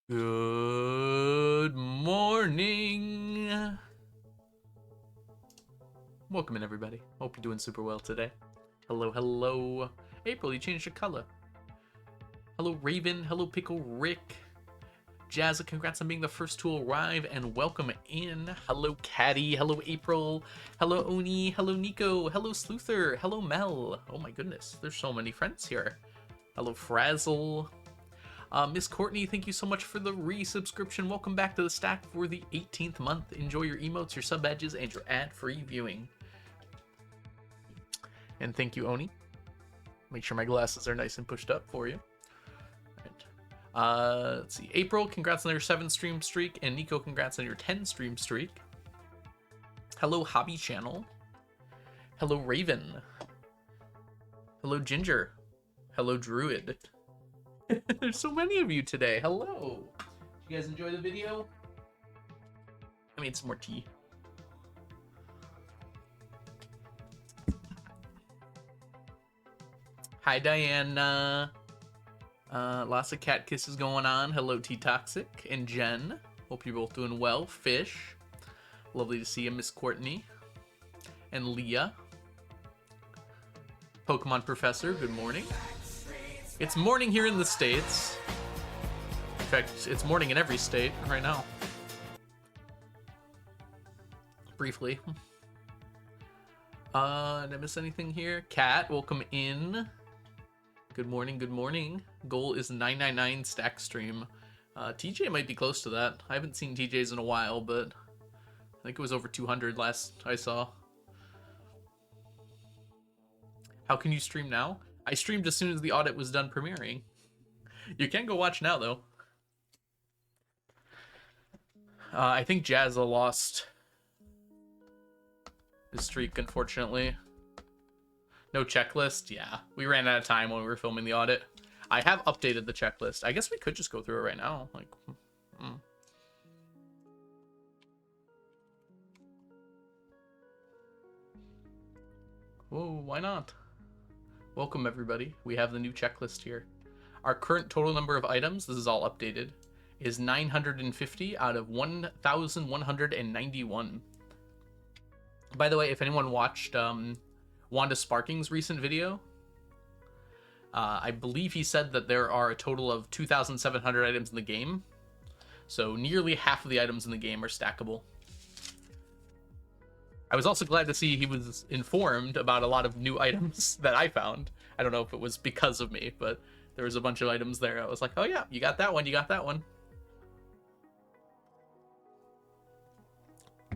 Good morning. Welcome in, everybody. Hope you're doing super well today. Hello, hello. April, you changed your color. Hello, Raven. Hello, Pickle Rick. Jazza, congrats on being the first to arrive, and welcome in. Hello, Caddy. Hello, April. Hello, Oni. Hello, Nico. Hello, Sleuther. Hello, Mel. Oh my goodness, there's so many friends here. Hello, Frazzle. Miss Courtney, thank you so much for the resubscription. Welcome back to the stack for the 18th month. Enjoy your emotes, your sub badges, and your ad-free viewing. And thank you, Oni. Make sure my glasses are nice and pushed up for you. Right. Let's see. April, congrats on your 7 stream streak. And Nico, congrats on your 10 stream streak. Hello, Hobby Channel. Hello, Raven. Hello, Ginger. Hello, Druid. There's so many of you today. Hello. Did you guys enjoy the video? I made some more tea. Hi, Diana. Lots of cat kisses going on. Hello, T-Toxic and Jen. Hope you're both doing well. Fish. Lovely to see you, Miss Courtney. And Leah. Pokemon Professor, good morning. It's morning here in the States. In fact, it's morning in every state right now. Briefly. Did I miss anything here? Cat, welcome in. Good morning, good morning. Goal is 999 stack stream. TJ might be close to that. I haven't seen TJ's in a while, but I think it was over 200 last I saw. How can you stream now? I streamed as soon as the audit was done premiering. You can go watch now, though. I think Jazza lost his streak, unfortunately. No checklist? Yeah, we ran out of time when we were filming the audit. I have updated the checklist. I guess we could just go through it right now. Like, Whoa, why not? Welcome, everybody. We have the new checklist here. Our current total number of items, this is all updated, is 950 out of 1,191. By the way, if anyone watched Wanda Sparking's recent video, I believe he said that there are a total of 2,700 items in the game. So nearly half of the items in the game are stackable. I was also glad to see he was informed about a lot of new items that I found. I don't know if it was because of me, but there was a bunch of items there. I was like, oh yeah, you got that one, you got that one.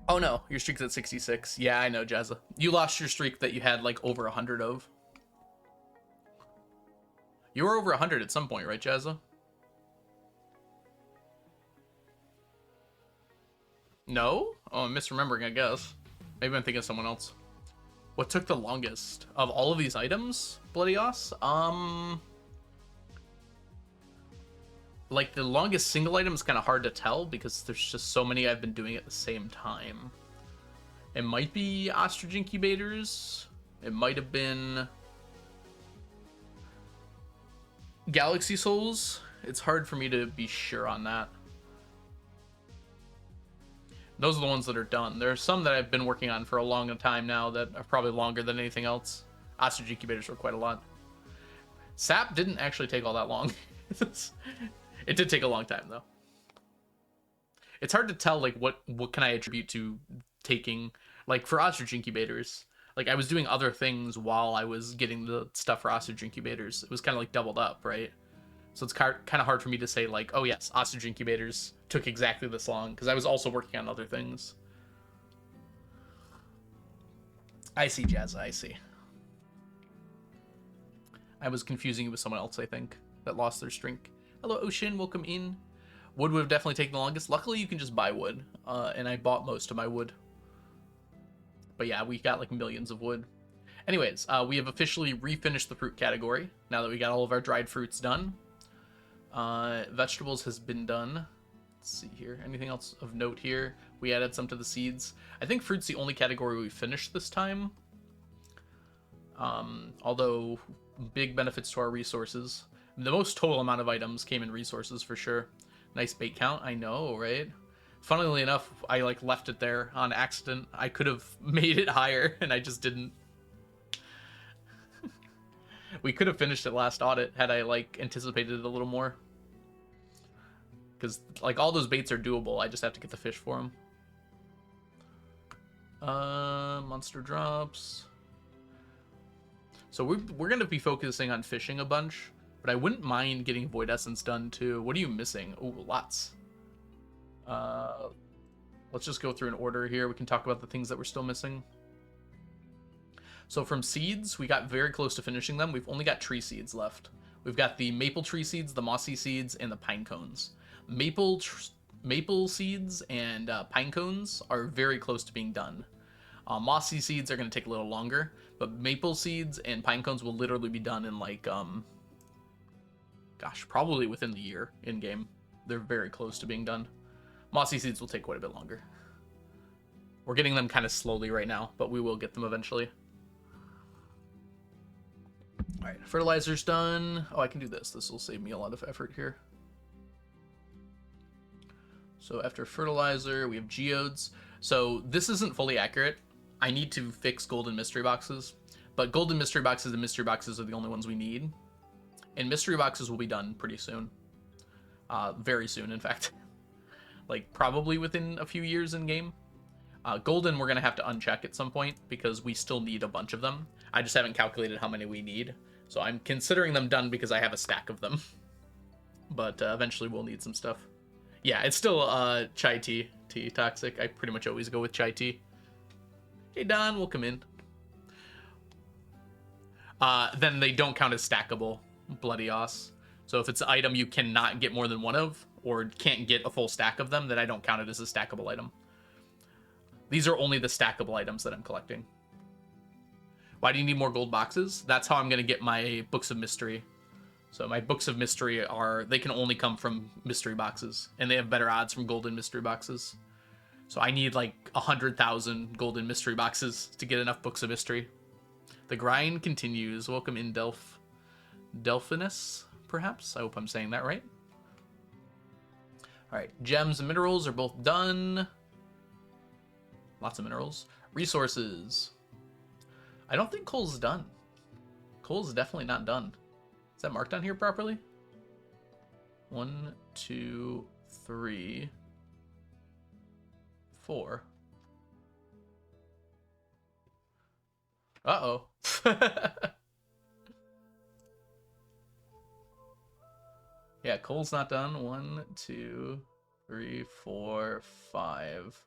Oh no, your streak's at 66. Yeah, I know, Jazza. You lost your streak that you had like over 100 of. You were over 100 at some point, right, Jazza? No? Oh, I'm misremembering, I guess. Maybe I'm thinking of someone else. What took the longest of all of these items, Bloody Oss? Like, the longest single item is kind of hard to tell because there's just so many I've been doing at the same time. It might be ostrich incubators. It might have been Galaxy Souls. It's hard for me to be sure on that. Those are the ones that are done. There are some that I've been working on for a long time now that are probably longer than anything else. Ostrich incubators were quite a lot. SAP didn't actually take all that long. It did take a long time, though. It's hard to tell, like, what can I attribute to taking, like, for ostrich incubators. Like, I was doing other things while I was getting the stuff for ostrich incubators. It was kind of, like, doubled up, right? So it's kind of hard for me to say, like, oh, yes, ostrich incubators took exactly this long, because I was also working on other things. I see, Jazz, I see. I was confusing you with someone else, I think, that lost their streak. Hello, Ocean, welcome in. Wood would have definitely taken the longest. Luckily, you can just buy wood, and I bought most of my wood. But yeah, we got, like, millions of wood. Anyways, we have officially refinished the fruit category, now that we got all of our dried fruits done. Vegetables has been done. Let's see here. Anything else of note here? We added some to the seeds. I think fruit's the only category we finished this time. Although big benefits to our resources. The most total amount of items came in resources for sure. Nice bait count, I know, right? Funnily enough, I like left it there on accident. I could have made it higher, and I just didn't. We could have finished it last audit had I like anticipated it a little more. Because like all those baits are doable. I just have to get the fish for them. Monster drops. So we're gonna be focusing on fishing a bunch, but I wouldn't mind getting Void Essence done too. What are you missing? Oh, lots. Let's just go through an order here. We can talk about the things that we're still missing. So from seeds, we got very close to finishing them. We've only got tree seeds left. We've got the maple tree seeds, the mossy seeds, and the pine cones. Maple seeds and pine cones are very close to being done. Mossy seeds are going to take a little longer, but maple seeds and pine cones will literally be done in like, gosh, probably within the year in game. They're very close to being done. Mossy seeds will take quite a bit longer. We're getting them kind of slowly right now, but we will get them eventually. All right, fertilizer's done. Oh, I can do this. This will save me a lot of effort here. So after fertilizer, we have geodes. So this isn't fully accurate. I need to fix golden mystery boxes, but golden mystery boxes and mystery boxes are the only ones we need. And mystery boxes will be done pretty soon. Very soon, in fact. Like probably within a few years in game. Golden we're going to have to uncheck at some point because we still need a bunch of them. I just haven't calculated how many we need. So I'm considering them done because I have a stack of them. But eventually we'll need some stuff. Yeah, it's still chai tea toxic. I pretty much always go with chai tea. Hey Don, welcome in. Then they don't count as stackable. Bloody os. So if it's an item you cannot get more than one of, or can't get a full stack of them, then I don't count it as a stackable item. These are only the stackable items that I'm collecting. Why do you need more gold boxes? That's how I'm going to get my books of mystery. So my books of mystery they can only come from mystery boxes, and they have better odds from golden mystery boxes. So I need like 100,000 golden mystery boxes to get enough books of mystery. The grind continues. Welcome in Delphinus, perhaps? I hope I'm saying that right. All right, gems and minerals are both done. Lots of minerals. Resources. I don't think coal's done. Coal's definitely not done. Is that marked on here properly? 1, 2, 3, 4. Uh-oh. Yeah, coal's not done. 1, 2, 3, 4, 5.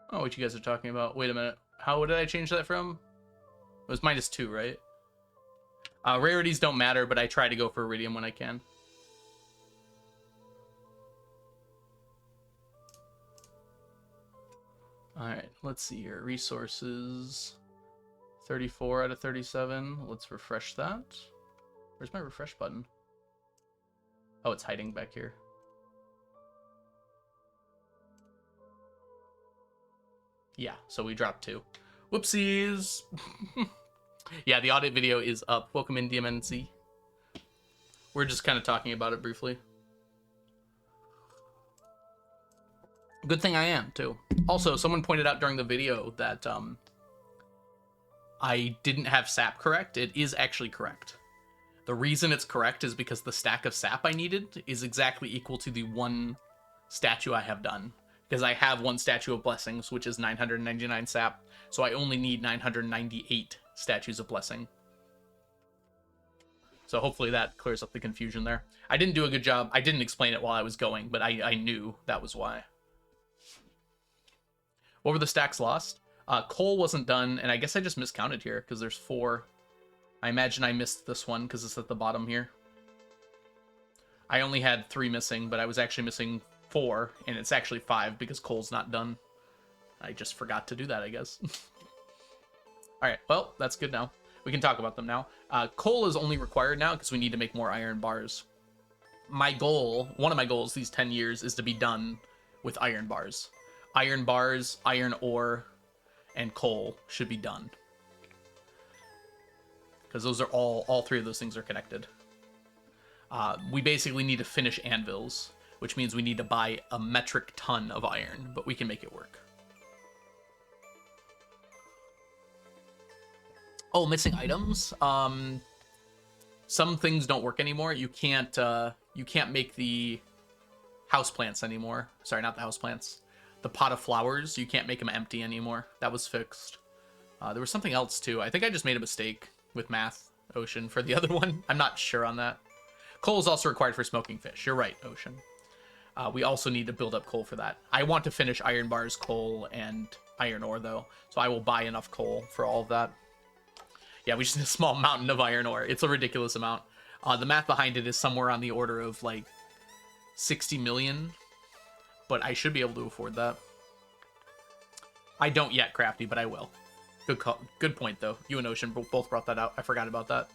Oh, what you guys are talking about. Wait a minute. How did I change that from? It was -2, right? Rarities don't matter, but I try to go for iridium when I can. Alright, let's see here. Resources. 34 out of 37. Let's refresh that. Where's my refresh button? Oh, it's hiding back here. Yeah, so we dropped 2. Whoopsies! Yeah, the audit video is up. Welcome in, DMNC. We're just kind of talking about it briefly. Good thing I am, too. Also, someone pointed out during the video that I didn't have sap correct. It is actually correct. The reason it's correct is because the stack of sap I needed is exactly equal to the 1 statue I have done. Because I have 1 statue of blessings, which is 999 sap. So I only need 998 statues of blessing. So hopefully that clears up the confusion there. I didn't do a good job. I didn't explain it while I was going, but I knew that was why. What were the stacks lost? Coal wasn't done, and I guess I just miscounted here, because there's 4. I imagine I missed this one, because it's at the bottom here. I only had 3 missing, but I was actually missing 4, and it's actually 5, because coal's not done. I just forgot to do that, I guess. All right, well, that's good now. We can talk about them now. Coal is only required now because we need to make more iron bars. My goal, one of my goals these 10 years is to be done with iron bars. Iron bars, iron ore, and coal should be done. Because those are all three of those things are connected. We basically need to finish anvils, which means we need to buy a metric ton of iron, but we can make it work. Oh, missing items. Some things don't work anymore. You can't make the houseplants anymore. Sorry, not the houseplants. The pot of flowers, you can't make them empty anymore. That was fixed. There was something else too. I think I just made a mistake with math, Ocean, for the other one. I'm not sure on that. Coal is also required for smoking fish. You're right, Ocean. We also need to build up coal for that. I want to finish iron bars, coal, and iron ore, though. So I will buy enough coal for all of that. Yeah, we just need a small mountain of iron ore. It's a ridiculous amount. The math behind it is somewhere on the order of, like, 60 million. But I should be able to afford that. I don't yet, Crafty, but I will. Good call. Good point, though. You and Ocean both brought that out. I forgot about that.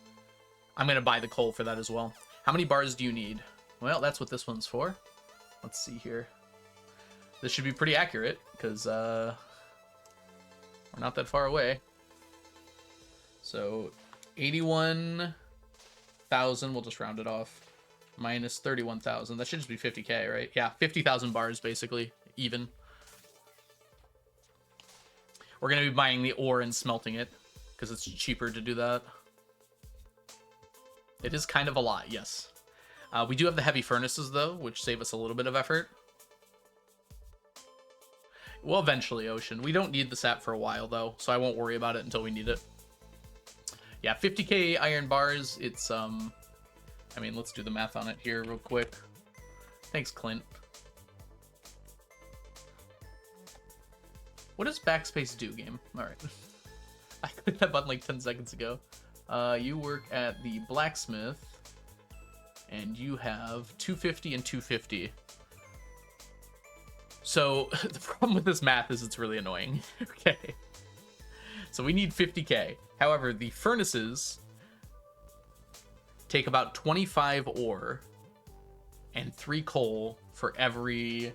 I'm going to buy the coal for that as well. How many bars do you need? Well, that's what this one's for. Let's see here. This should be pretty accurate, because we're not that far away. So, 81,000, we'll just round it off, minus 31,000. That should just be 50k, right? Yeah, 50,000 bars, basically, even. We're going to be buying the ore and smelting it, because it's cheaper to do that. It is kind of a lot, yes. We do have the heavy furnaces, though, which save us a little bit of effort. Well, eventually, Ocean. We don't need the sap for a while, though, so I won't worry about it until we need it. Yeah, 50k iron bars, it's, I mean, let's do the math on it here real quick. Thanks, Clint. What does backspace do, game? Alright. I clicked that button like 10 seconds ago. You work at the blacksmith, and you have 250 and 250. So, the problem with this math is it's really annoying. Okay. So we need 50k. However, the furnaces take about 25 ore and 3 coal for every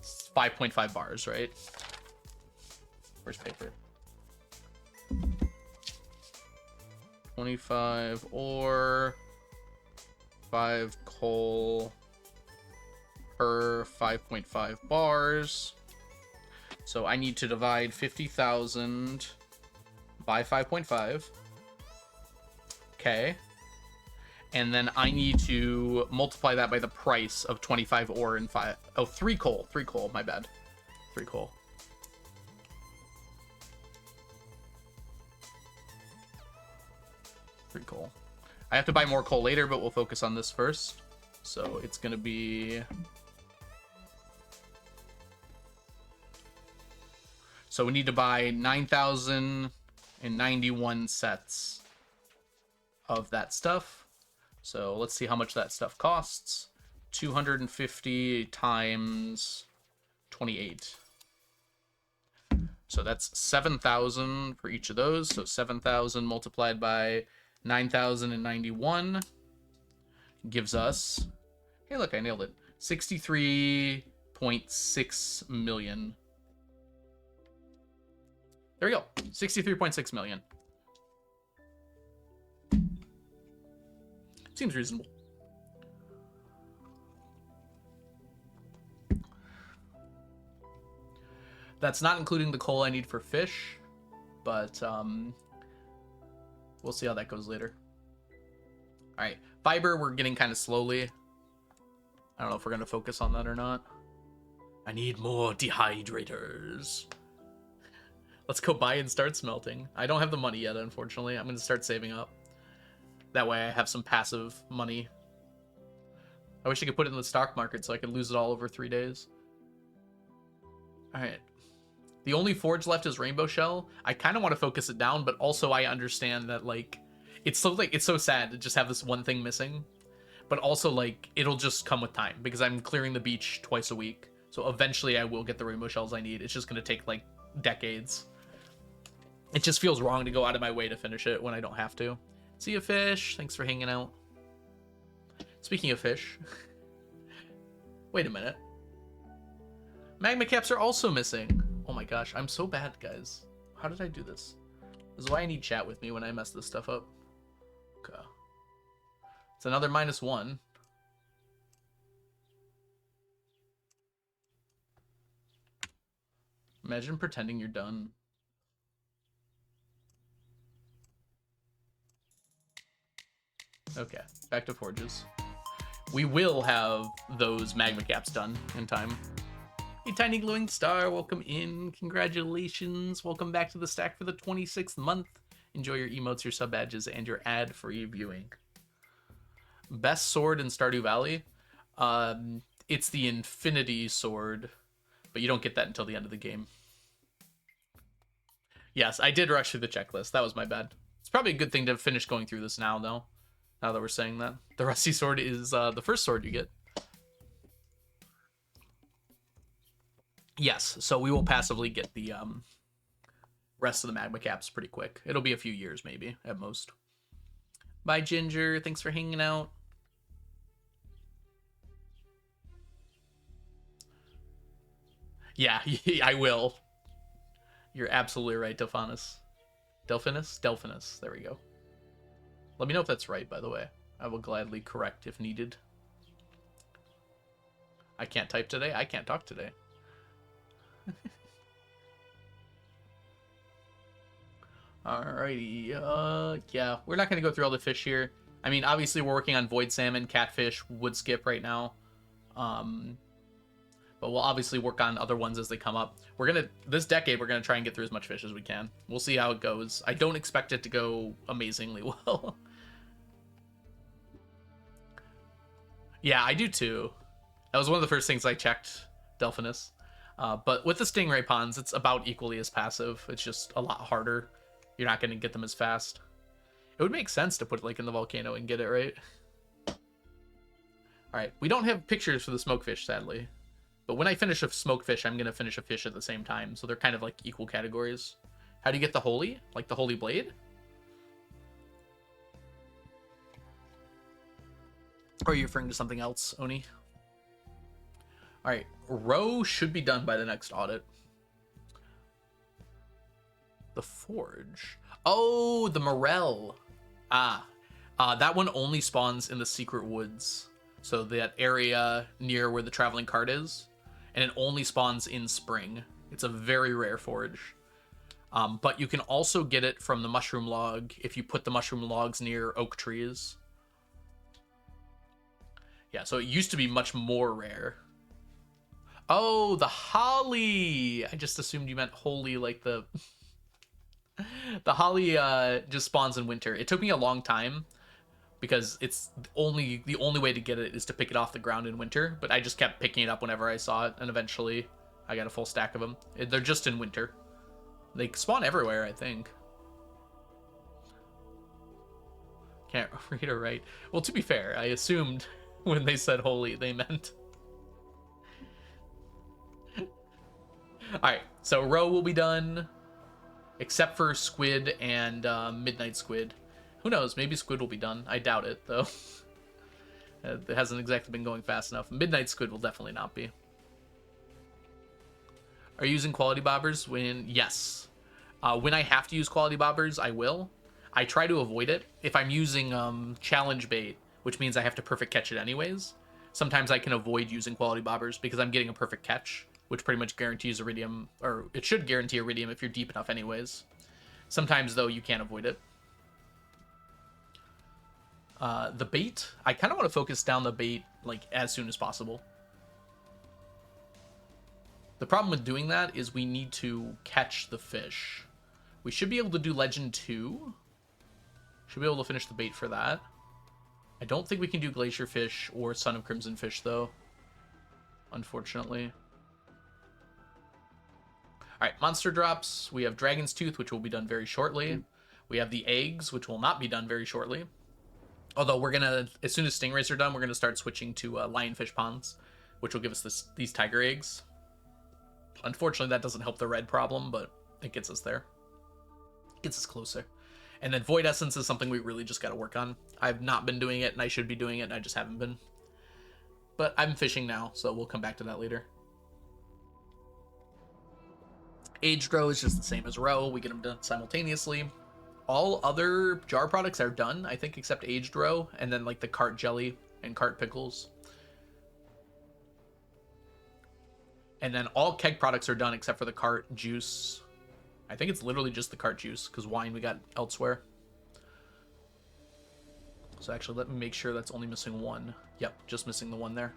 5.5 bars, right? Where's paper? 25 ore, 5 coal per 5.5 bars. So I need to divide 50,000 by 5.5. Okay. And then I need to multiply that by the price of 25 ore and 3 coal. 3 coal, my bad. 3 coal. Pretty cool. I have to buy more coal later, but we'll focus on this first. So it's going to be... So we need to buy 9,091 sets of that stuff. So let's see how much that stuff costs. 250 times 28. So that's 7,000 for each of those. So 7,000 multiplied by 9,091 gives us, hey look, I nailed it, 63.6 million. There we go, 63.6 million. Seems reasonable. That's not including the coal I need for fish, but we'll see how that goes later. All right, fiber we're getting kind of slowly. I don't know if we're going to focus on that or not. I need more dehydrators. Let's go buy and start smelting. I don't have the money yet, unfortunately. I'm going to start saving up. That way I have some passive money. I wish I could put it in the stock market so I could lose it all over 3 days. All right. The only forge left is Rainbow Shell. I kind of want to focus it down, but also I understand that, like, it's so sad to just have this one thing missing. But also, like, it'll just come with time because I'm clearing the beach twice a week. So eventually I will get the rainbow shells I need. It's just going to take like decades. It just feels wrong to go out of my way to finish it when I don't have to. See you, fish. Thanks for hanging out. Speaking of fish. Wait a minute. Magma caps are also missing. Oh my gosh, I'm so bad, guys. How did I do this? This is why I need chat with me when I mess this stuff up. Okay. It's another -1. Imagine pretending you're done. Okay, back to forges. We will have those magma caps done in time. Hey, Tiny Glowing Star, welcome in. Congratulations. Welcome back to the stack for the 26th month. Enjoy your emotes, your sub badges, and your ad-free viewing. Best sword in Stardew Valley? It's the Infinity Sword, but you don't get that until the end of the game. Yes, I did rush through the checklist. That was my bad. It's probably a good thing to finish going through this now, though. Now that we're saying that. The Rusty Sword is the first sword you get. Yes, so we will passively get the rest of the magma caps pretty quick. It'll be a few years, maybe, at most. Bye, Ginger. Thanks for hanging out. Yeah, I will. You're absolutely right, Delphinus. Delphinus. There we go. Let me know if that's right, by the way. I will gladly correct if needed. I can't type today. I can't talk today. Alrighty. Yeah, we're not going to go through all the fish here. I mean, obviously we're working on void salmon, catfish, woodskip right now. But we'll obviously work on other ones as they come up. This decade, we're gonna try and get through as much fish as we can. We'll see how it goes. I don't expect it to go amazingly well. Yeah, I do too. That was one of the first things I checked, Delphinus. But with the stingray ponds, it's about equally as passive. It's just a lot harder. You're not gonna get them as fast. It would make sense to put it like in the volcano and get it, right? Alright, we don't have pictures for the smokefish, sadly. But when I finish a smokefish, I'm going to finish a fish at the same time. So they're kind of like equal categories. How do you get the holy? Like the holy blade? Or are you referring to something else, Oni? Alright, row should be done by the next audit. The forge. Oh, the morel. That one only spawns in the secret woods. So that area near where the traveling cart is. And it only spawns in spring. It's a very rare forge. But you can also get it from the mushroom log if you put the mushroom logs near oak trees. Yeah, so it used to be much more rare. Oh, the holly! I just assumed you meant holy, like the... The holly just spawns in winter. It took me a long time, because it's the only way to get it is to pick it off the ground in winter, but I just kept picking it up whenever I saw it, and eventually I got a full stack of them. They're just in winter. They spawn everywhere, I think. Can't read or write. Well, to be fair, I assumed when they said holy, they meant... Alright, so row will be done, except for squid and midnight squid. Who knows? Maybe squid will be done. I doubt it, though. It hasn't exactly been going fast enough. Midnight squid will definitely not be. Are you using quality bobbers when... Yes. When I have to use quality bobbers, I will. I try to avoid it. If I'm using challenge bait, which means I have to perfect catch it anyways, sometimes I can avoid using quality bobbers because I'm getting a perfect catch, which pretty much guarantees iridium, or it should guarantee iridium if you're deep enough anyways. Sometimes, though, you can't avoid it. The bait, I kind of want to focus down the bait like as soon as possible. The problem with doing that is we need to catch the fish. We should be able to do Legend 2. Should be able to finish the bait for that. I don't think we can do Glacier Fish or Son of Crimson Fish, though. Unfortunately. Alright, monster drops. We have Dragon's Tooth, which will be done very shortly. We have the eggs, which will not be done very shortly. Although we're gonna, as soon as stingrays are done, we're gonna start switching to lionfish ponds. which will give us these tiger eggs. Unfortunately, that doesn't help the red problem, but it gets us there. It gets us closer. And then Void Essence is something we really just got to work on. I've not been doing it, and I should be doing it, and I just haven't been. But I'm fishing now, so we'll come back to that later. Aged roe is just the same as roe. We get them done simultaneously. All other jar products are done, I think, except aged roe, and then like the cart jelly and cart pickles. And then all keg products are done except for the cart juice. I think it's literally just the cart juice, because wine we got elsewhere. So actually, let me make sure that's only missing one. Yep, just missing the one there.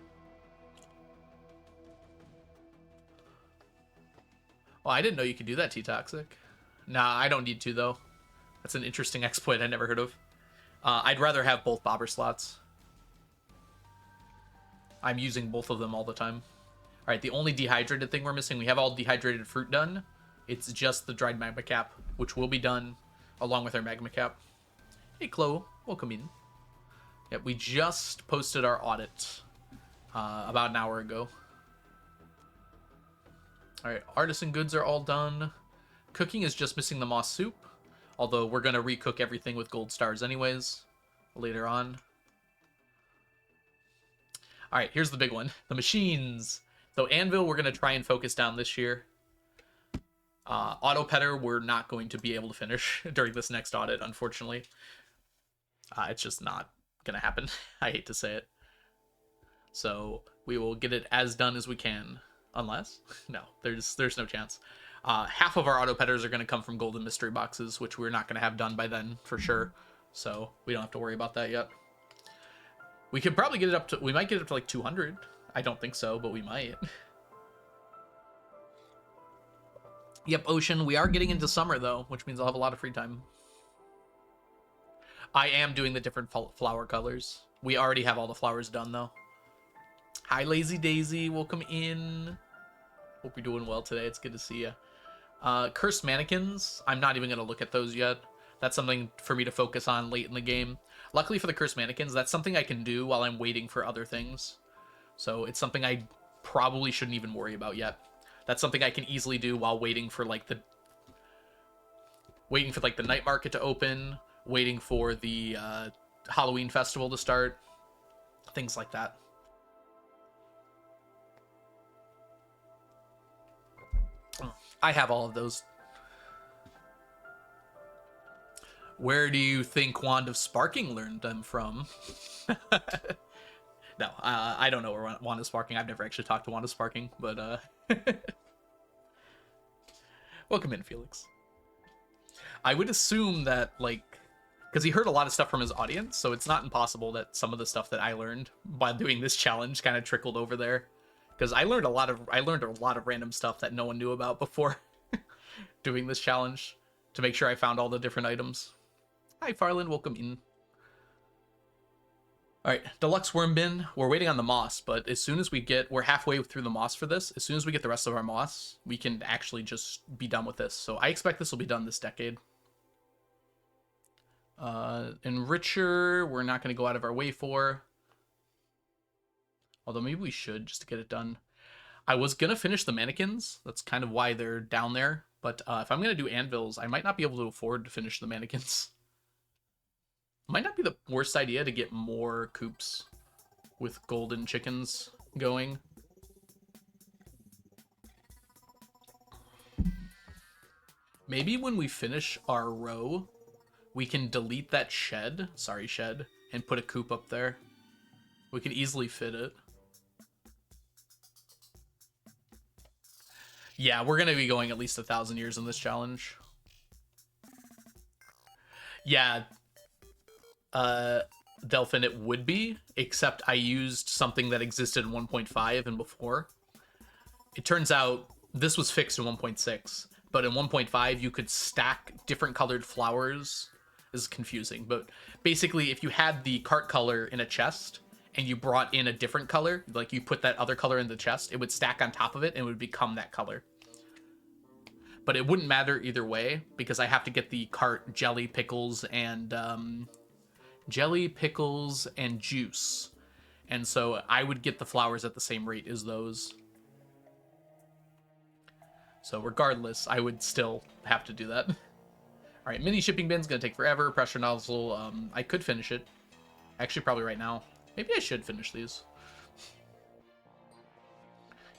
Oh, I didn't know you could do that, T-Toxic. Nah, I don't need to, though. That's an interesting exploit I never heard of. I'd rather have both bobber slots. I'm using both of them all the time. Alright, the only dehydrated thing we're missing, we have all dehydrated fruit done. It's just the dried magma cap, which will be done along with our magma cap. Hey, Chloe, welcome in. Yep, we just posted our audit about an hour ago. Alright, artisan goods are all done. Cooking is just missing the moss soup, although we're going to recook everything with gold stars anyways later on. Alright, here's the big one. The machines. So Anvil, we're going to try and focus down this year. Auto Petter, we're not going to be able to finish during this next audit, unfortunately. It's just not going to happen. I hate to say it. So we will get it as done as we can. Unless? No, there's no chance. Half of our auto petters are going to come from golden mystery boxes, which we're not going to have done by then for sure. So we don't have to worry about that yet. We could probably get it up to... We might get it up to like 200. I don't think so, but we might. Yep, Ocean. We are getting into summer, though, which means I'll have a lot of free time. I am doing the different flower colors. We already have all the flowers done, though. Hi, Lazy Daisy. Welcome in. Hope you're doing well today. It's good to see you. Cursed Mannequins. I'm not even going to look at those yet. That's something for me to focus on late in the game. Luckily for the Cursed Mannequins, that's something I can do while I'm waiting for other things. So it's something I probably shouldn't even worry about yet. That's something I can easily do while waiting for like the night market to open, waiting for the Halloween festival to start, things like that. I have all of those. Where do you think Wand of Sparking learned them from? No, I don't know where Wand of Sparking. I've never actually talked to Wand of Sparking, but welcome in, Felix. I would assume that, like, because he heard a lot of stuff from his audience, so it's not impossible that some of the stuff that I learned by doing this challenge kind of trickled over there. Because I learned a lot of random stuff that no one knew about before doing this challenge to make sure I found all the different items. Hi, Farland, welcome in. All right, Deluxe Worm Bin. We're waiting on the moss, but as soon as we're halfway through the moss for this. As soon as we get the rest of our moss, we can actually just be done with this. So I expect this will be done this decade. Enricher, we're not going to go out of our way for. Although maybe we should, just to get it done. I was going to finish the mannequins. That's kind of why they're down there. But if I'm going to do anvils, I might not be able to afford to finish the mannequins. Might not be the worst idea to get more coops with golden chickens going. Maybe when we finish our row, we can delete that shed. Sorry, shed. And put a coop up there. We can easily fit it. Yeah, we're going to be going at least 1,000 years in this challenge. Yeah. Delphin, it would be, except I used something that existed in 1.5 and before. It turns out this was fixed in 1.6, but in 1.5 you could stack different colored flowers. This is confusing, but basically if you had the cart color in a chest and you brought in a different color, like you put that other color in the chest, it would stack on top of it and it would become that color. But it wouldn't matter either way because I have to get the cart jelly, pickles, and juice. And so I would get the flowers at the same rate as those. So regardless, I would still have to do that. All right, mini shipping bin's gonna take forever. Pressure nozzle, I could finish it. Actually, probably right now. Maybe I should finish these.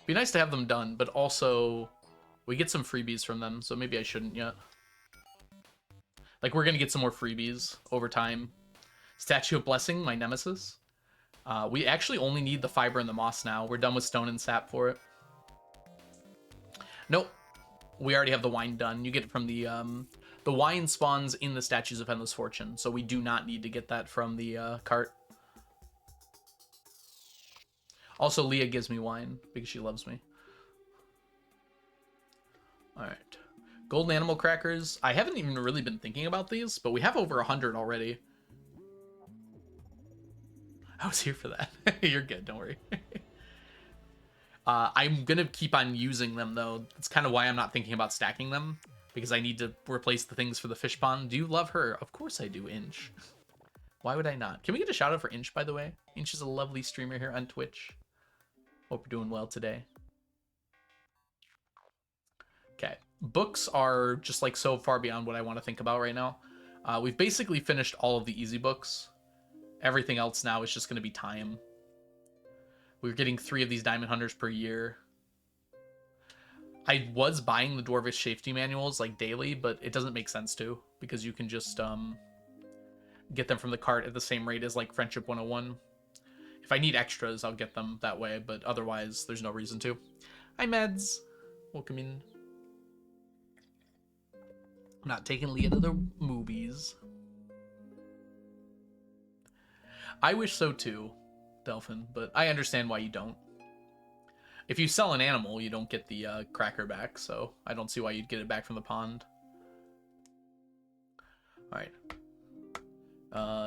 Be nice to have them done, but also we get some freebies from them, so maybe I shouldn't yet. Like, we're gonna get some more freebies over time. Statue of Blessing, my nemesis. We actually only need the fiber and the moss now. We're done with stone and sap for it. Nope. We already have the wine done. You get it from the wine spawns in the Statues of Endless Fortune, so we do not need to get that from the cart. Also, Leah gives me wine because she loves me. All right. Golden animal crackers. I haven't even really been thinking about these, but we have over 100 already. I was here for that. You're good, don't worry. I'm gonna keep on using them though. That's kind of why I'm not thinking about stacking them, because I need to replace the things for the fish pond. Do you love her? Of course I do, Inch. Why would I not? Can we get a shout out for Inch, by the way? Inch is a lovely streamer here on Twitch. Hope you're doing well today. Okay, books are just like so far beyond what I want to think about right now. We've basically finished all of the easy books. Everything else now is just going to be time. We're getting 3 of these Diamond Hunters per year. I was buying the Dwarvish Safety Manuals like daily, but it doesn't make sense to, because you can just get them from the cart at the same rate as like Friendship 101. If I need extras, I'll get them that way, but otherwise there's no reason to. Hi, Meds. Welcome in. I'm not taking Leah to the movies. I wish so too, Delphin, but I understand why you don't. If you sell an animal, you don't get the cracker back, so I don't see why you'd get it back from the pond. Alright.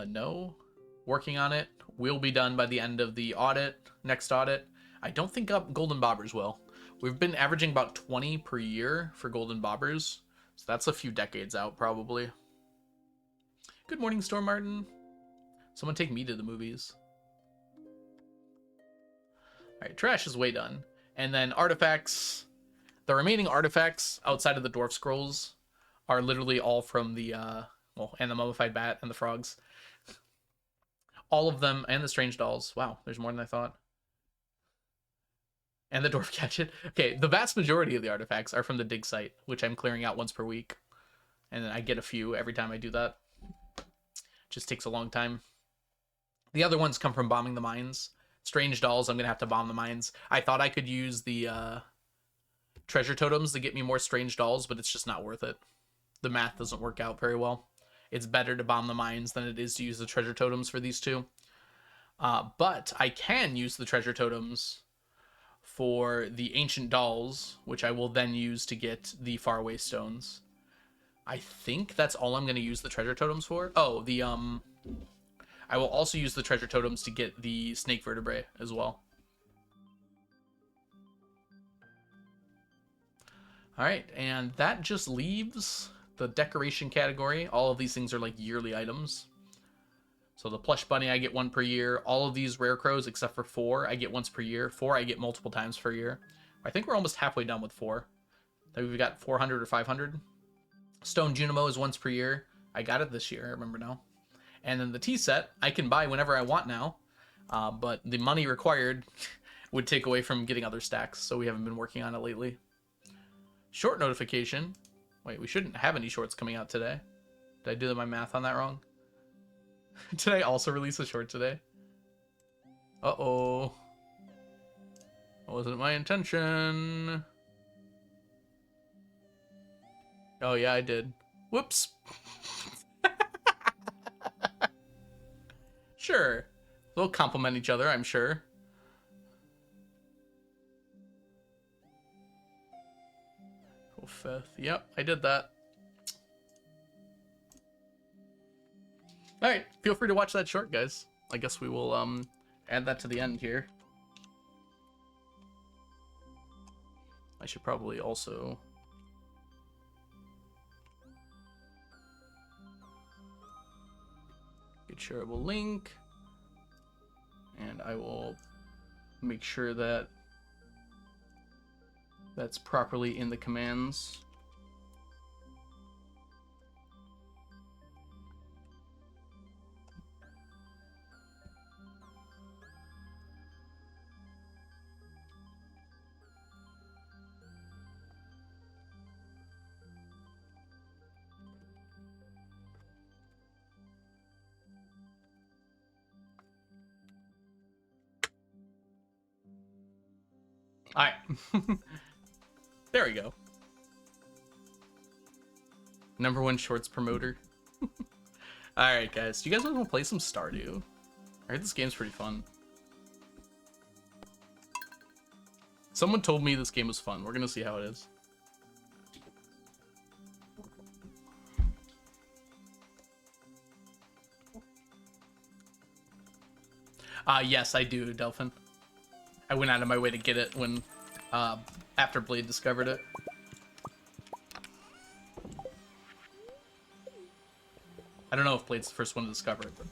No. Working on it. Will be done by the end of the audit, next audit. I don't think golden bobbers will. We've been averaging about 20 per year for golden bobbers, so that's a few decades out, probably. Good morning, Storm Martin. Someone take me to the movies. Alright, trash is way done. And then artifacts. The remaining artifacts outside of the dwarf scrolls are literally all from the, and the mummified bat and the frogs. All of them, and the strange dolls. Wow, there's more than I thought. And the dwarf gadget. Okay, the vast majority of the artifacts are from the dig site, which I'm clearing out once per week. And then I get a few every time I do that. Just takes a long time. The other ones come from bombing the mines. Strange dolls, I'm going to have to bomb the mines. I thought I could use the treasure totems to get me more strange dolls, but it's just not worth it. The math doesn't work out very well. It's better to bomb the mines than it is to use the treasure totems for these two. But I can use the treasure totems for the ancient dolls, which I will then use to get the faraway stones. I think that's all I'm going to use the treasure totems for. Oh, the I will also use the treasure totems to get the snake vertebrae as well. All right, and that just leaves the decoration category. All of these things are like yearly items. So the plush bunny, I get 1 per year. All of these rare crows, except for 4, I get once per year. 4, I get multiple times per year. I think we're almost halfway done with 4. Then we've got 400 or 500. Stone Junimo is once per year. I got it this year, I remember now. And then the tea set, I can buy whenever I want now. But the money required would take away from getting other stacks, so we haven't been working on it lately. Short notification. Wait, we shouldn't have any shorts coming out today. Did I do my math on that wrong? Did I also release a short today? Uh-oh. That wasn't my intention. Oh, yeah, I did. Whoops. Sure. They'll complement each other, I'm sure. Go 5th. Yep, I did that. Alright, feel free to watch that short, guys. I guess we will add that to the end here. I should probably also... get shareable link. And I will make sure that that's properly in the commands. All right. There we go. #1 shorts promoter. Alright, guys. Do you guys want to play some Stardew? I heard this game's pretty fun. Someone told me this game was fun. We're gonna see how it is. Yes, I do, Delphin. I went out of my way to get it when, after Blade discovered it. I don't know if Blade's the first one to discover it, but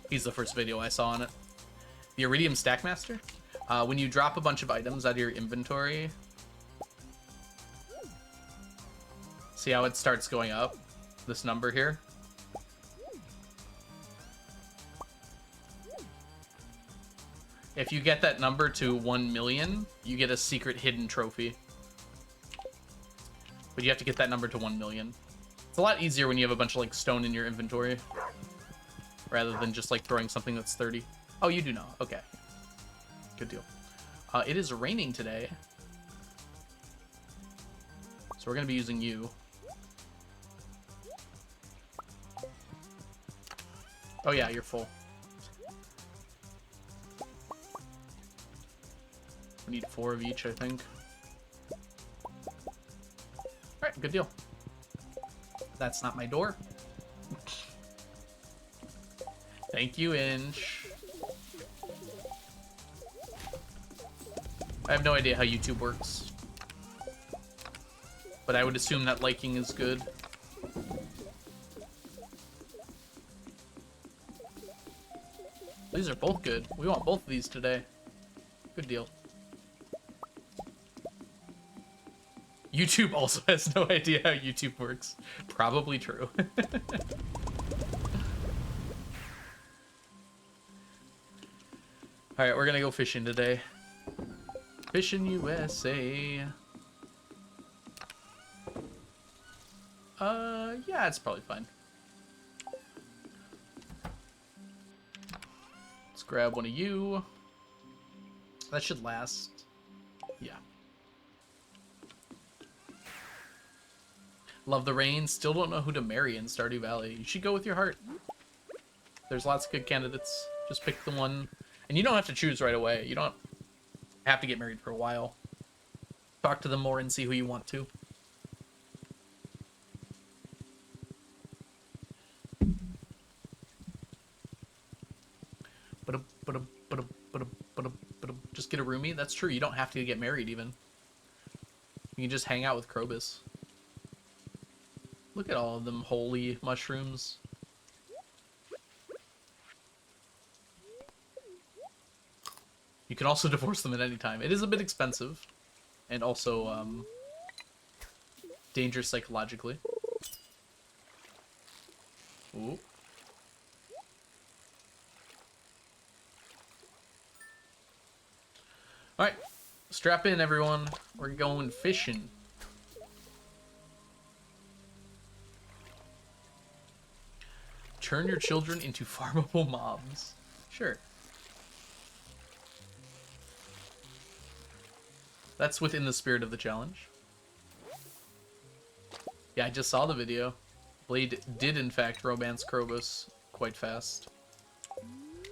he's the first video I saw on it. The Iridium Stackmaster. When you drop a bunch of items out of your inventory, see how it starts going up? This number here. If you get that number to 1 million, you get a secret hidden trophy. But you have to get that number to 1 million. It's a lot easier when you have a bunch of like stone in your inventory, rather than just like throwing something that's 30. Oh, you do know. Okay. Good deal. It is raining today, so we're gonna be using you. Oh yeah, you're full. We need 4 of each, I think. Alright, good deal. That's not my door. Thank you, Inch. I have no idea how YouTube works, but I would assume that liking is good. These are both good. We want both of these today. Good deal. YouTube also has no idea how YouTube works. Probably true. Alright, we're gonna go fishing today. Fishing USA. Yeah, it's probably fine. Let's grab one of you. That should last. Yeah. Love the rain. Still don't know who to marry in Stardew Valley. You should go with your heart. There's lots of good candidates. Just pick the one. And you don't have to choose right away. You don't have to get married for a while. Talk to them more and see who you want to. Just get a roomie? That's true. You don't have to get married even. You can just hang out with Krobus. Look at all of them holy mushrooms. You can also divorce them at any time. It is a bit expensive. And also, dangerous psychologically. Ooh. Alright. Strap in, everyone. We're going fishing. Turn your children into farmable mobs. Sure. That's within the spirit of the challenge. Yeah, I just saw the video. Blade did, in fact, romance Krobus quite fast.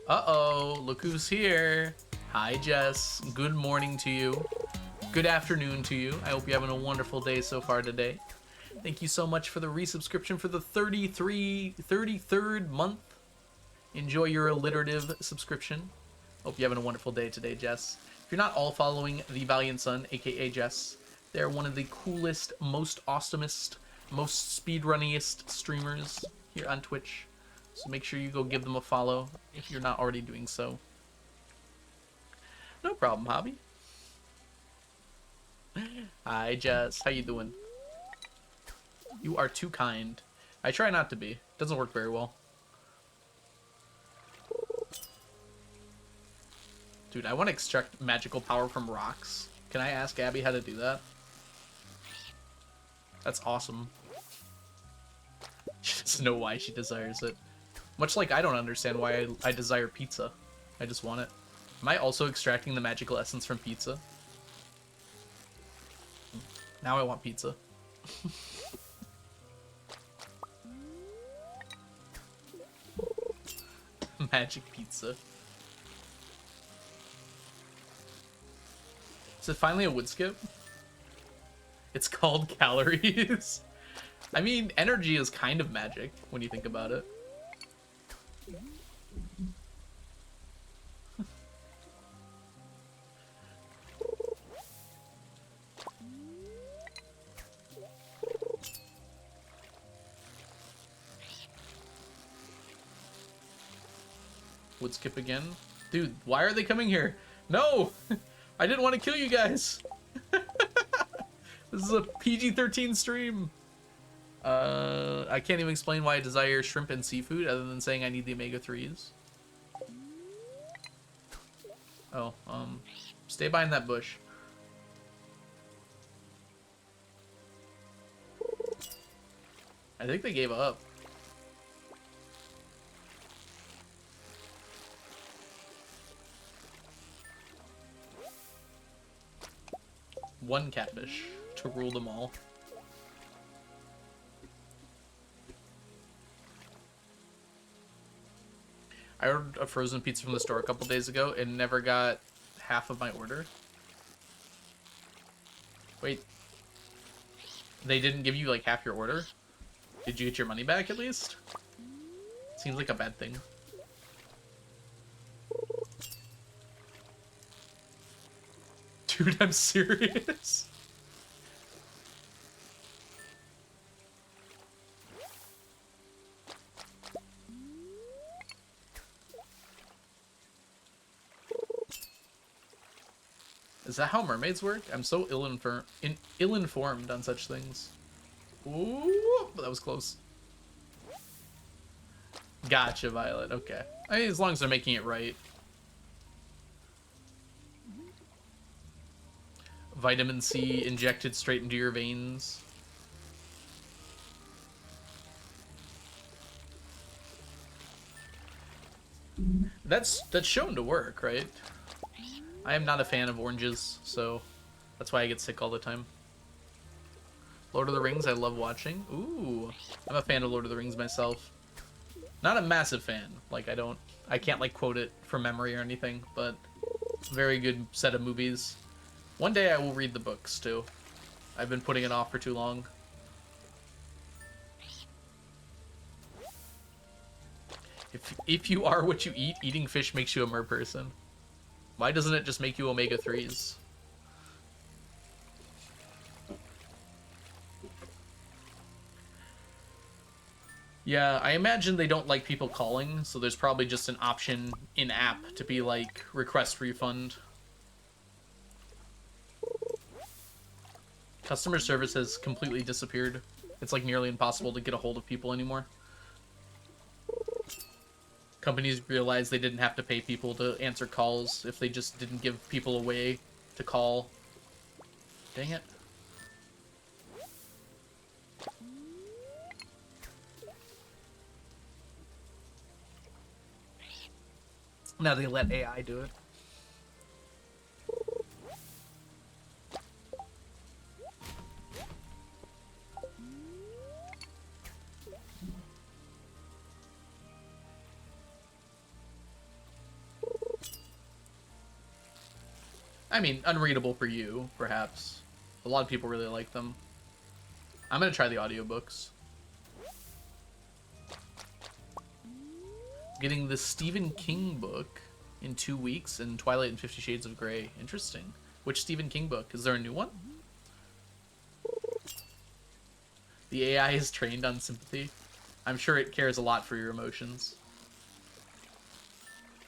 Uh-oh, look who's here. Hi, Jess. Good morning to you. Good afternoon to you. I hope you're having a wonderful day so far today. Thank you so much for the resubscription for the 33rd month. Enjoy your alliterative subscription. Hope you're having a wonderful day today, Jess. If you're not all following the Valiant Son, aka Jess, they're one of the coolest, most awesomest, most speedrunniest streamers here on Twitch. So make sure you go give them a follow if you're not already doing so. No problem, hobby. Hi, Jess. How you doing? You are too kind. I try not to be. Doesn't work very well. Dude, I want to extract magical power from rocks. Can I ask Abby how to do that? That's awesome. She doesn't know why she desires it. Much like I don't understand why I desire pizza. I just want it. Am I also extracting the magical essence from pizza? Now I want pizza. Magic pizza. Is it finally a woodskip? It's called calories. I mean, energy is kind of magic when you think about it. Woodskip again. Dude, why are they coming here? No! I didn't want to kill you guys. This is a PG-13 stream. I can't even explain why I desire shrimp and seafood other than saying I need the omega-3s. Oh, stay behind that bush. I think they gave up. One catfish to rule them all. I ordered a frozen pizza from the store a couple days ago and never got half of my order. Wait. They didn't give you like half your order? Did you get your money back at least? Seems like a bad thing. Dude, I'm serious. Is that how mermaids work? I'm so ill-informed on such things. Ooh, that was close. Gotcha, Violet. Okay. I mean, as long as they're making it right. Vitamin C injected straight into your veins. That's shown to work, right? I am not a fan of oranges, so that's why I get sick all the time. Lord of the Rings, I love watching. Ooh, I'm a fan of Lord of the Rings myself. Not a massive fan. Like, I can't like quote it from memory or anything, but very good set of movies. One day I will read the books too. I've been putting it off for too long. If you are what you eat, eating fish makes you a mer person. Why doesn't it just make you omega-3s? Yeah, I imagine they don't like people calling, so there's probably just an option in-app to be like, request refund. Customer service has completely disappeared. It's like nearly impossible to get a hold of people anymore. Companies realized they didn't have to pay people to answer calls if they just didn't give people a way to call. Dang it. Now they let AI do it. I mean, unreadable for you, perhaps. A lot of people really like them. I'm gonna try the audiobooks. Getting the Stephen King book in 2 weeks and Twilight and 50 Shades of Grey. Interesting. Which Stephen King book? Is there a new one? The AI is trained on sympathy. I'm sure it cares a lot for your emotions.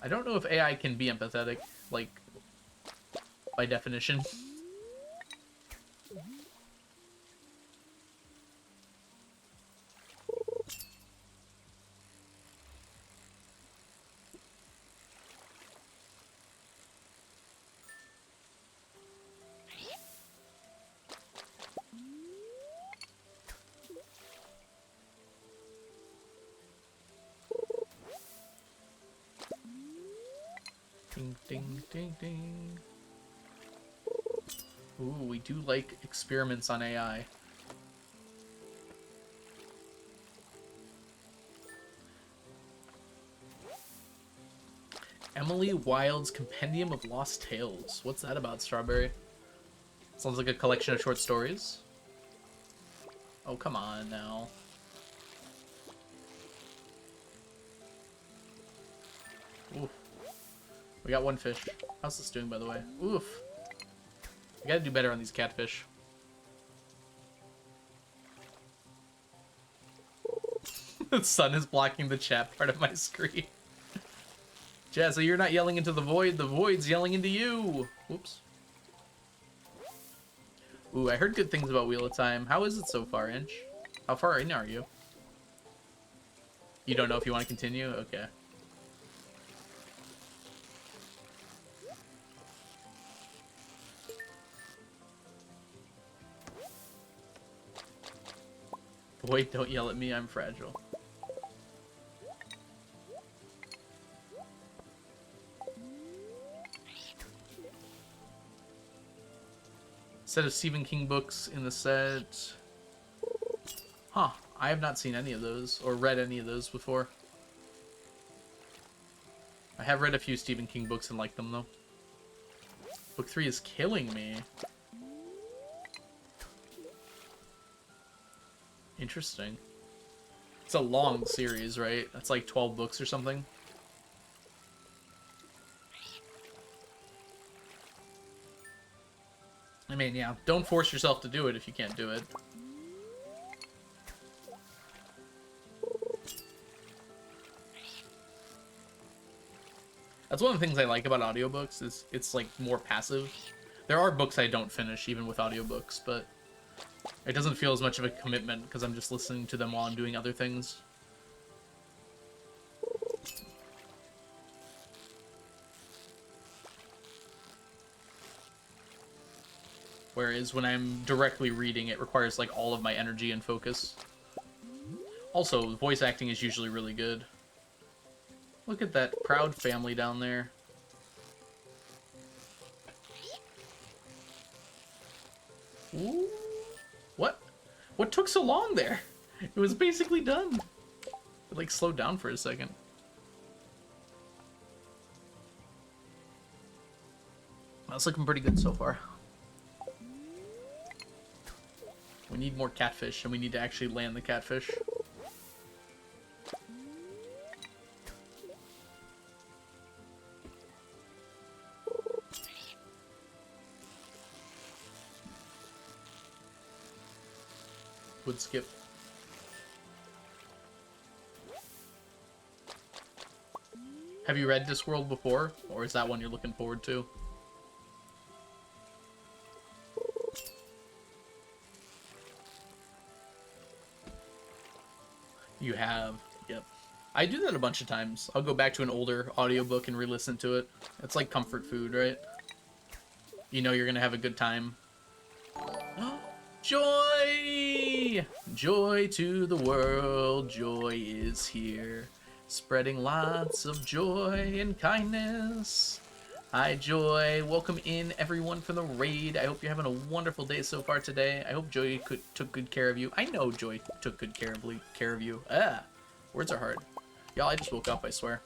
I don't know if AI can be empathetic. Like, by definition. Ding, ding, ding, ding. Ooh, we do like experiments on AI. Emily Wilde's Compendium of Lost Tales. What's that about, Strawberry? Sounds like a collection of short stories. Oh, come on now. Oof. We got one fish. How's this doing, by the way? Oof. I gotta do better on these catfish. The sun is blocking the chat part of my screen. Jazza, you're not yelling into the void's yelling into you. Whoops. Ooh, I heard good things about Wheel of Time. How is it so far, Inch? How far in are you? You don't know if you want to continue? Okay. Void, don't yell at me, I'm fragile. Set of Stephen King books in the set. Huh. I have not seen any of those, or read any of those before. I have read a few Stephen King books and liked them, though. Book 3 is killing me. Interesting. It's a long series, right? That's like 12 books or something. I mean, yeah, don't force yourself to do it if you can't do it. That's one of the things I like about audiobooks, is it's like more passive. There are books I don't finish, even with audiobooks, but it doesn't feel as much of a commitment because I'm just listening to them while I'm doing other things. Whereas when I'm directly reading, it requires like all of my energy and focus. Also, voice acting is usually really good. Look at that proud family down there. Ooh. What? What took so long there? It was basically done. It like slowed down for a second. That's looking pretty good so far. We need more catfish, and we need to actually land the catfish. Woodskip. Have you read Discworld before, or is that one you're looking forward to? You have, yep. I do that a bunch of times. I'll go back to an older audiobook and re-listen to it. It's like comfort food, right? You know you're gonna have a good time. Joy! Joy to the world, joy is here. Spreading lots of joy and kindness. Hi, Joy. Welcome in, everyone, for the raid. I hope you're having a wonderful day so far today. I hope Joy took good care of you. I know Joy took good care of you. Words are hard. Y'all, I just woke up, I swear.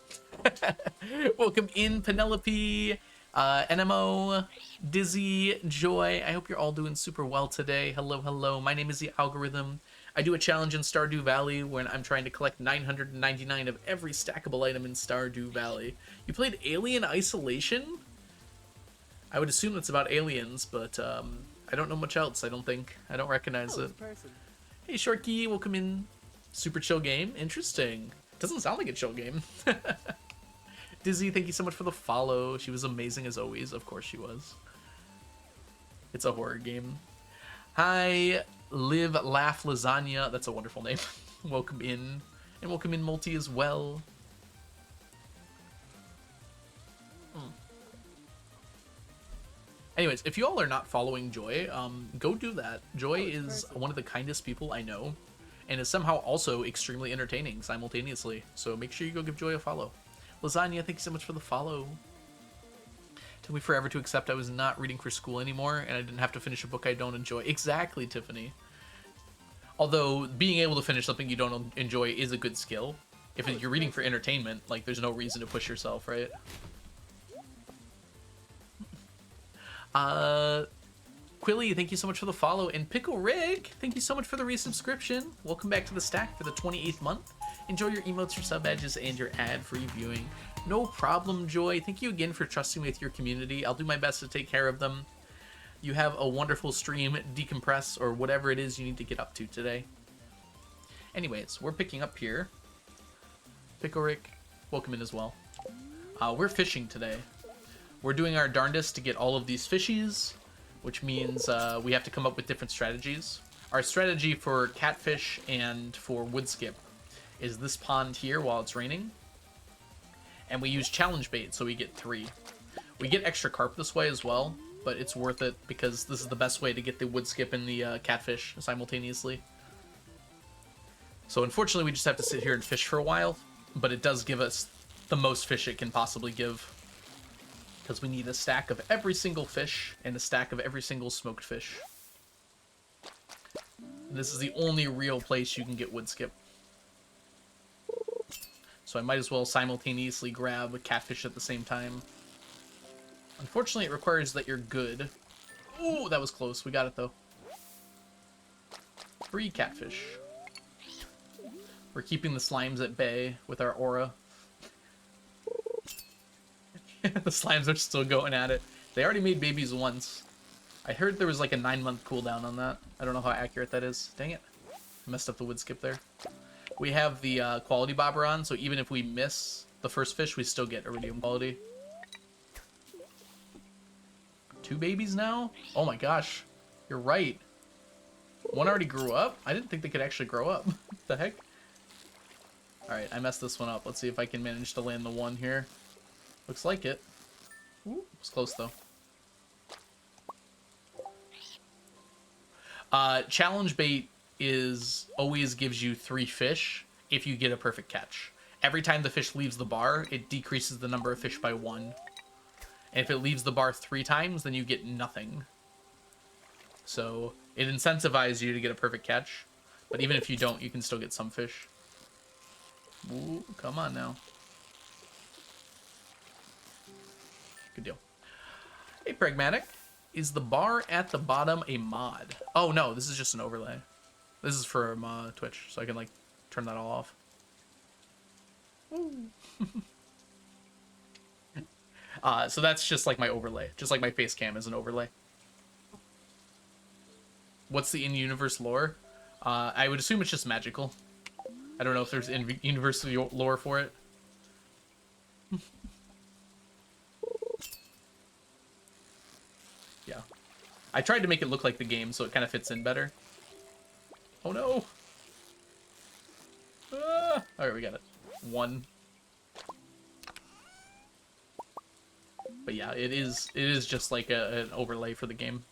Welcome in, Penelope, NMO, Dizzy, Joy. I hope you're all doing super well today. Hello, hello. My name is The Algorithm. I do a challenge in Stardew Valley when I'm trying to collect 999 of every stackable item in Stardew Valley. You played Alien Isolation? I would assume it's about aliens, but I don't know much else, I don't think. I don't recognize it. Hey, Shorky, welcome in. Super chill game? Interesting. Doesn't sound like a chill game. Dizzy, thank you so much for the follow. She was amazing as always. Of course she was. It's a horror game. Hi, Live Laugh Lasagna. That's a wonderful name. Welcome in. And welcome in Multi as well. Anyways, if you all are not following Joy, go do that. Joy is one of the kindest people I know, and is somehow also extremely entertaining simultaneously. So make sure you go give Joy a follow. Lasagna, thank you so much for the follow. Took me forever to accept I was not reading for school anymore, and I didn't have to finish a book I don't enjoy. Exactly, Tiffany. Although being able to finish something you don't enjoy is a good skill. If you're reading for entertainment, like, there's no reason to push yourself, right? Quilly, thank you so much for the follow, and Pickle Rick, thank you so much for the resubscription. Welcome back to the stack for the 28th month. Enjoy your emotes, your sub badges, and your ad-free viewing. No problem, Joy. Thank you again for trusting me with your community. I'll do my best to take care of them. You have a wonderful stream, decompress, or whatever it is you need to get up to today. Anyways, we're picking up here. Pickle Rick, welcome in as well. We're fishing today. We're doing our darndest to get all of these fishies, which means we have to come up with different strategies. Our strategy for catfish and for woodskip is this pond here while it's raining. And we use challenge bait, so we get 3. We get extra carp this way as well, but it's worth it because this is the best way to get the woodskip and the catfish simultaneously. So unfortunately, we just have to sit here and fish for a while, but it does give us the most fish it can possibly give. Because we need a stack of every single fish and a stack of every single smoked fish. And this is the only real place you can get woodskip. So I might as well simultaneously grab a catfish at the same time. Unfortunately, it requires that you're good. Ooh, that was close. We got it, though. 3 catfish. We're keeping the slimes at bay with our aura. The slimes are still going at it. They already made babies once. I heard there was like a 9-month cooldown on that. I don't know how accurate that is. Dang it. I messed up the wood skip there. We have the quality bobber on, so even if we miss the first fish, we still get iridium quality. 2 babies now? Oh my gosh. You're right. One already grew up? I didn't think they could actually grow up. What the heck? Alright, I messed this one up. Let's see if I can manage to land the one here. Looks like it. Ooh, it's close though. Challenge bait always gives you 3 fish if you get a perfect catch. Every time the fish leaves the bar, it decreases the number of fish by 1. And if it leaves the bar 3 times, then you get nothing. So it incentivizes you to get a perfect catch. But even if you don't, you can still get some fish. Ooh, come on now. Good deal. Hey, Pragmatic. Is the bar at the bottom a mod? Oh, no. This is just an overlay. This is for Twitch, so I can, like, turn that all off. So that's just, like, my overlay. Just like my face cam is an overlay. What's the in-universe lore? I would assume it's just magical. I don't know if there's in-universe lore for it. Yeah. I tried to make it look like the game, so it kind of fits in better. Oh no! Ah! Alright, we got it. 1. But yeah, it is just like an overlay for the game.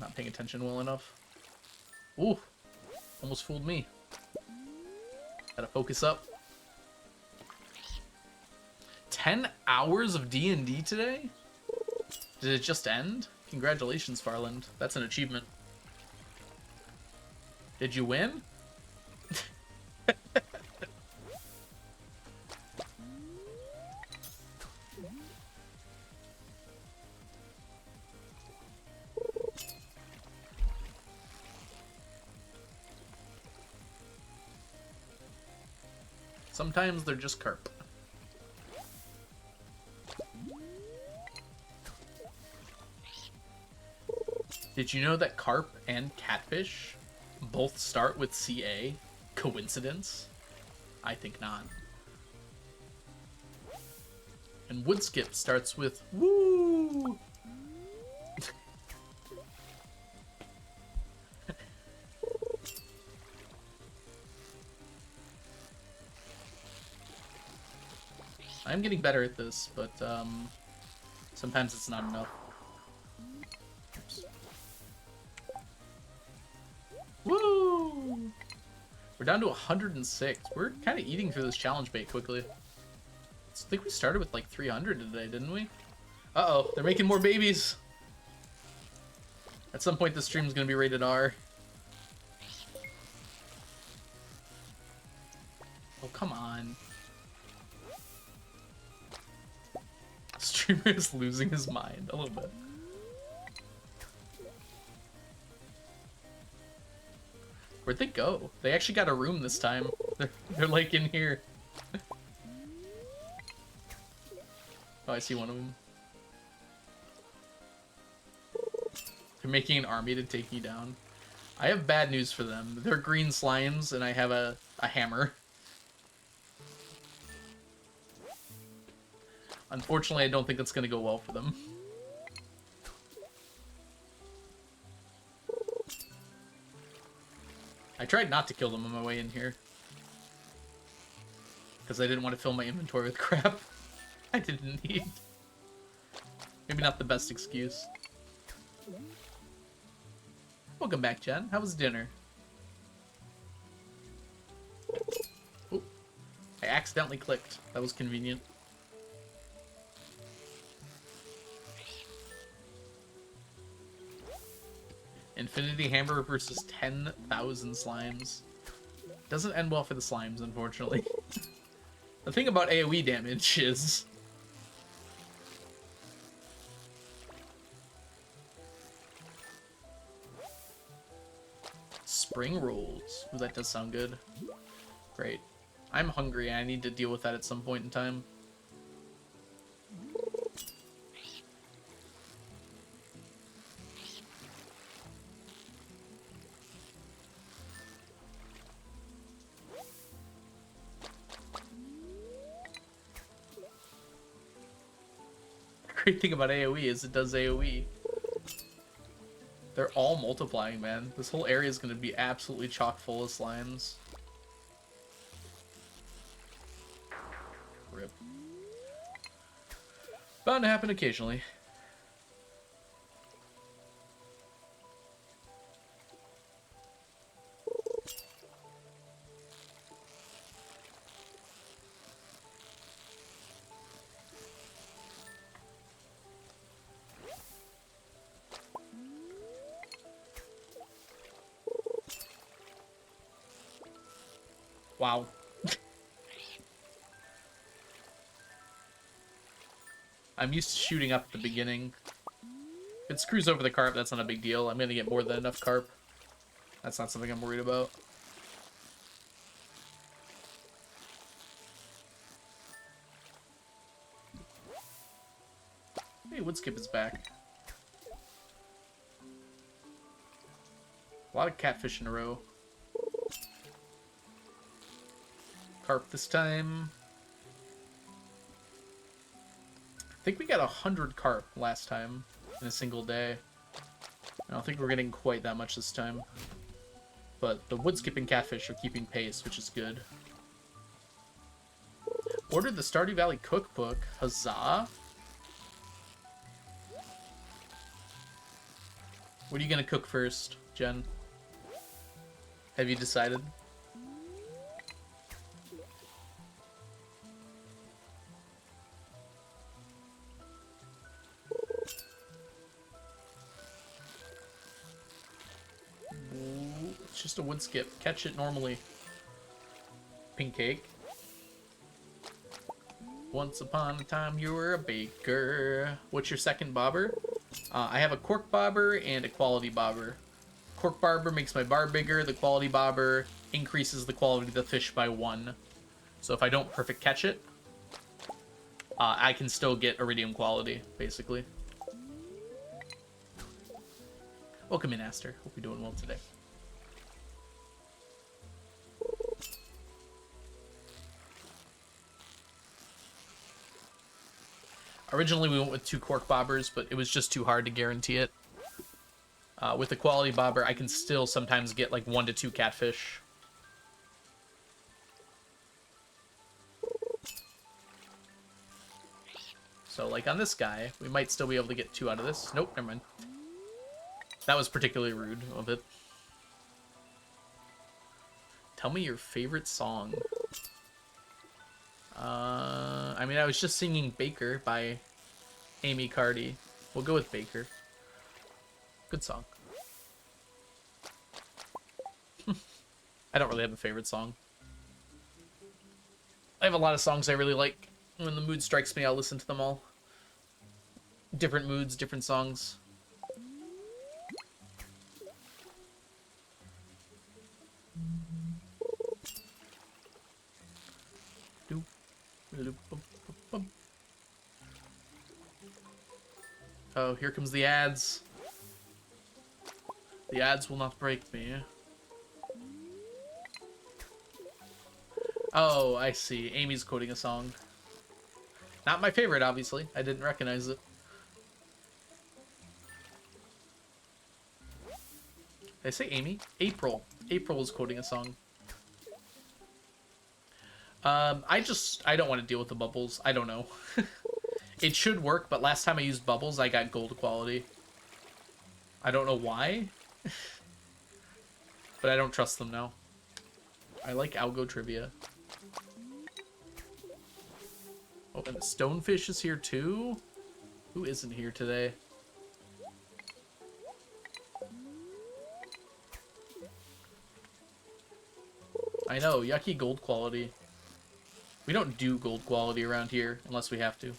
Not paying attention well enough. Ooh! Almost fooled me. Gotta focus up. 10 hours of D&D today? Did it just end? Congratulations, Farland. That's an achievement. Did you win? Sometimes they're just carp. Did you know that carp and catfish both start with CA? Coincidence? I think not. And woodskip starts with woo. I'm getting better at this, but sometimes it's not enough. Oops. Woo! We're down to 106. We're kind of eating through this challenge bait quickly. I think we started with like 300 today, didn't we? Uh-oh, they're making more babies. At some point, this stream's gonna be rated R. Oh, come on. Streamer is losing his mind a little bit. Where'd they go? They actually got a room this time. They're like in here. Oh, I see one of them. They're making an army to take me down. I have bad news for them. They're green slimes, and I have a hammer. Unfortunately, I don't think that's going to go well for them. I tried not to kill them on my way in here. Because I didn't want to fill my inventory with crap I didn't need. Maybe not the best excuse. Welcome back, Jen. How was dinner? Ooh. I accidentally clicked. That was convenient. Infinity Hammer versus 10,000 slimes. Doesn't end well for the slimes, unfortunately. The thing about AoE damage is... Spring rolls. Ooh, that does sound good. Great. I'm hungry and I need to deal with that at some point in time. Great thing about AoE is it does AoE. They're all multiplying, man. This whole area is going to be absolutely chock full of slimes. Rip. Bound to happen occasionally. Wow. I'm used to shooting up at the beginning. If it screws over the carp, that's not a big deal. I'm gonna get more than enough carp. That's not something I'm worried about. Hey, woodskip is back. A lot of catfish in a row. Carp this time. I think we got 100 carp last time in a single day. I don't think we're getting quite that much this time. But the woodskip and catfish are keeping pace, which is good. Ordered the Stardew Valley cookbook. Huzzah! What are you gonna cook first, Jen? Have you decided? It's just a woodskip. Catch it normally. Pink cake. Once upon a time you were a baker. What's your second bobber? I have a cork bobber and a quality bobber. Cork bobber makes my bar bigger. The quality bobber increases the quality of the fish by 1. So if I don't perfect catch it, I can still get iridium quality, basically. Welcome in, Aster. Hope you're doing well today. Originally, we went with 2 cork bobbers, but it was just too hard to guarantee it. With the quality bobber, I can still sometimes get like 1 to 2 catfish. So, like on this guy, we might still be able to get 2 out of this. Nope, never mind. That was particularly rude of it. Tell me your favorite song. I mean, I was just singing Baker by Amy Cardi. We'll go with Baker. Good song. I don't really have a favorite song. I have a lot of songs I really like. When the mood strikes me, I'll listen to them all. Different moods, different songs. Oh, here comes the ads. The ads will not break me. Oh, I see. Amy's quoting a song. Not my favorite, obviously. I didn't recognize it. Did I say Amy? April. April was quoting a song. I don't want to deal with the bubbles. I don't know. It should work, but last time I used bubbles, I got gold quality. I don't know why. But I don't trust them now. I like algo trivia. Oh, and the stonefish is here too? Who isn't here today? I know, yucky gold quality. We don't do gold quality around here unless we have to.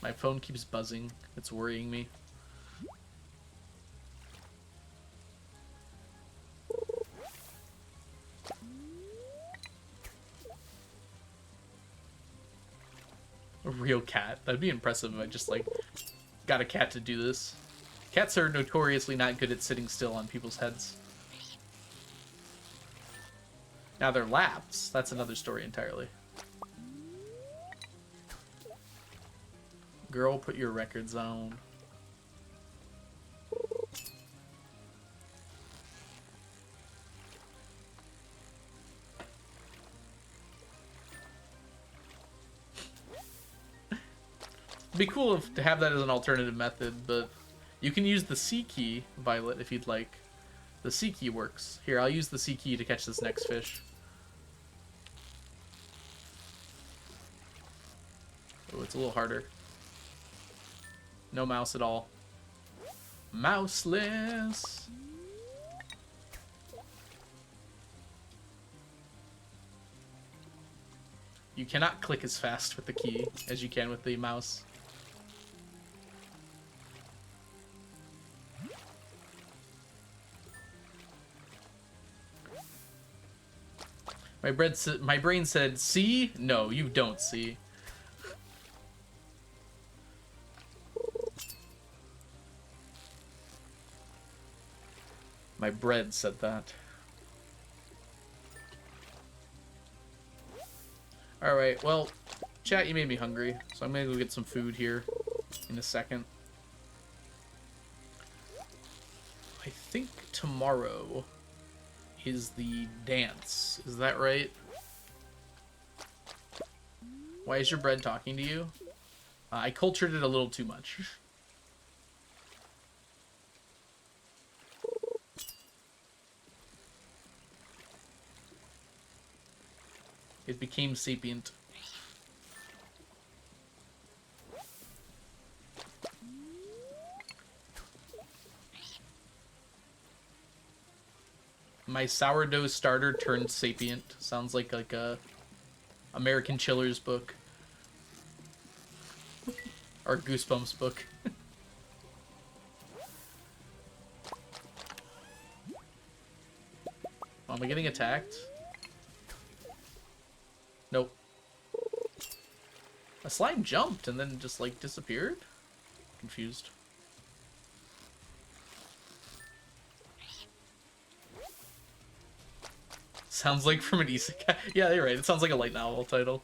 My phone keeps buzzing. It's worrying me. A real cat. That'd be impressive if I just, like, got a cat to do this. Cats are notoriously not good at sitting still on people's heads. Now they're laps. That's another story entirely. Girl, put your records on. It'd be cool to have that as an alternative method, but you can use the C key, Violet, if you'd like. The C key works. Here, I'll use the C key to catch this next fish. Oh, it's a little harder. No mouse at all. Mouseless. You cannot click as fast with the key as you can with the mouse. My brain said, see? No, you don't see. My bread said that. Alright, well, chat, you made me hungry, so I'm gonna go get some food here in a second. I think tomorrow is the dance. Is that right? Why is your bread talking to you? I cultured it a little too much. It became sapient. My sourdough starter turned sapient. Sounds like a American Chiller's book. Or Goosebumps book. Oh, am I getting attacked? Nope. A slime jumped and then just, like, disappeared? Confused. Sounds like from an isekai. Yeah, you're right. It sounds like a light novel title.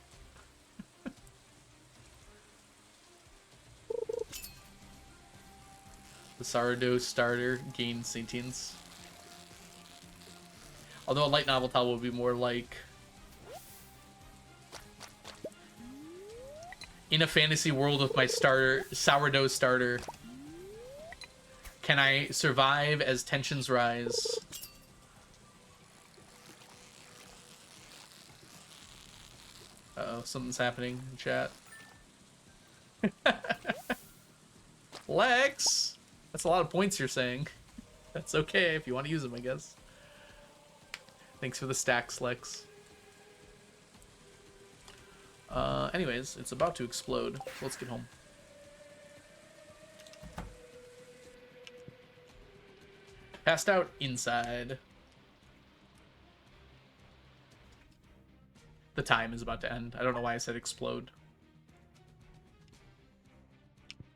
The Stardew starter gains sentience. Although a light novel title would be more like... In a fantasy world with my sourdough starter, can I survive as tensions rise? Uh-oh, something's happening in chat. Lex! That's a lot of points you're saying. That's okay if you want to use them, I guess. Thanks for the stacks, Lex. Anyways, it's about to explode, so let's get home. Passed out inside. The time is about to end. I don't know why I said explode.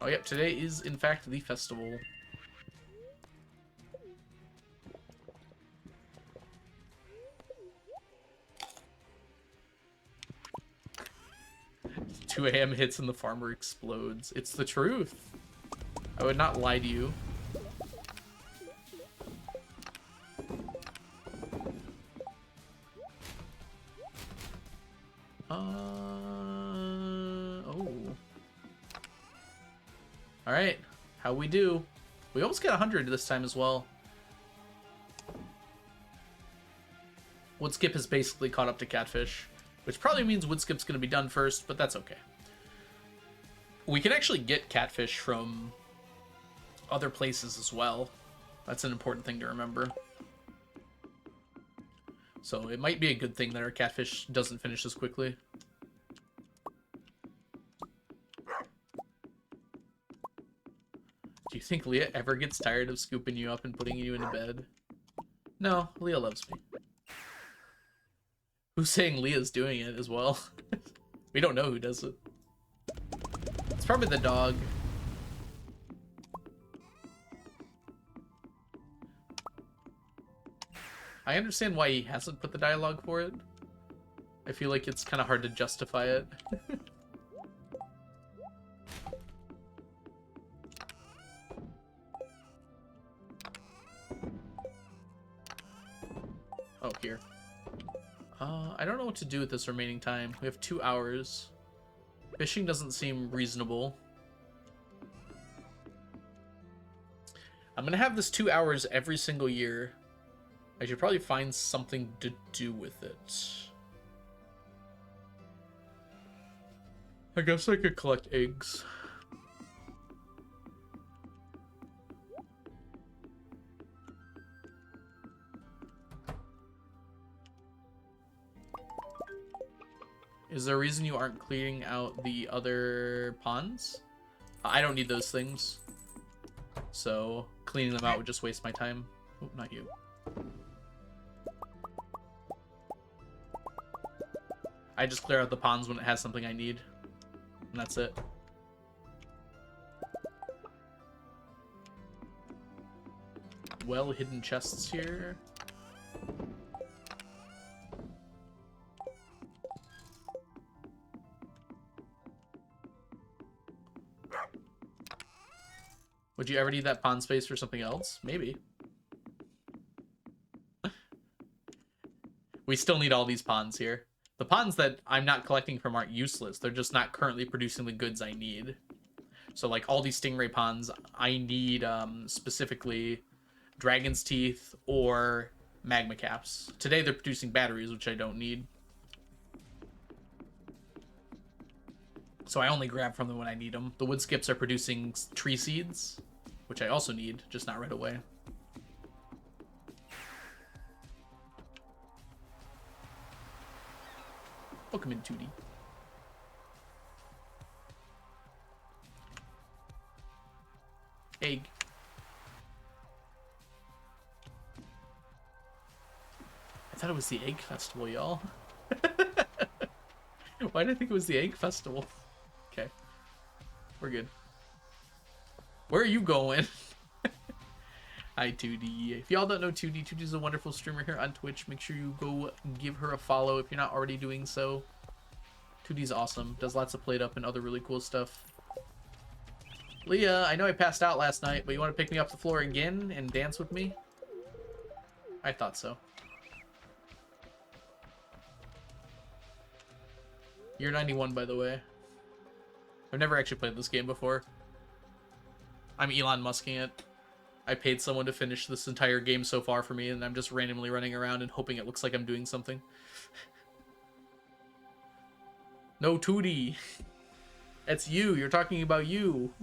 Oh, yep, today is, in fact, the festival. "2 a.m. hits and the farmer explodes." It's the truth. I would not lie to you. Oh. Alright. How we do? We almost get 100 this time as well. Woodskip has basically caught up to catfish, which probably means woodskip's going to be done first, but that's okay. We can actually get catfish from other places as well. That's an important thing to remember. So it might be a good thing that our catfish doesn't finish as quickly. Do you think Leah ever gets tired of scooping you up and putting you into bed? No, Leah loves me. Who's saying Leah's doing it as well? We don't know who does it. It's probably the dog. I understand why he hasn't put the dialogue for it. I feel like it's kind of hard to justify it. Oh, here. I don't know what to do with this remaining time. We have 2 hours. Fishing doesn't seem reasonable. I'm gonna have this 2 hours every single year. I should probably find something to do with it. I guess I could collect eggs. Is there a reason you aren't clearing out the other ponds? I don't need those things. So cleaning them out would just waste my time. Oh, not you. I just clear out the ponds when it has something I need. And that's it. Well hidden chests here. Would you ever need that pond space for something else? Maybe. We still need all these ponds here. The ponds that I'm not collecting from aren't useless. They're just not currently producing the goods I need. So like all these stingray ponds, I need specifically dragon's teeth or magma caps. Today they're producing batteries, which I don't need. So I only grab from them when I need them. The wood skips are producing tree seeds, which I also need, just not right away. Welcome in, 2D. Egg. I thought it was the egg festival, y'all. Why did I think it was the egg festival? Okay. We're good. Where are you going? Hi 2D. If y'all don't know 2D, 2D is a wonderful streamer here on Twitch. Make sure you go give her a follow if you're not already doing so. 2D's awesome. Does lots of plate up and other really cool stuff. Leah, I know I passed out last night, but you want to pick me up the floor again and dance with me? I thought so. You're 91, by the way. I've never actually played this game before. I'm Elon Musking it. I paid someone to finish this entire game so far for me, and I'm just randomly running around and hoping it looks like I'm doing something. No 2D. That's you. You're talking about you.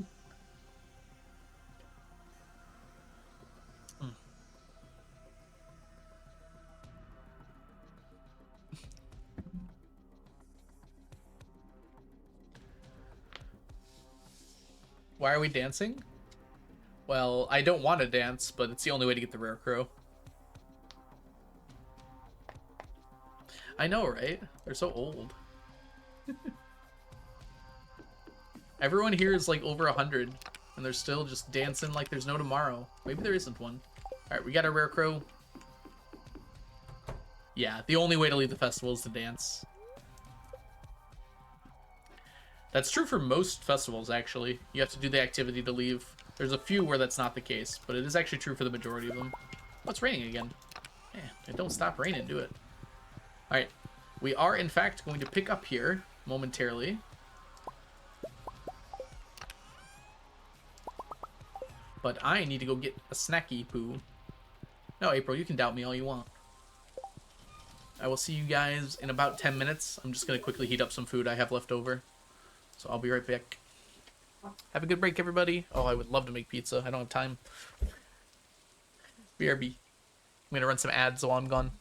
Why are we dancing? Well, I don't want to dance, but it's the only way to get the rare crow. I know, right? They're so old. Everyone here is like over 100, and they're still just dancing like there's no tomorrow. Maybe there isn't one. Alright, we got a rare crow. Yeah, the only way to leave the festival is to dance. That's true for most festivals, actually. You have to do the activity to leave. There's a few where that's not the case, but it is actually true for the majority of them. Oh, it's raining again. Man, it don't stop raining, do it. Alright, we are in fact going to pick up here momentarily. But I need to go get a snacky poo. No, April, you can doubt me all you want. I will see you guys in about 10 minutes. I'm just going to quickly heat up some food I have left over. So I'll be right back. Have a good break, everybody. Oh, I would love to make pizza. I don't have time. BRB. I'm going to run some ads while I'm gone.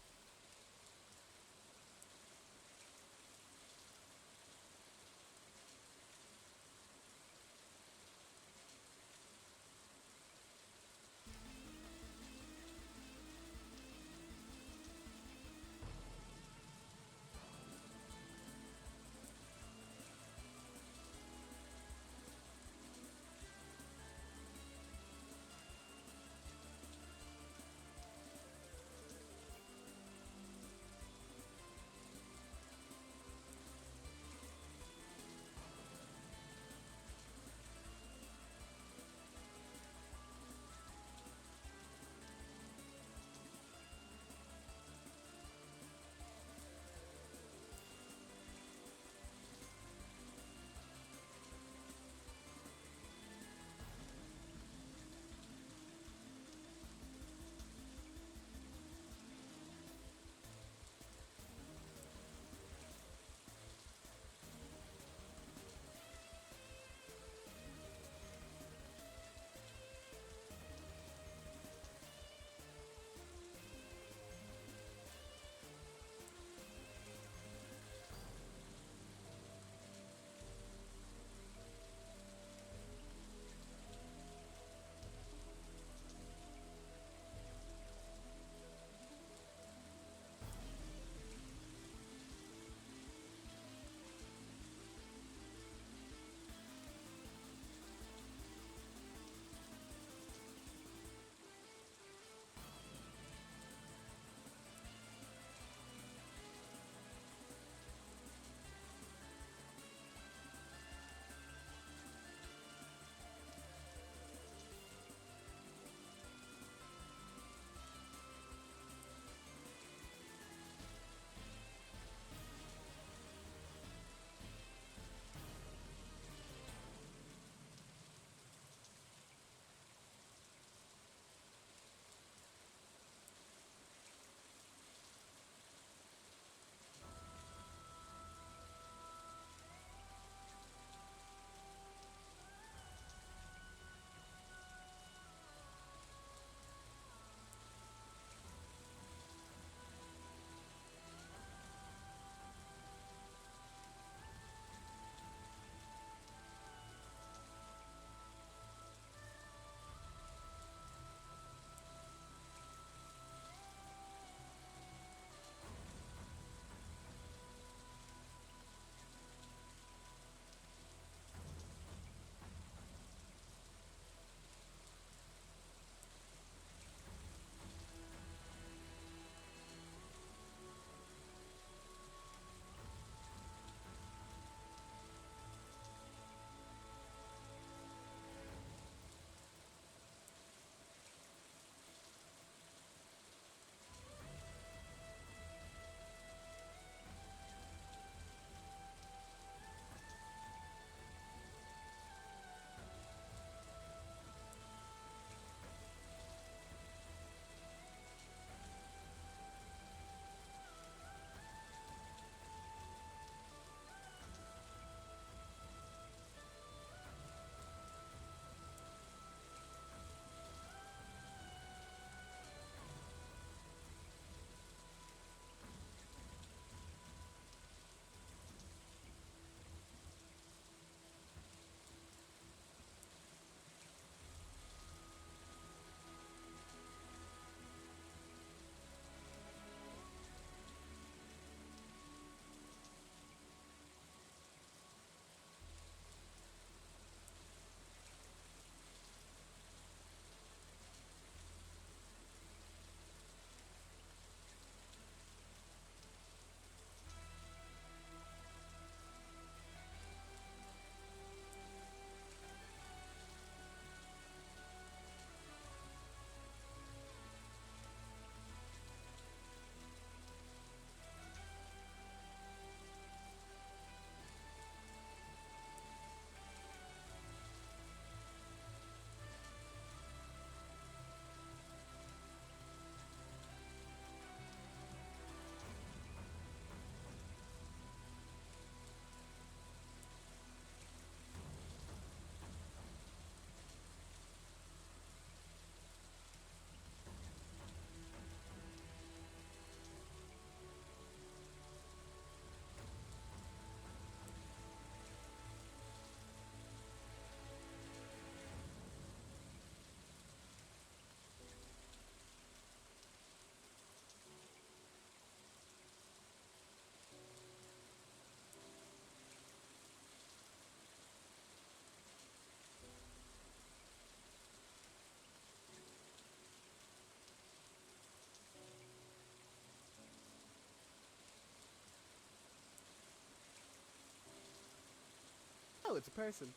it's a person.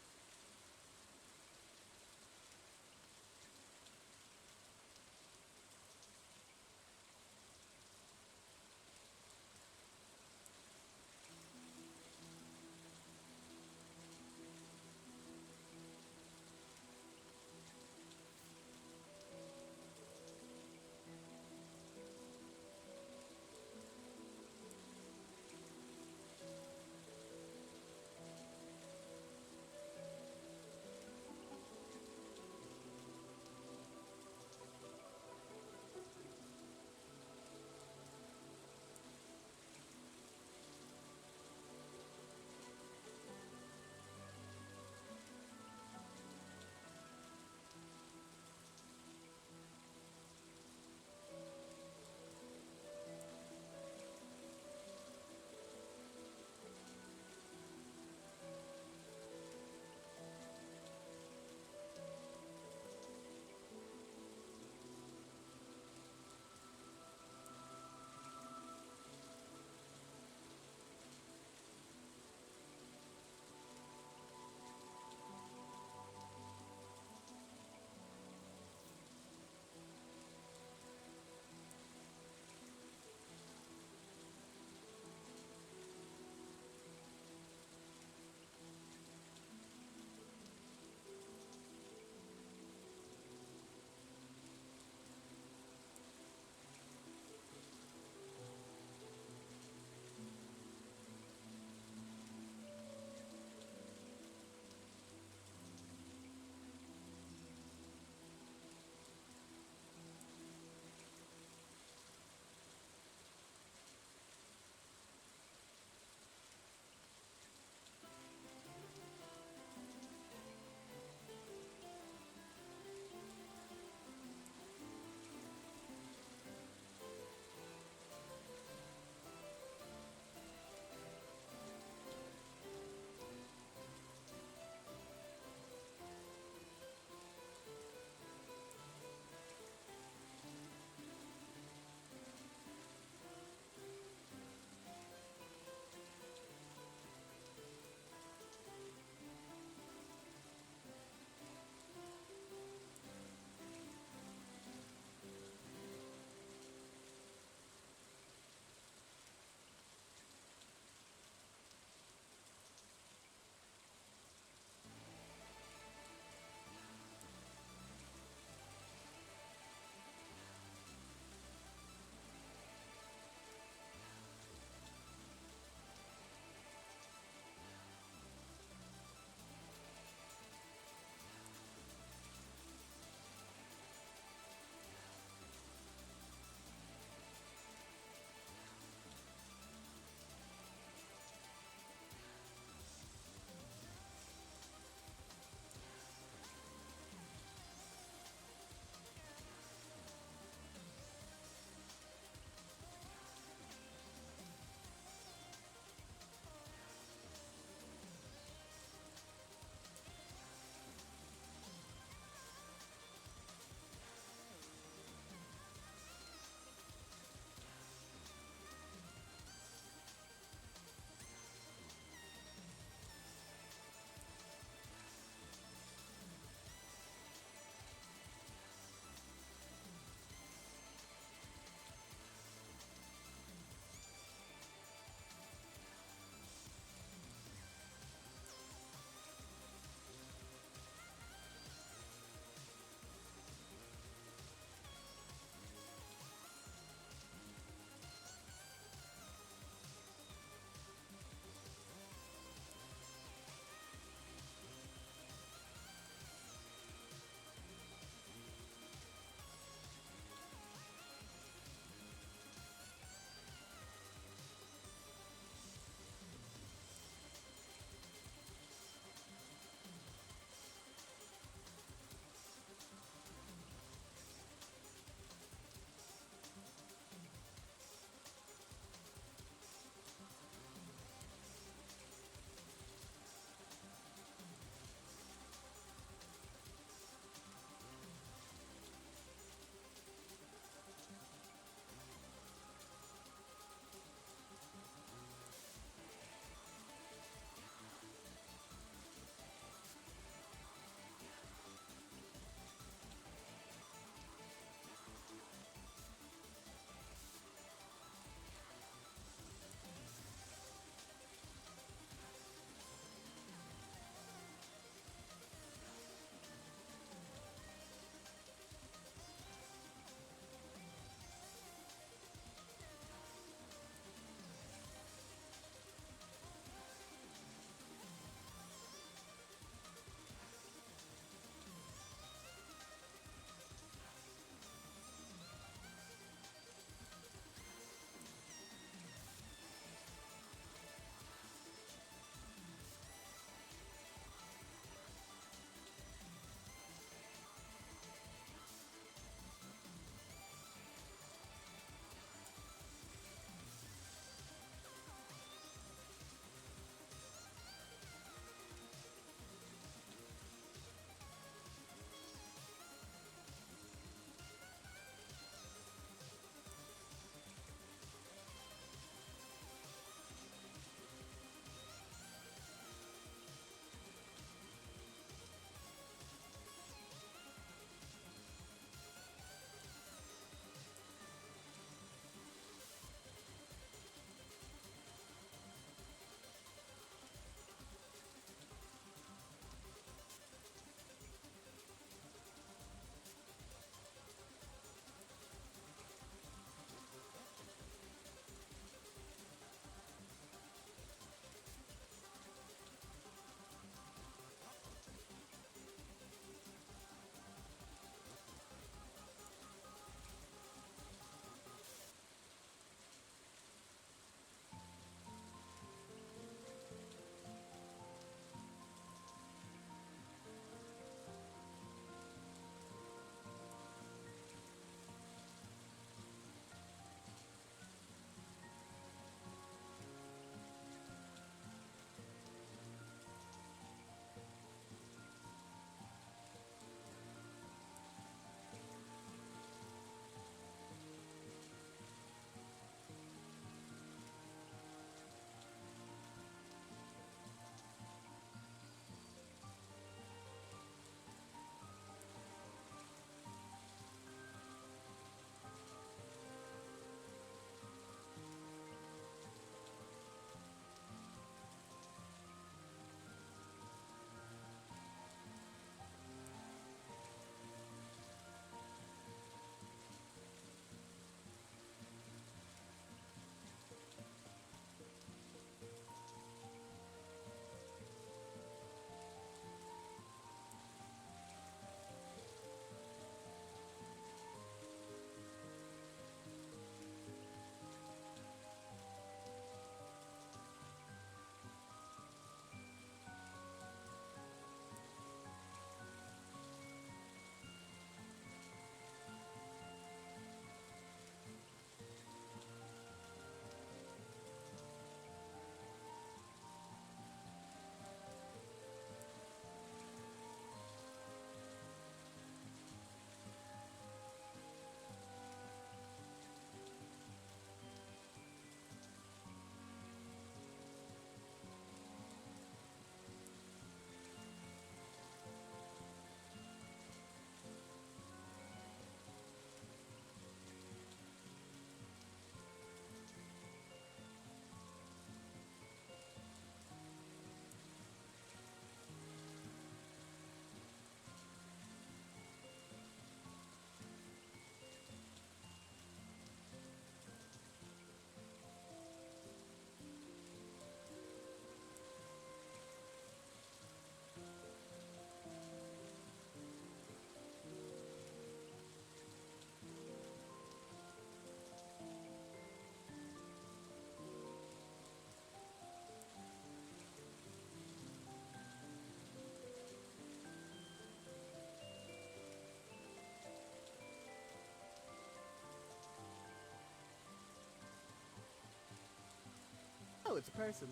it's a person.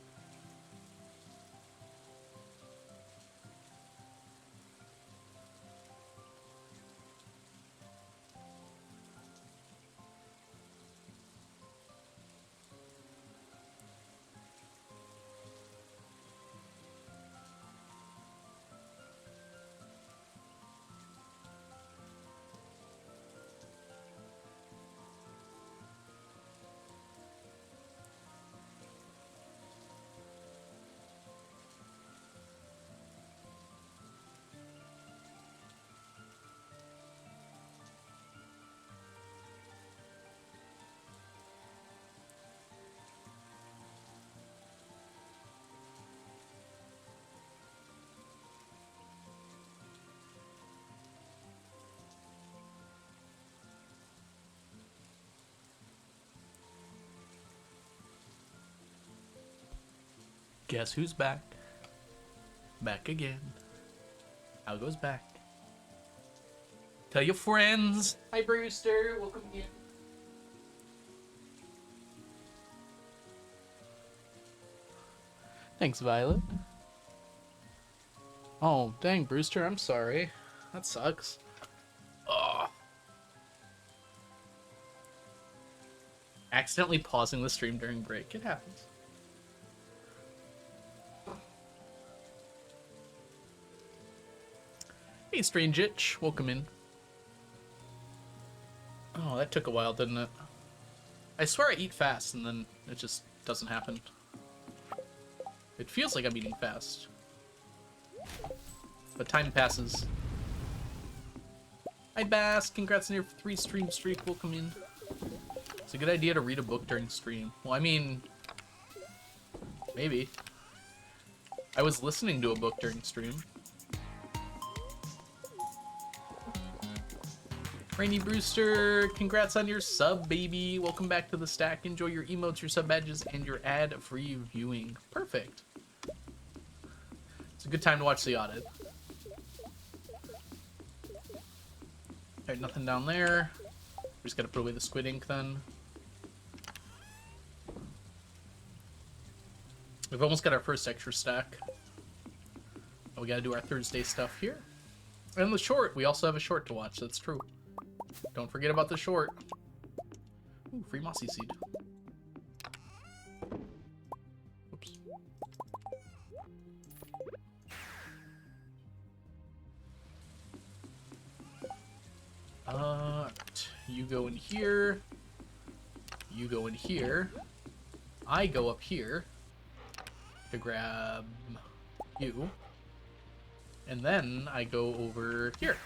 Guess who's back? Back again. How goes back? Tell your friends. Hi, Brewster. Welcome in. Thanks, Violet. Oh, dang, Brewster. I'm sorry. That sucks. Ugh. Accidentally pausing the stream during break. It happens. Hey, Strange Itch. Welcome in. Oh, that took a while, didn't it? I swear I eat fast, and then it just doesn't happen. It feels like I'm eating fast. But time passes. Hi, Bass. Congrats on your 3-stream streak. Welcome in. It's a good idea to read a book during stream. Well, I mean... maybe. I was listening to a book during stream. Rainy Brewster, congrats on your sub, baby. Welcome back to the stack. Enjoy your emotes, your sub badges, and your ad-free viewing. Perfect. It's a good time to watch the audit. Alright, nothing down there. We just gotta put away the squid ink then. We've almost got our first extra stack. We gotta do our Thursday stuff here. And the short, we also have a short to watch, that's true. Don't forget about the short. Ooh, free mossy seed. Oops. You go in here. You go in here. I go up here to grab you. And then I go over here.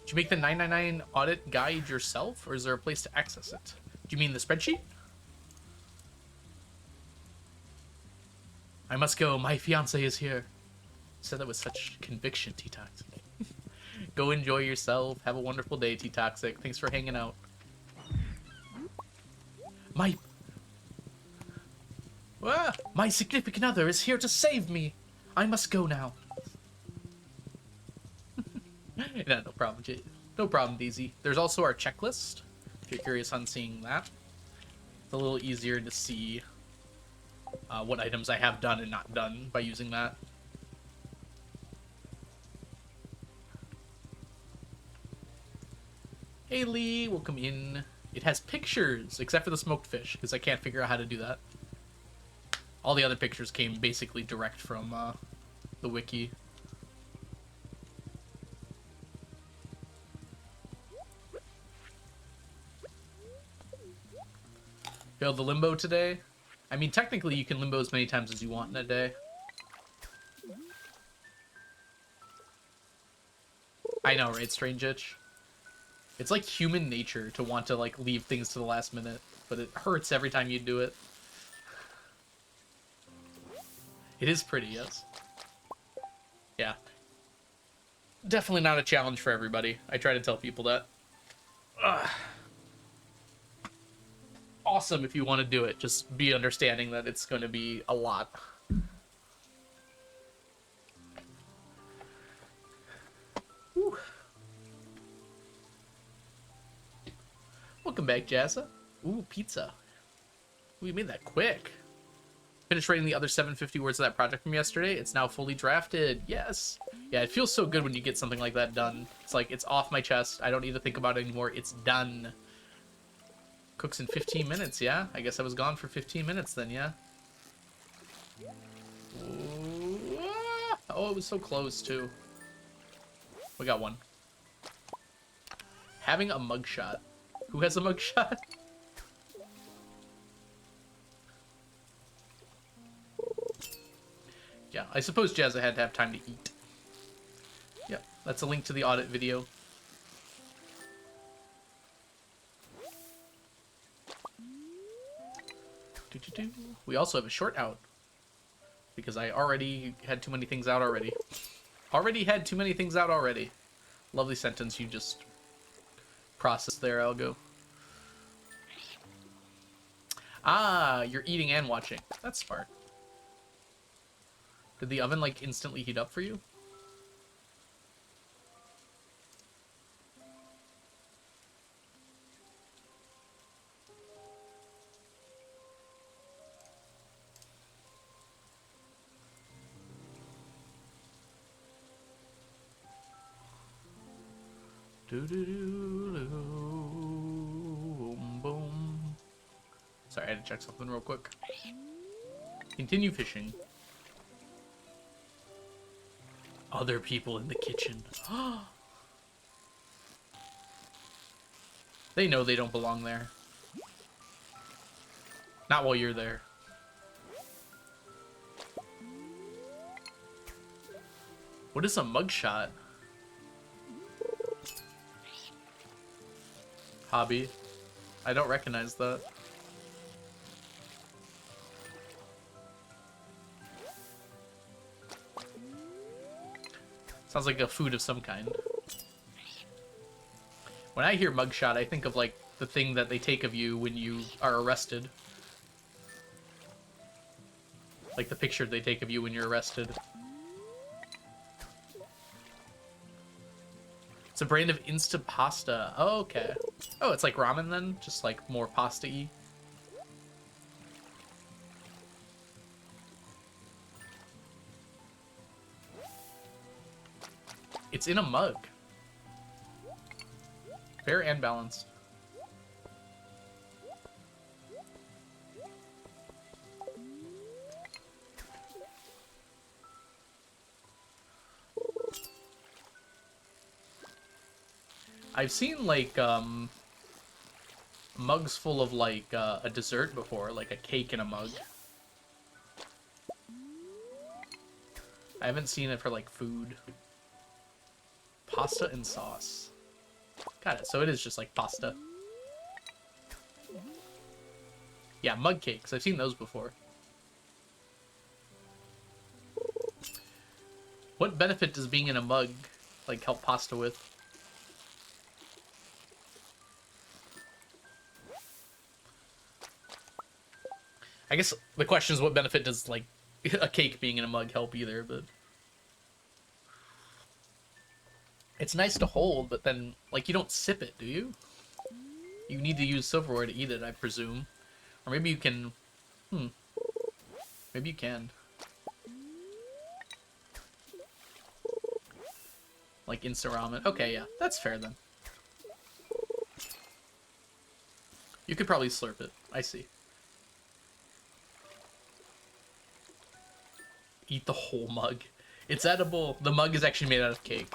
Did you make the 999 audit guide yourself, or is there a place to access it? Do you mean the spreadsheet? I must go. My fiance is here. Said that with such conviction, T-Toxic. Go enjoy yourself. Have a wonderful day, T-Toxic. Thanks for hanging out. My significant other is here to save me. I must go now. No problem, no problem, Daisy. There's also our checklist, if you're curious on seeing that. It's a little easier to see what items I have done and not done by using that. Hey Lee, welcome in. It has pictures, except for the smoked fish, because I can't figure out how to do that. All the other pictures came basically direct from the wiki. Failed the limbo today? I mean, technically you can limbo as many times as you want in a day. I know, right, Strange Itch? It's like human nature to want to like leave things to the last minute, but it hurts every time you do it. It is pretty, yes. Yeah. Definitely not a challenge for everybody. I try to tell people that. Ugh. Awesome if you want to do it. Just be understanding that it's going to be a lot. Whew. Welcome back, Jassa. Ooh, pizza. We made that quick. Finished writing the other 750 words of that project from yesterday. It's now fully drafted. Yes. Yeah, it feels so good when you get something like that done. It's like, it's off my chest. I don't need to think about it anymore. It's done. Cooks in 15 minutes, yeah? I guess I was gone for 15 minutes then, yeah? Oh, it was so close, too. We got one. Having a mugshot. Who has a mugshot? Yeah, I suppose Jazza had to have time to eat. Yep, that's a link to the audit video. We also have a short out. Because I already had too many things out already. Already had too many things out already. Lovely sentence you just processed there, Algo. Ah, you're eating and watching. That's smart. Did the oven, like, instantly heat up for you? Boom. Sorry, I had to check something real quick. Continue fishing. Other people in the kitchen. They know they don't belong there. Not while you're there. What is a mugshot? Hobby. I don't recognize that. Sounds like a food of some kind. When I hear mugshot, I think of, like, the thing that they take of you when you are arrested. Like the picture they take of you when you're arrested. It's a brand of instant pasta. Oh, okay. Oh, it's like ramen then? Just like more pasta-y? It's in a mug. Fair and balanced. I've seen, like, mugs full of, like, a dessert before, like a cake in a mug. I haven't seen it for, like, food. Pasta and sauce. Got it, so it is just, like, pasta. Yeah, mug cakes. I've seen those before. What benefit does being in a mug, like, help pasta with? I guess the question is what benefit does, like, a cake being in a mug help either, but... It's nice to hold, but then, like, you don't sip it, do you? You need to use silverware to eat it, I presume. Or maybe you can... Maybe you can. Like instant ramen. Okay, yeah. That's fair, then. You could probably slurp it. I see. Eat the whole mug. It's edible. The mug is actually made out of cake.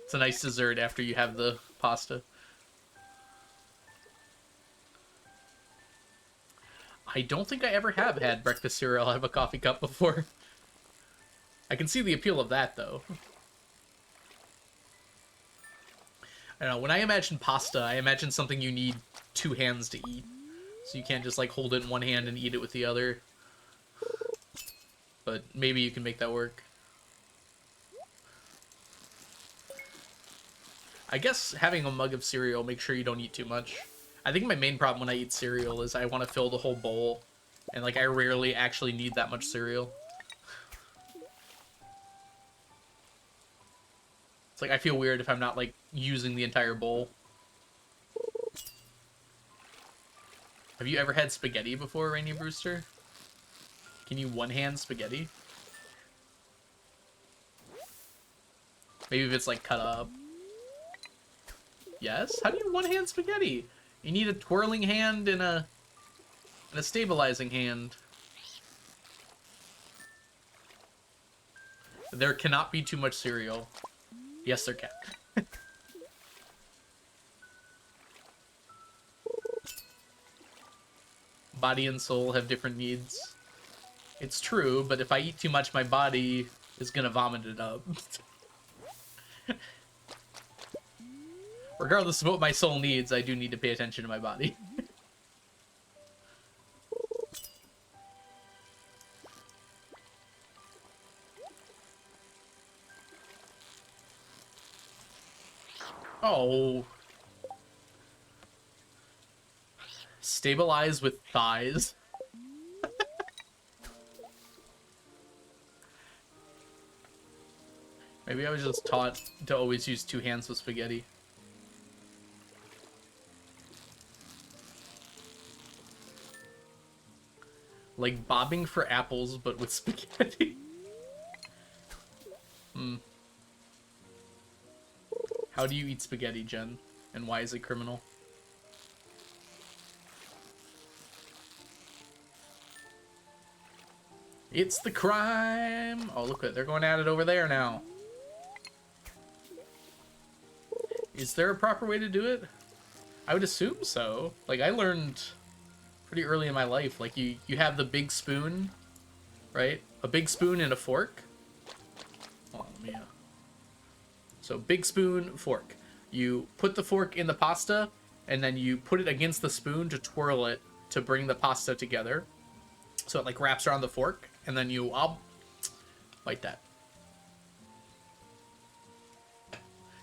It's a nice dessert after you have the pasta. I don't think I ever have had breakfast cereal out of a coffee cup before. I can see the appeal of that, though. I don't know, when I imagine pasta, I imagine something you need two hands to eat. So you can't just, like, hold it in one hand and eat it with the other. But maybe you can make that work. I guess having a mug of cereal, make sure you don't eat too much. I think my main problem when I eat cereal is I want to fill the whole bowl. And, like, I rarely actually need that much cereal. It's like, I feel weird if I'm not, like, using the entire bowl. Have you ever had spaghetti before, Rainy Brewster? Can you one-hand spaghetti? Maybe if it's like cut up. Yes? How do you one-hand spaghetti? You need a twirling hand and a stabilizing hand. There cannot be too much cereal. Yes, there can. Body and soul have different needs. It's true, but if I eat too much, my body is gonna vomit it up. Regardless of what my soul needs, I do need to pay attention to my body. Oh. Stabilize with thighs. Maybe I was just taught to always use two hands with spaghetti. Like bobbing for apples, but with spaghetti. How do you eat spaghetti, Jen? And why is it criminal? It's the crime! Oh, look, they're going at it over there now. Is there a proper way to do it? I would assume so. Like, I learned pretty early in my life, like, you have the big spoon, right? A big spoon and a fork. Hold on, let me, So, big spoon, fork. You put the fork in the pasta, and then you put it against the spoon to twirl it to bring the pasta together. So it, like, wraps around the fork, and then you, like that.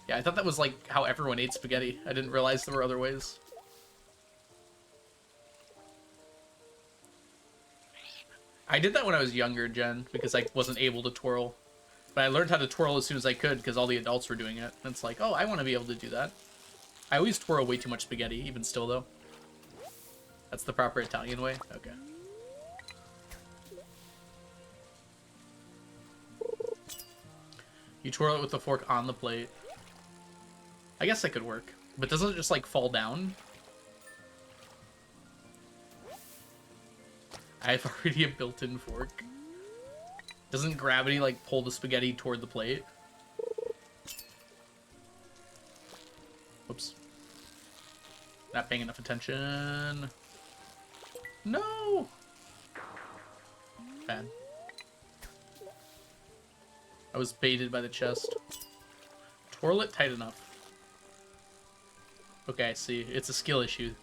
Yeah, I thought that was, like, how everyone ate spaghetti. I didn't realize there were other ways. I did that when I was younger, Jen, because I wasn't able to twirl. But I learned how to twirl as soon as I could, because all the adults were doing it. And it's like, oh, I want to be able to do that. I always twirl way too much spaghetti, even still, though. That's the proper Italian way? Okay. You twirl it with the fork on the plate. I guess that could work. But doesn't it just, like, fall down? I have already a built-in fork. Doesn't gravity, like, pull the spaghetti toward the plate? Whoops. Not paying enough attention. No! Bad. I was baited by the chest. Twirl it tight enough. Okay, I see. It's a skill issue.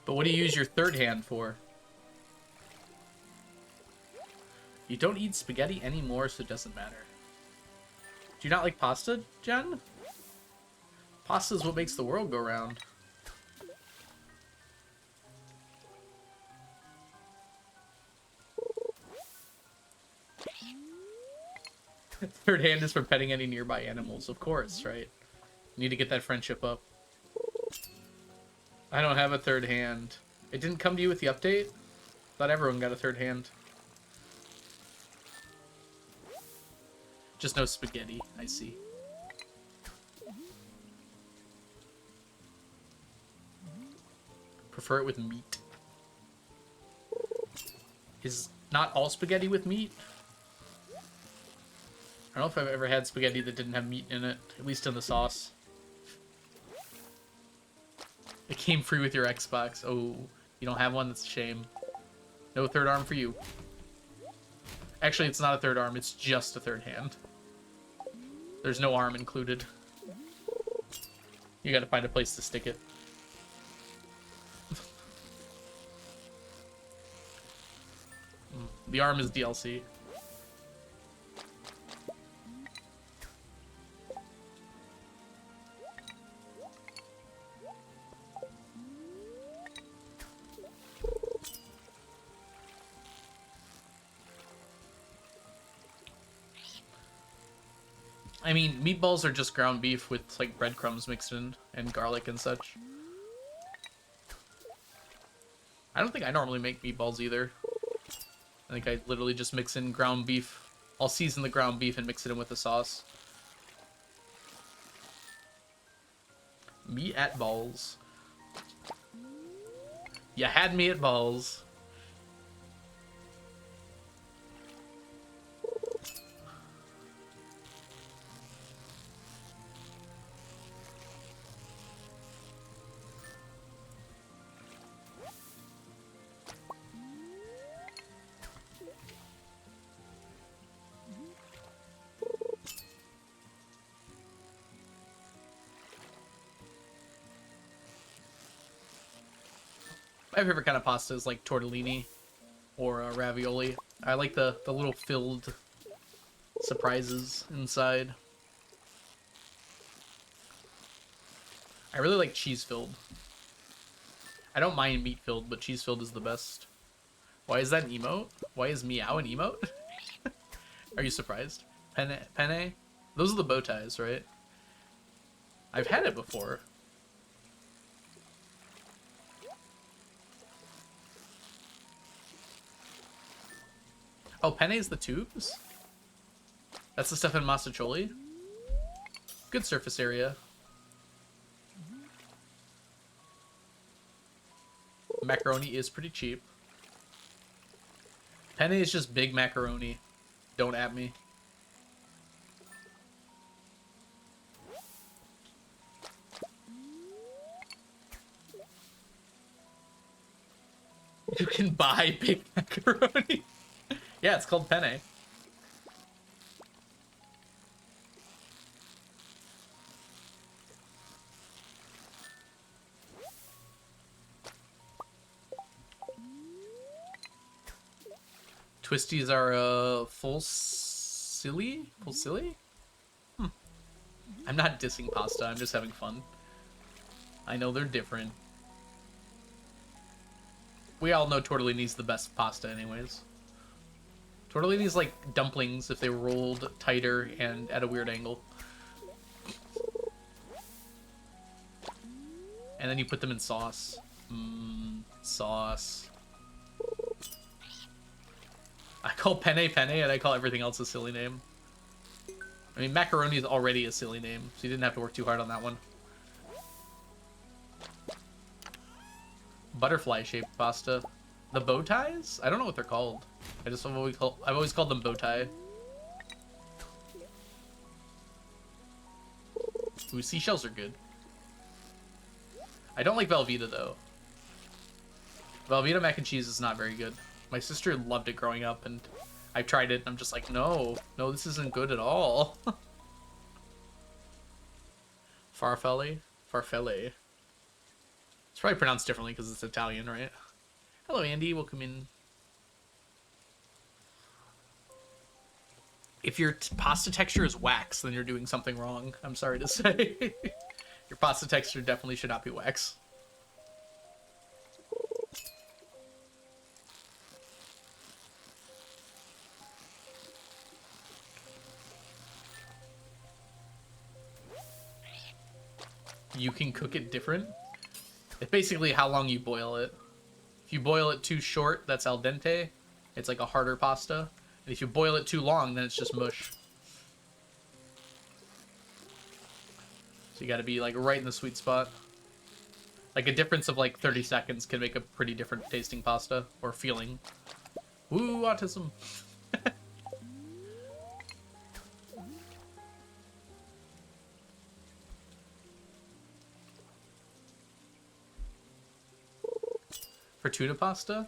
But what do you use your third hand for? You don't eat spaghetti anymore, so it doesn't matter. Do you not like pasta, Jen? Pasta is what makes the world go round. Third hand is for petting any nearby animals, of course, right? Need to get that friendship up. I don't have a third hand. It didn't come to you with the update? Thought everyone got a third hand. Just no spaghetti, I see. Prefer it with meat. Is not all spaghetti with meat? I don't know if I've ever had spaghetti that didn't have meat in it, at least in the sauce. It came free with your Xbox. Oh, you don't have one? That's a shame. No third arm for you. Actually, it's not a third arm. It's just a third hand. There's no arm included. You gotta find a place to stick it. The arm is DLC. I mean, meatballs are just ground beef with like breadcrumbs mixed in and garlic and such. I don't think I normally make meatballs either. I think I literally just mix in ground beef. I'll season the ground beef and mix it in with the sauce. Meat at balls. You had me at balls. My favorite kind of pasta is like tortellini or ravioli. I like the little filled surprises inside. I really like cheese filled. I don't mind meat filled, but cheese filled is the best. Why is that an emote? Why is meow an emote? Are you surprised? Penne? Penne? Those are the bow ties, right? I've had it before. Oh, penne is the tubes? That's the stuff in Masticholi? Good surface area. Macaroni is pretty cheap. Penne is just big macaroni. Don't at me. You can buy big macaroni. Yeah, it's called penne. Twisties are full silly? Full silly? I'm not dissing pasta, I'm just having fun. I know they're different. We all know tortellini's the best pasta anyways. Tortellini's like dumplings if they were rolled tighter and at a weird angle. And then you put them in sauce. Sauce. I call penne penne and I call everything else a silly name. I mean, macaroni is already a silly name, so you didn't have to work too hard on that one. Butterfly-shaped pasta. The bow ties? I don't know what they're called. I've always called them bow tie. Ooh, seashells are good. I don't like Velveeta though. Velveeta mac and cheese is not very good. My sister loved it growing up, and I've tried it, and I'm just like, no, this isn't good at all. Farfalle? Farfalle. It's probably pronounced differently because it's Italian, right? Hello, Andy. Welcome in. If your pasta texture is wax, then you're doing something wrong. I'm sorry to say. Your pasta texture definitely should not be wax. You can cook it different. It's basically how long you boil it. If you boil it too short, that's al dente. It's like a harder pasta. And if you boil it too long, then it's just mush. So you gotta be like right in the sweet spot. Like a difference of like 30 seconds can make a pretty different tasting pasta or feeling. Woo, autism. For tuna pasta?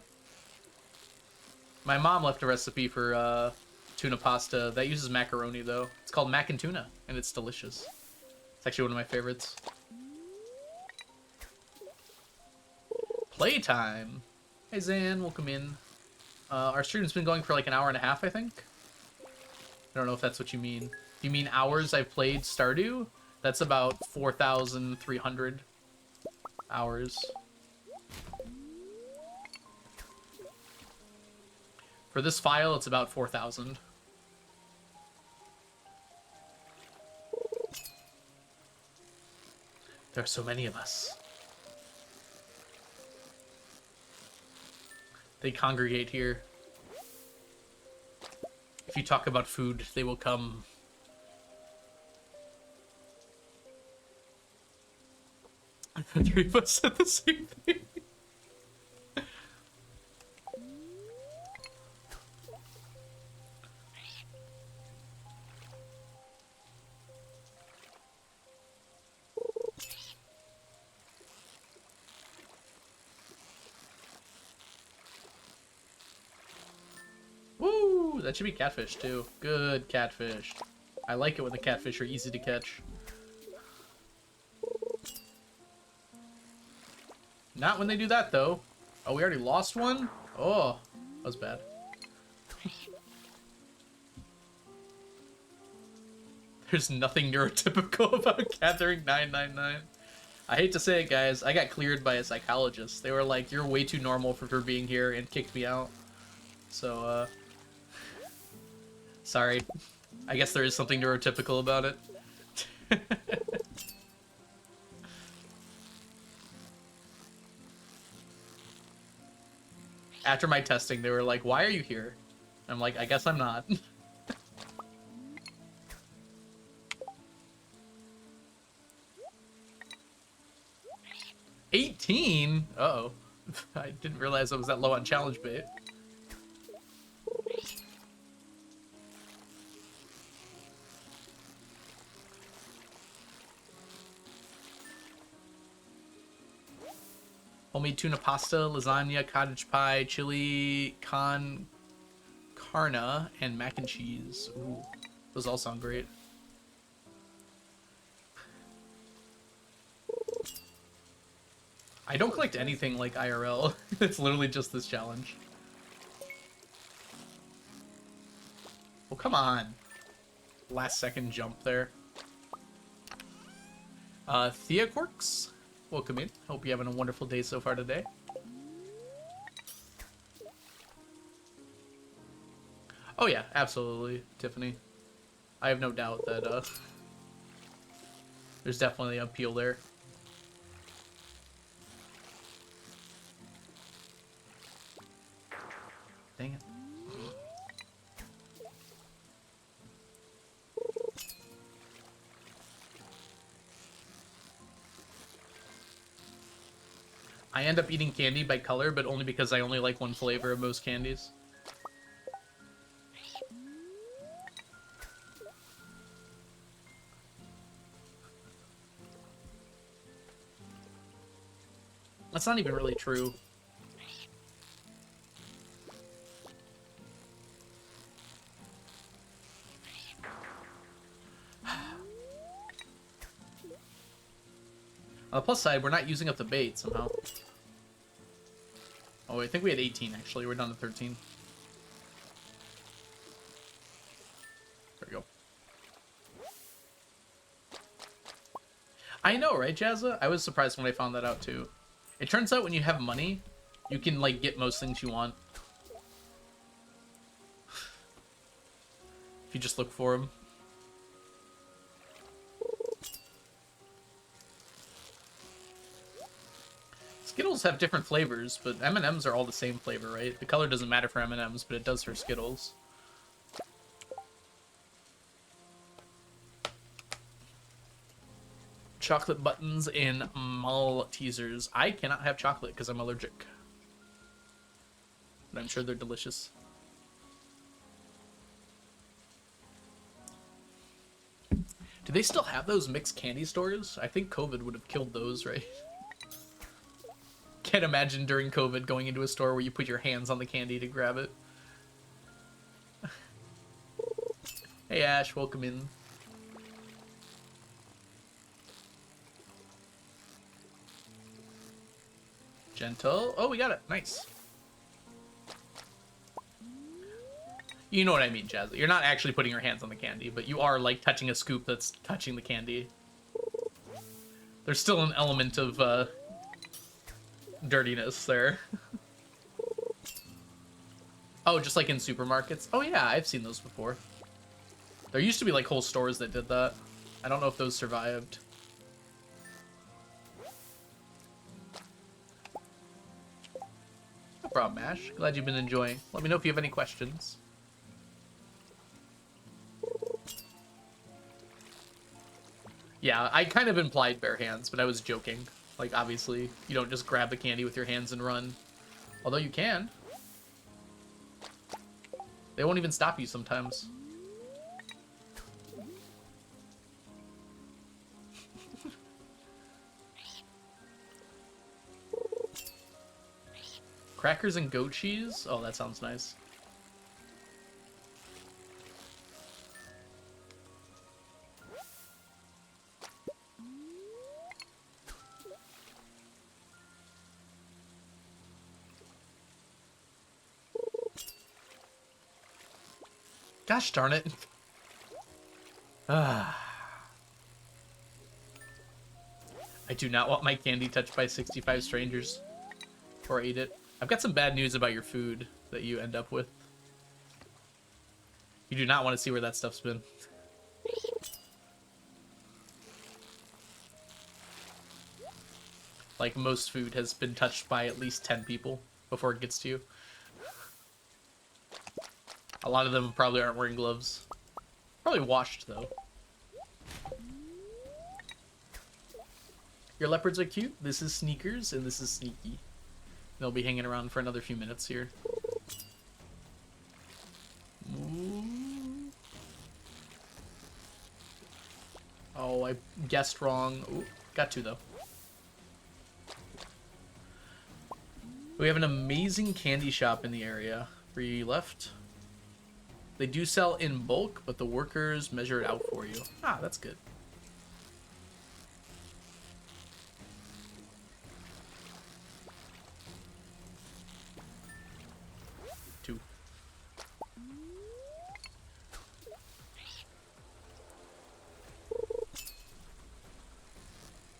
My mom left a recipe for tuna pasta that uses macaroni though. It's called mac and tuna, and it's delicious. It's actually one of my favorites. Playtime! Hey Zan, welcome in. Our stream's been going for like an hour and a half, I think. I don't know if that's what you mean. If you mean hours I've played Stardew? That's about 4,300 hours. For this file, it's about 4,000. There are so many of us. They congregate here. If you talk about food, they will come. The three of us said the same thing. Woo! That should be catfish too. Good catfish. I like it when the catfish are easy to catch. Not when they do that though. Oh, we already lost one? Oh, that was bad. There's nothing neurotypical about gathering 999. I hate to say it, guys. I got cleared by a psychologist. They were like, you're way too normal for being here, and kicked me out. So, sorry. I guess there is something neurotypical about it. After my testing, they were like, why are you here? I'm like, I guess I'm not. 18? Uh-oh. I didn't realize I was that low on challenge bait. Homemade tuna pasta, lasagna, cottage pie, chili con carne, and mac and cheese. Ooh, those all sound great. I don't collect anything like IRL. It's literally just this challenge. Oh, come on. Last second jump there. Thea Quirks, welcome in. Hope you're having a wonderful day so far today. Oh yeah, absolutely, Tiffany. I have no doubt that there's definitely appeal there. Dang it. I end up eating candy by color, but only because I only like one flavor of most candies. That's not even really true. On the plus side, we're not using up the bait somehow. Oh, I think we had 18 actually. We're down to 13. There we go. I know, right, Jazza? I was surprised when I found that out too. It turns out when you have money, you can like get most things you want. If you just look for them. Skittles have different flavors, but M&Ms are all the same flavor, right? The color doesn't matter for M&Ms, but it does for Skittles. Chocolate buttons and Maltesers. I cannot have chocolate because I'm allergic. But I'm sure they're delicious. Do they still have those mixed candy stores? I think COVID would have killed those, right? Can't imagine during COVID going into a store where you put your hands on the candy to grab it. Hey Ash, welcome in. Gentle. Oh, we got it. Nice. You know what I mean, Jazz. You're not actually putting your hands on the candy, but you are like touching a scoop that's touching the candy. There's still an element of dirtiness there. Oh, just like in supermarkets? Oh yeah, I've seen those before. There used to be like whole stores that did that. I don't know if those survived. problem, Ash. Glad you've been enjoying. Let me know if you have any questions. Yeah, I kind of implied bare hands, but I was joking. Like, obviously, you don't just grab the candy with your hands and run. Although you can. They won't even stop you sometimes. Crackers and goat cheese? Oh, that sounds nice. Gosh darn it. I do not want my candy touched by 65 strangers. Or eat it. I've got some bad news about your food that you end up with. You do not want to see where that stuff's been. Like, most food has been touched by at least 10 people before it gets to you. A lot of them probably aren't wearing gloves. Probably washed, though. Your leopards are cute. This is Sneakers, and this is Sneaky. They'll be hanging around for another few minutes here. Ooh. Oh, I guessed wrong. Ooh, got two, though. We have an amazing candy shop in the area. 3 left. They do sell in bulk, but the workers measure it out for you. Ah, that's good.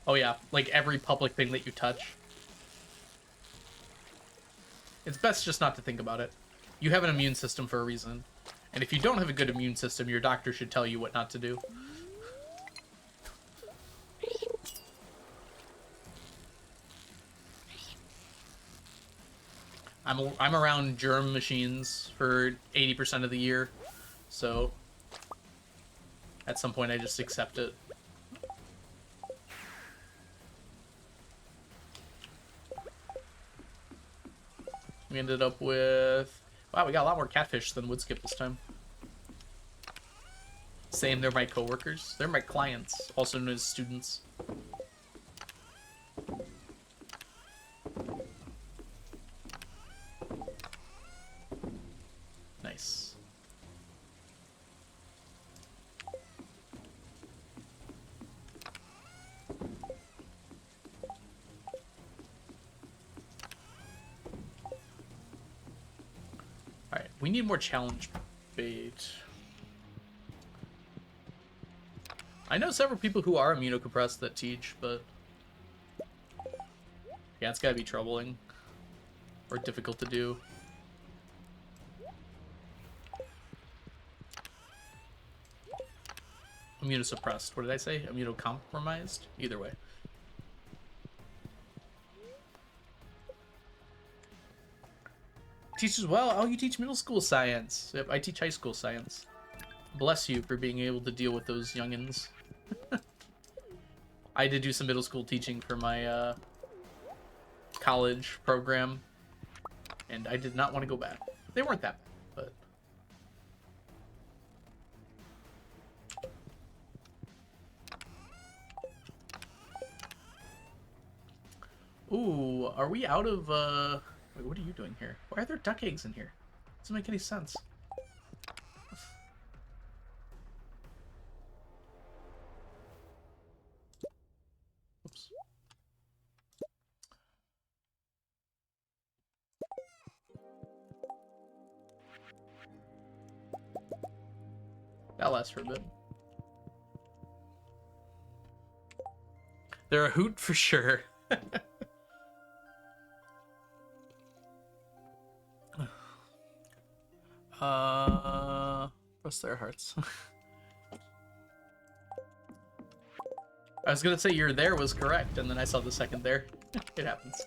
Oh yeah, like every public thing that you touch. It's best just not to think about it. You have an immune system for a reason. And if you don't have a good immune system, your doctor should tell you what not to do. I'm around germ machines for 80% of the year, so at some point I just accept it. We ended up with... Wow, we got a lot more catfish than woodskip this time. Same, they're my coworkers. They're my clients, also known as students. Nice. Alright, we need more challenge bait. I know several people who are immunocompressed that teach, but... yeah, it's gotta be troubling. Or difficult to do. Immunosuppressed. What did I say? Immunocompromised? Either way. Teach as well? Oh, you teach middle school science. Yep, I teach high school science. Bless you for being able to deal with those youngins. I did do some middle school teaching for my college program, and I did not want to go back. They weren't that bad, but... Ooh, are we out of, Wait, what are you doing here? Why are there duck eggs in here? Doesn't make any sense. Oops. That lasts for a bit. They're a hoot for sure. Bless their hearts. I was gonna say your there was correct, and then I saw the second there. It happens.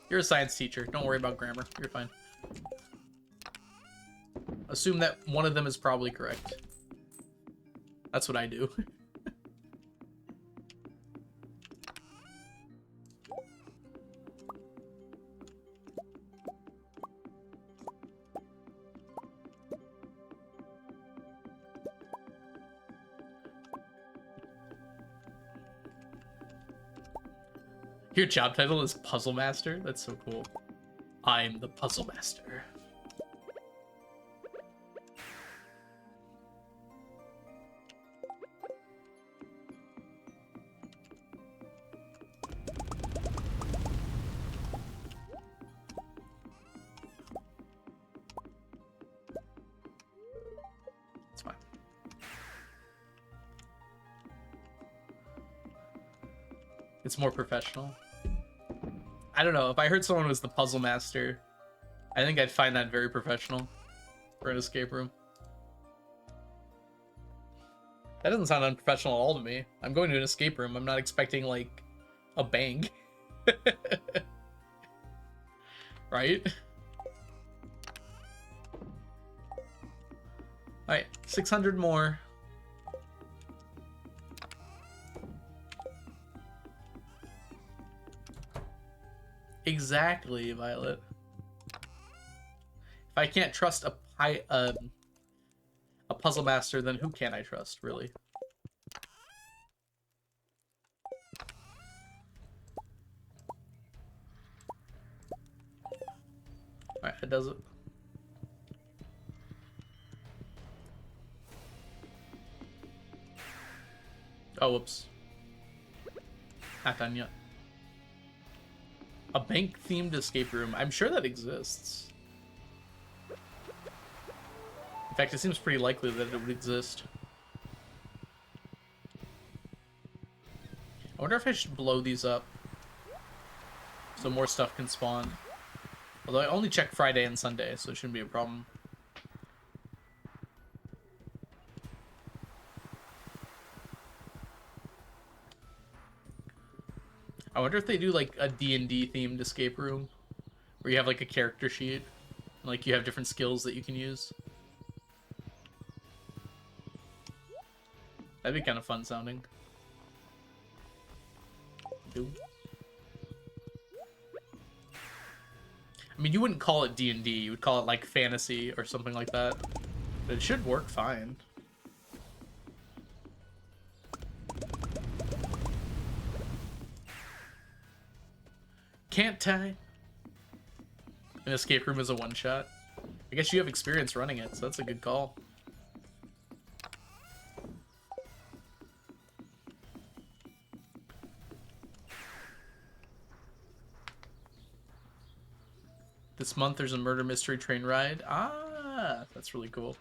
You're a science teacher. Don't worry about grammar. You're fine. Assume that one of them is probably correct. That's what I do. Your job title is Puzzle Master? That's so cool. I'm the Puzzle Master. It's fine. It's more professional. I don't know. If I heard someone was the Puzzle Master, I think I'd find that very professional for an escape room. That doesn't sound unprofessional at all to me. I'm going to an escape room. I'm not expecting, like, a bang. Right? Alright, 600 more. Exactly, Violet. If I can't trust a puzzle master, then who can I trust, really? Alright, that does it. Oh, whoops. Not done yet. A bank-themed escape room. I'm sure that exists. In fact, it seems pretty likely that it would exist. I wonder if I should blow these up so more stuff can spawn. Although I only check Friday and Sunday, so it shouldn't be a problem. I wonder if they do like a D&D themed escape room where you have like a character sheet and like you have different skills that you can use. That'd be kind of fun sounding. I mean, you wouldn't call it D&D, you would call it like fantasy or something like that. But it should work fine. Can't tie. An escape room is a one-shot. I guess you have experience running it, so that's a good call. This month there's a murder mystery train ride. Ah, that's really cool.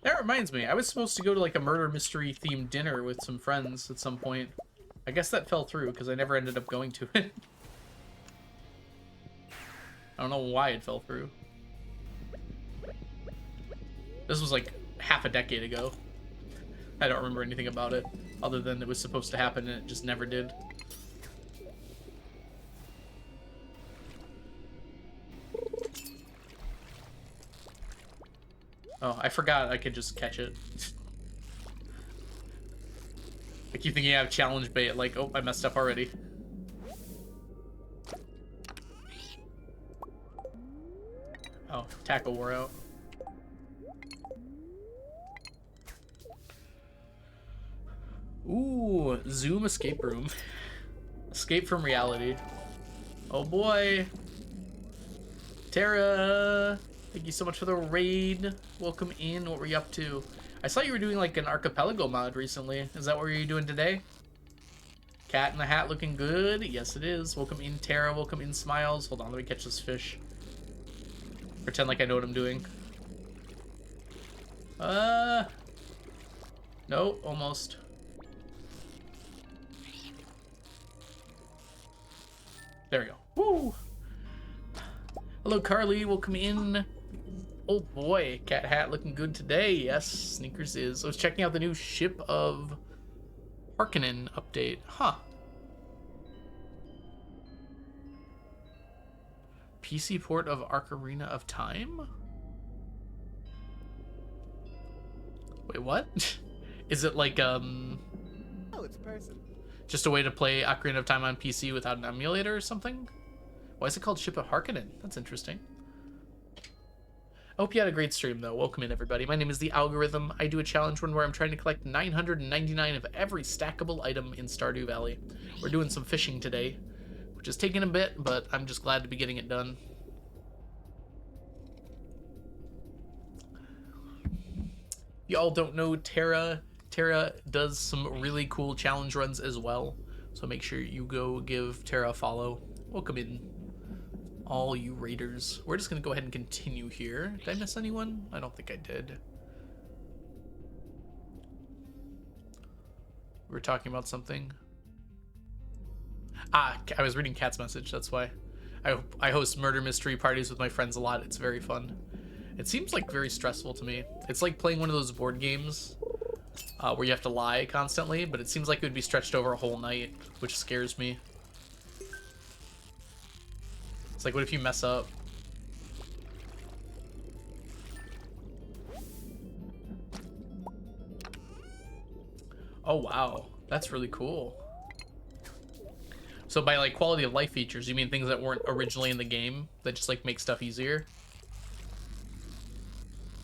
That reminds me, I was supposed to go to like a murder mystery themed dinner with some friends at some point. I guess that fell through because I never ended up going to it. I don't know why it fell through. This was like half a decade ago. I don't remember anything about it other than it was supposed to happen and it just never did. Oh, I forgot I could just catch it. I keep thinking I have challenge bait, like, oh, I messed up already. Oh, tackle wore out. Ooh, Zoom escape room. Escape from reality. Oh boy. Tara! Thank you so much for the raid. Welcome in. What were you up to? I saw you were doing like an archipelago mod recently. Is that what you're doing today? Cat in the hat looking good. Yes, it is. Welcome in, Tara. Welcome in, Smiles. Hold on, let me catch this fish. Pretend like I know what I'm doing. No, almost. There we go. Woo! Hello, Carly. Welcome in. Oh boy, cat hat looking good today. Yes, Sneakers is. I was checking out the new Ship of Harkonnen update. Huh. PC port of Ocarina of Time? Wait, what? Is it like, Oh, it's a person. just a way to play Ocarina of Time on PC without an emulator or something? Why is it called Ship of Harkonnen? That's interesting. I hope you had a great stream, though. Welcome in, everybody. My name is The Algorithm. I do a challenge one where I'm trying to collect 999 of every stackable item in Stardew Valley. We're doing some fishing today, which is taking a bit, but I'm just glad to be getting it done. Y'all don't know Terra does some really cool challenge runs as well, so make sure you go give Terra a follow. Welcome in, all you raiders. We're just gonna go ahead and continue here. Did I miss anyone? I don't think I did. We were talking about something. I was reading Kat's message, that's why. I host murder mystery parties with my friends a lot. It's very fun. It seems like very stressful to me. It's like playing one of those board games where you have to lie constantly, but it seems like it would be stretched over a whole night, which scares me. It's like, what if you mess up? Oh, wow. That's really cool. So by, like, quality of life features, you mean things that weren't originally in the game that just, like, make stuff easier?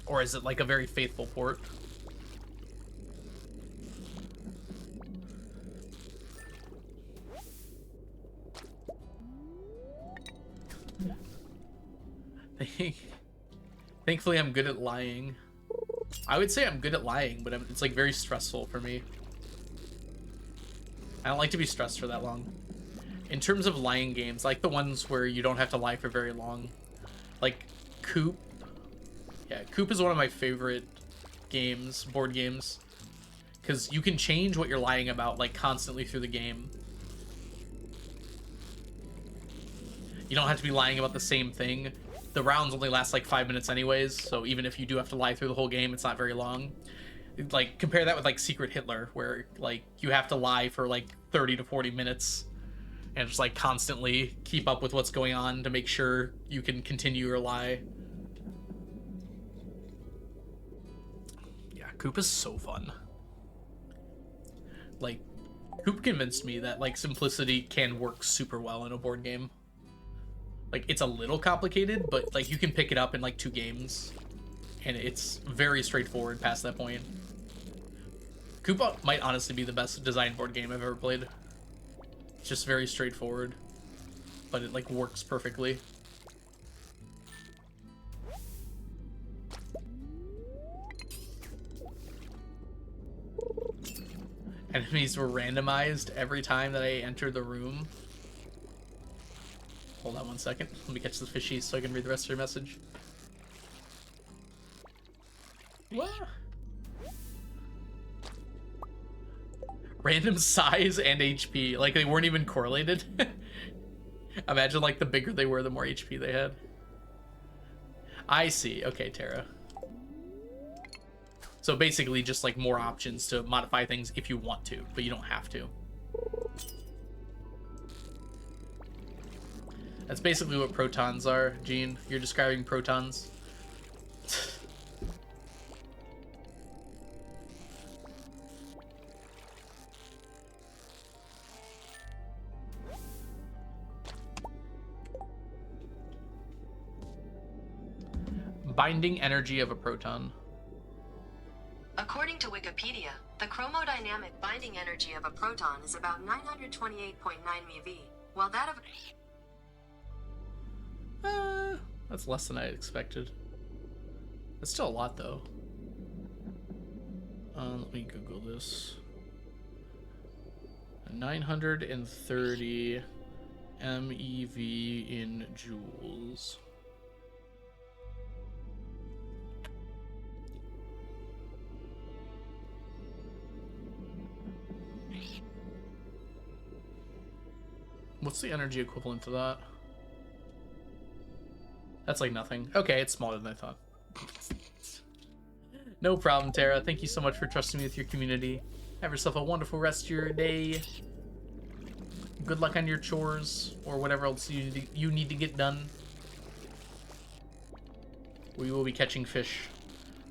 Or is it, like, a very faithful port? Thankfully, I'm good at lying. I would say I'm good at lying, but it's like very stressful for me. I don't like to be stressed for that long. In terms of lying games, like the ones where you don't have to lie for very long. Like Coop. Yeah, Coop is one of my favorite games, board games. Because you can change what you're lying about like constantly through the game. You don't have to be lying about the same thing. The rounds only last like 5 minutes anyways, so even if you do have to lie through the whole game, it's not very long. Like, compare that with like Secret Hitler, where like you have to lie for like 30 to 40 minutes and just like constantly keep up with what's going on to make sure you can continue your lie. Yeah, Coop is so fun. Like, Coop convinced me that like simplicity can work super well in a board game. Like, it's a little complicated, but like you can pick it up in like 2 games and it's very straightforward past that point. Koopa might honestly be the best design board game I've ever played. It's just very straightforward, but it like works perfectly. Enemies were randomized every time that I entered the room. Hold on 1 second. Let me catch the fishies so I can read the rest of your message. What? Random size and HP. Like, they weren't even correlated. Imagine, like, the bigger they were, the more HP they had. I see. Okay, Terra. So basically just, like, more options to modify things if you want to, but you don't have to. That's basically what protons are, Gene. You're describing protons. Binding energy of a proton. According to Wikipedia, the chromodynamic binding energy of a proton is about 928.9 MeV, while that of... That's less than I expected. That's still a lot, though. Let me Google this. 930 MeV in joules. What's the energy equivalent to that? That's like nothing. Okay, it's smaller than I thought. No problem, Tara. Thank you so much for trusting me with your community. Have yourself a wonderful rest of your day. Good luck on your chores or whatever else you need to get done. We will be catching fish.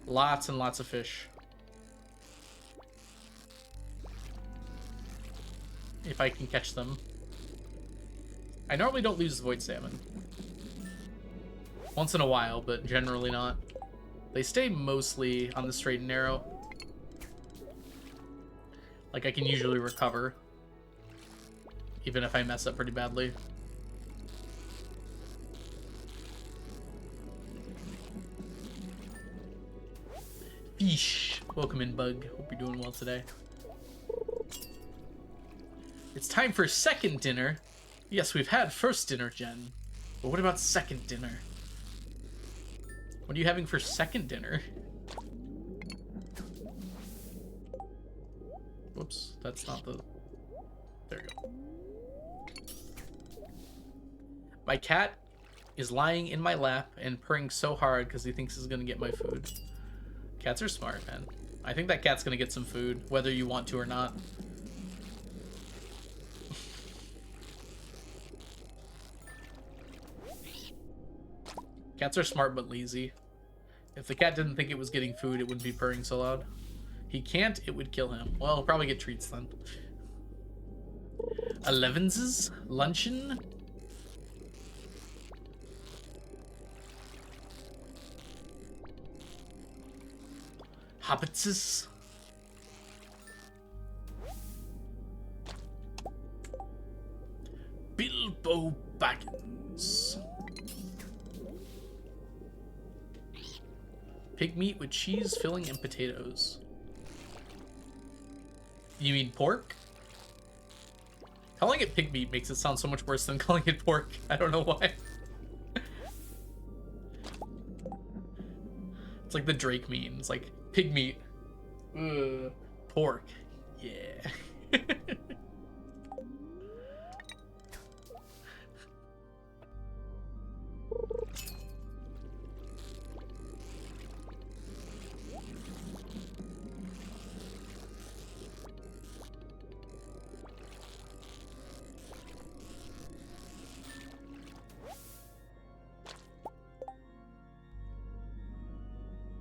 Lots and lots of fish. If I can catch them. I normally don't lose void salmon. Once in a while, but generally not. They stay mostly on the straight and narrow. Like, I can usually recover. Even if I mess up pretty badly. Fish. Welcome in, Bug. Hope you're doing well today. It's time for second dinner. Yes, we've had first dinner, Jen. But what about second dinner? What are you having for second dinner? Whoops, that's not the... There you go. My cat is lying in my lap and purring so hard because he thinks he's going to get my food. Cats are smart, man. I think that cat's going to get some food, whether you want to or not. Cats are smart but lazy. If the cat didn't think it was getting food, it wouldn't be purring so loud. He can't, it would kill him. Well, he'll probably get treats then. 11's luncheon. Hobbitses. Bilbo Baggins. Pig meat with cheese, filling, and potatoes. You mean pork? Calling it pig meat makes it sound so much worse than calling it pork. I don't know why. It's like the Drake meme. It's like, pig meat. Ugh. Pork. Yeah.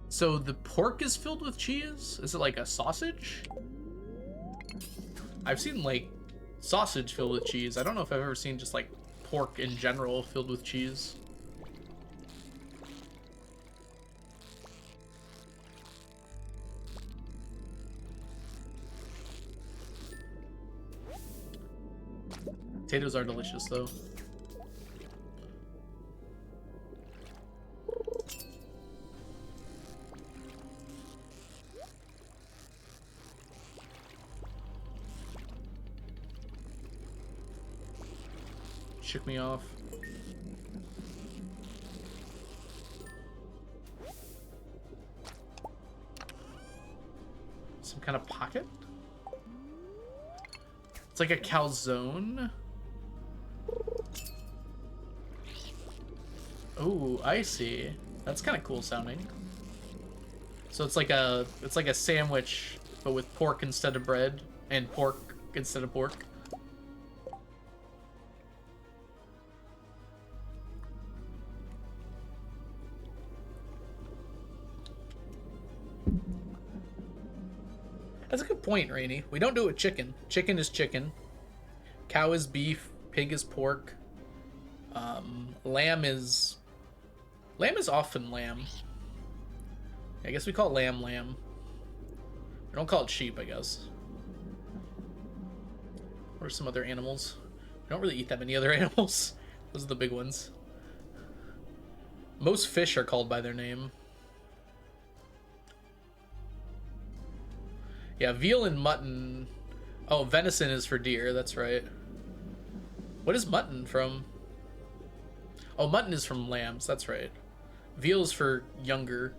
So the pork is filled with cheese? Is it like a sausage? I've seen like sausage filled with cheese. I don't know if I've ever seen just like pork in general filled with cheese. Potatoes are delicious though. Shook me off. Some kind of pocket? It's like a calzone. Oh, I see. That's kind of cool sounding. So it's like a sandwich, but with pork instead of bread and pork instead of pork. That's a good point, Rainey. We don't do it with chicken. Chicken is chicken. Cow is beef. Pig is pork. Lamb is often lamb. I guess we call it lamb. We don't call it sheep, I guess. What are some other animals? We don't really eat that many other animals. Those are the big ones. Most fish are called by their name. Yeah, veal and mutton. Oh, venison is for deer, that's right. What is mutton from? Oh, mutton is from lambs, that's right. Veal is for younger.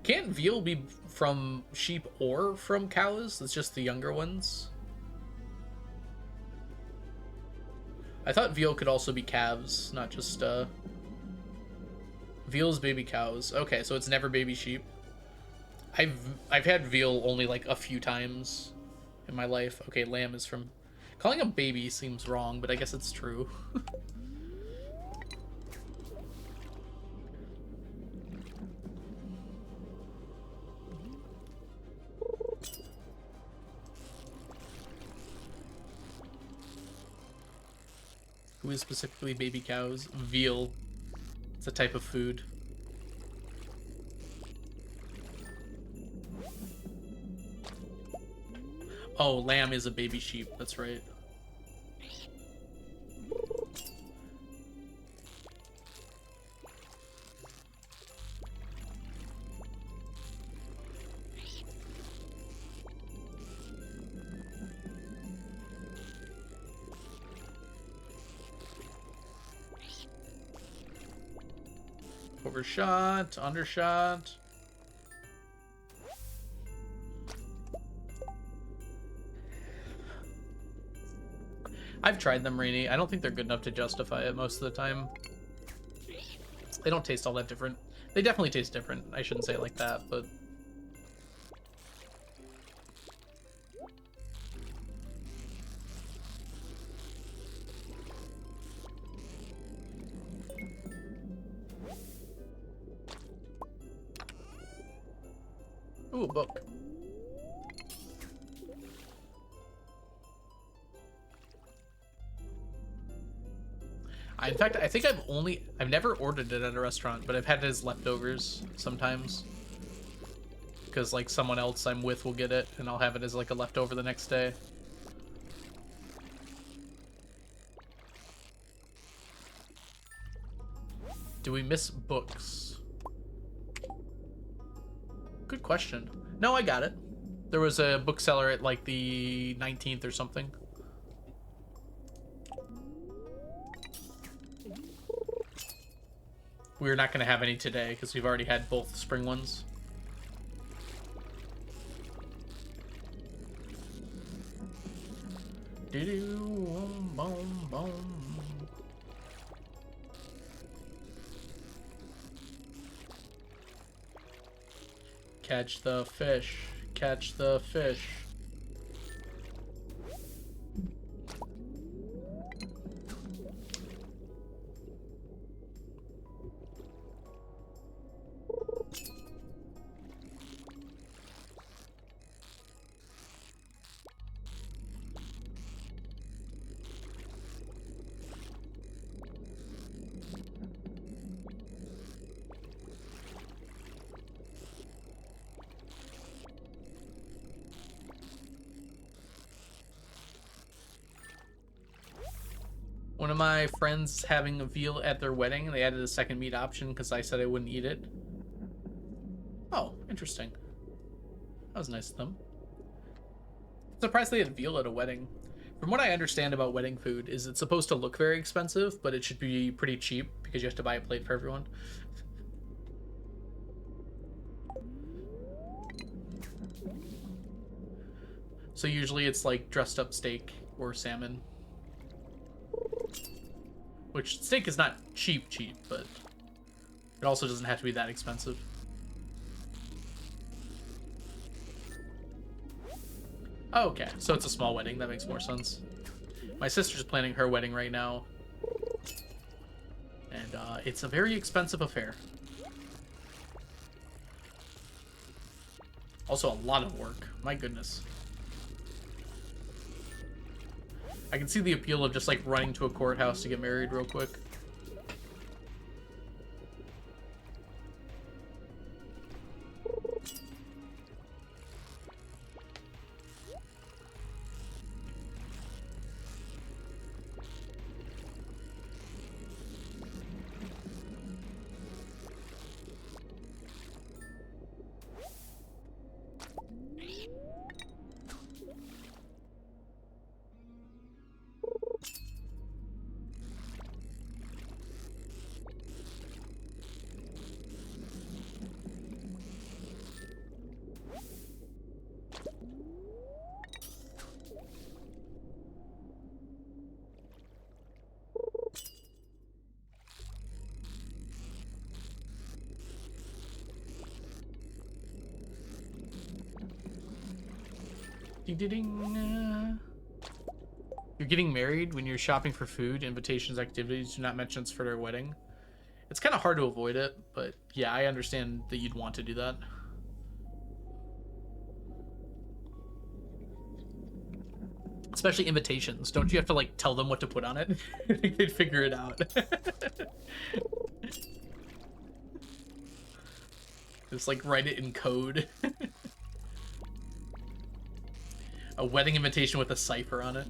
Can't veal be from sheep or from cows? It's just the younger ones. I thought veal could also be calves, not just, Veal's baby cows. Okay, so it's never baby sheep. I've had veal only like a few times in my life. Okay, lamb is from... Calling a baby seems wrong, but I guess it's true. Who is specifically baby cows? Veal. It's a type of food. Oh, lamb is a baby sheep. That's right. Overshot, undershot. I've tried them, Rainy. I don't think they're good enough to justify it most of the time. They don't taste all that different. They definitely taste different. I shouldn't say it like that, but... Ooh, a book. In fact, I think I've never ordered it at a restaurant, but I've had it as leftovers sometimes. Because, like, someone else I'm with will get it, and I'll have it as, like, a leftover the next day. Do we miss books? Good question. No, I got it. There was a bookseller at, like, the 19th or something. We're not going to have any today because we've already had both spring ones. Catch the fish. Catch the fish. One of my friends having a veal at their wedding, and they added a second meat option because I said I wouldn't eat it. Oh, interesting. That was nice of them. Surprised they had veal at a wedding. From what I understand about wedding food, is it's supposed to look very expensive, but it should be pretty cheap because you have to buy a plate for everyone. So usually it's like dressed up steak or salmon. Which, steak is not cheap, but it also doesn't have to be that expensive. Oh, okay, so it's a small wedding. That makes more sense. My sister's planning her wedding right now. And it's a very expensive affair. Also a lot of work. My goodness. I can see the appeal of just, like, running to a courthouse to get married real quick. Ding ding ding. You're getting married when you're shopping for food, invitations, activities. Do not mention it's for their wedding. It's kind of hard to avoid it, but yeah, I understand that you'd want to do that. Especially invitations. Don't you have to like tell them what to put on it? I think they'd figure it out. Just like write it in code. A wedding invitation with a cipher on it.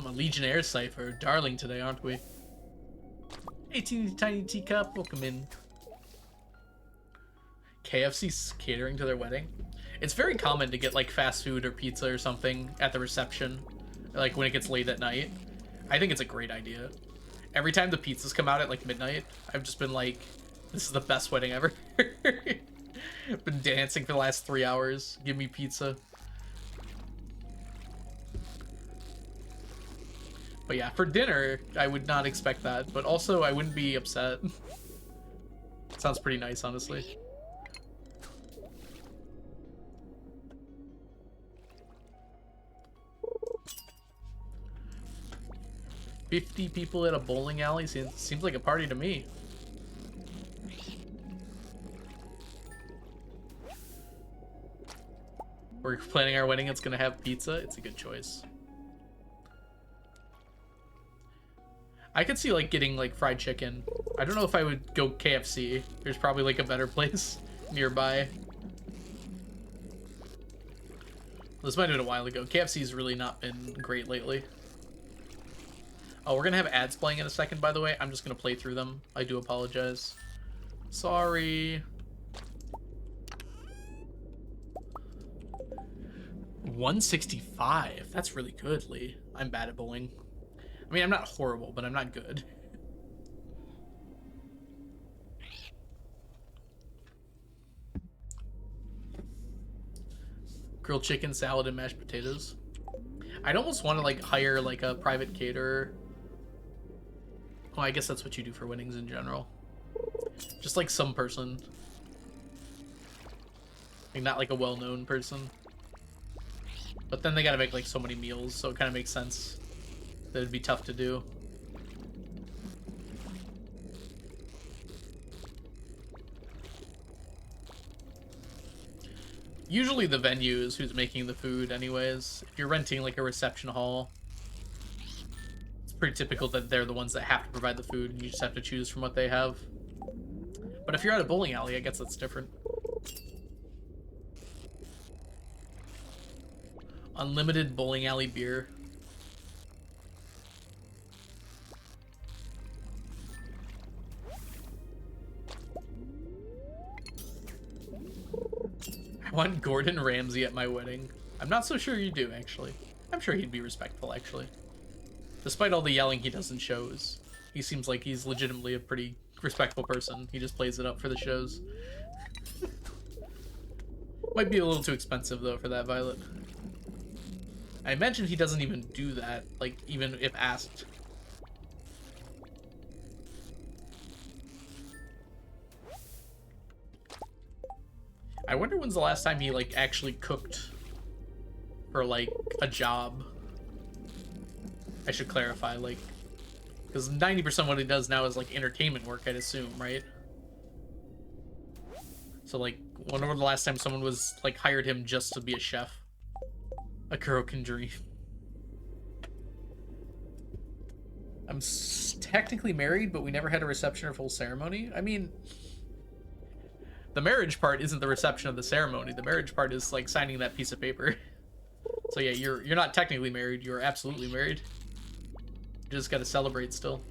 A Legionnaire cipher. Darling today, aren't we? 18 tiny teacup. Welcome in. KFC's catering to their wedding. It's very common to get like fast food or pizza or something at the reception, like when it gets late at night. I think it's a great idea. Every time the pizzas come out at like midnight, I've just been like, this is the best wedding ever. Been dancing for the last 3 hours. Give me pizza. But yeah, for dinner, I would not expect that. But also, I wouldn't be upset. Sounds pretty nice, honestly. $50 people at a bowling alley seems like a party to me. We're planning our wedding. It's gonna have pizza. It's a good choice. I could see like getting like fried chicken. I don't know if I would go KFC. There's probably like a better place nearby. This might have been a while ago. KFC's really not been great lately. Oh, we're gonna have ads playing in a second, by the way. I'm just gonna play through them. I do apologize. Sorry. 165. That's really good, Lee. I'm bad at bowling. I mean, I'm not horrible, but I'm not good. Grilled chicken, salad, and mashed potatoes. I'd almost want to like hire like a private caterer. Well, I guess that's what you do for weddings in general. Just like some person. Like not like a well-known person. But then they gotta make like so many meals, so it kind of makes sense that it'd be tough to do. Usually the venue is who's making the food anyways. If you're renting like a reception hall, it's pretty typical that they're the ones that have to provide the food and you just have to choose from what they have. But if you're at a bowling alley, I guess that's different. Unlimited bowling alley beer. I want Gordon Ramsay at my wedding. I'm not so sure you do, actually. I'm sure he'd be respectful, actually. Despite all the yelling he does in shows, he seems like he's legitimately a pretty respectful person. He just plays it up for the shows. Might be a little too expensive, though, for that, Violet. I imagine he doesn't even do that, like, even if asked. I wonder when's the last time he, like, actually cooked for, like, a job. I should clarify, like, because 90% of what he does now is, like, entertainment work, I'd assume, right? So, like, whenever the last time someone was, like, hired him just to be a chef? A girl can dream. I'm technically married, but we never had a reception or full ceremony. I mean, the marriage part isn't the reception of the ceremony. The marriage part is like signing that piece of paper. So yeah, you're not technically married. You're absolutely married. You just got to celebrate still.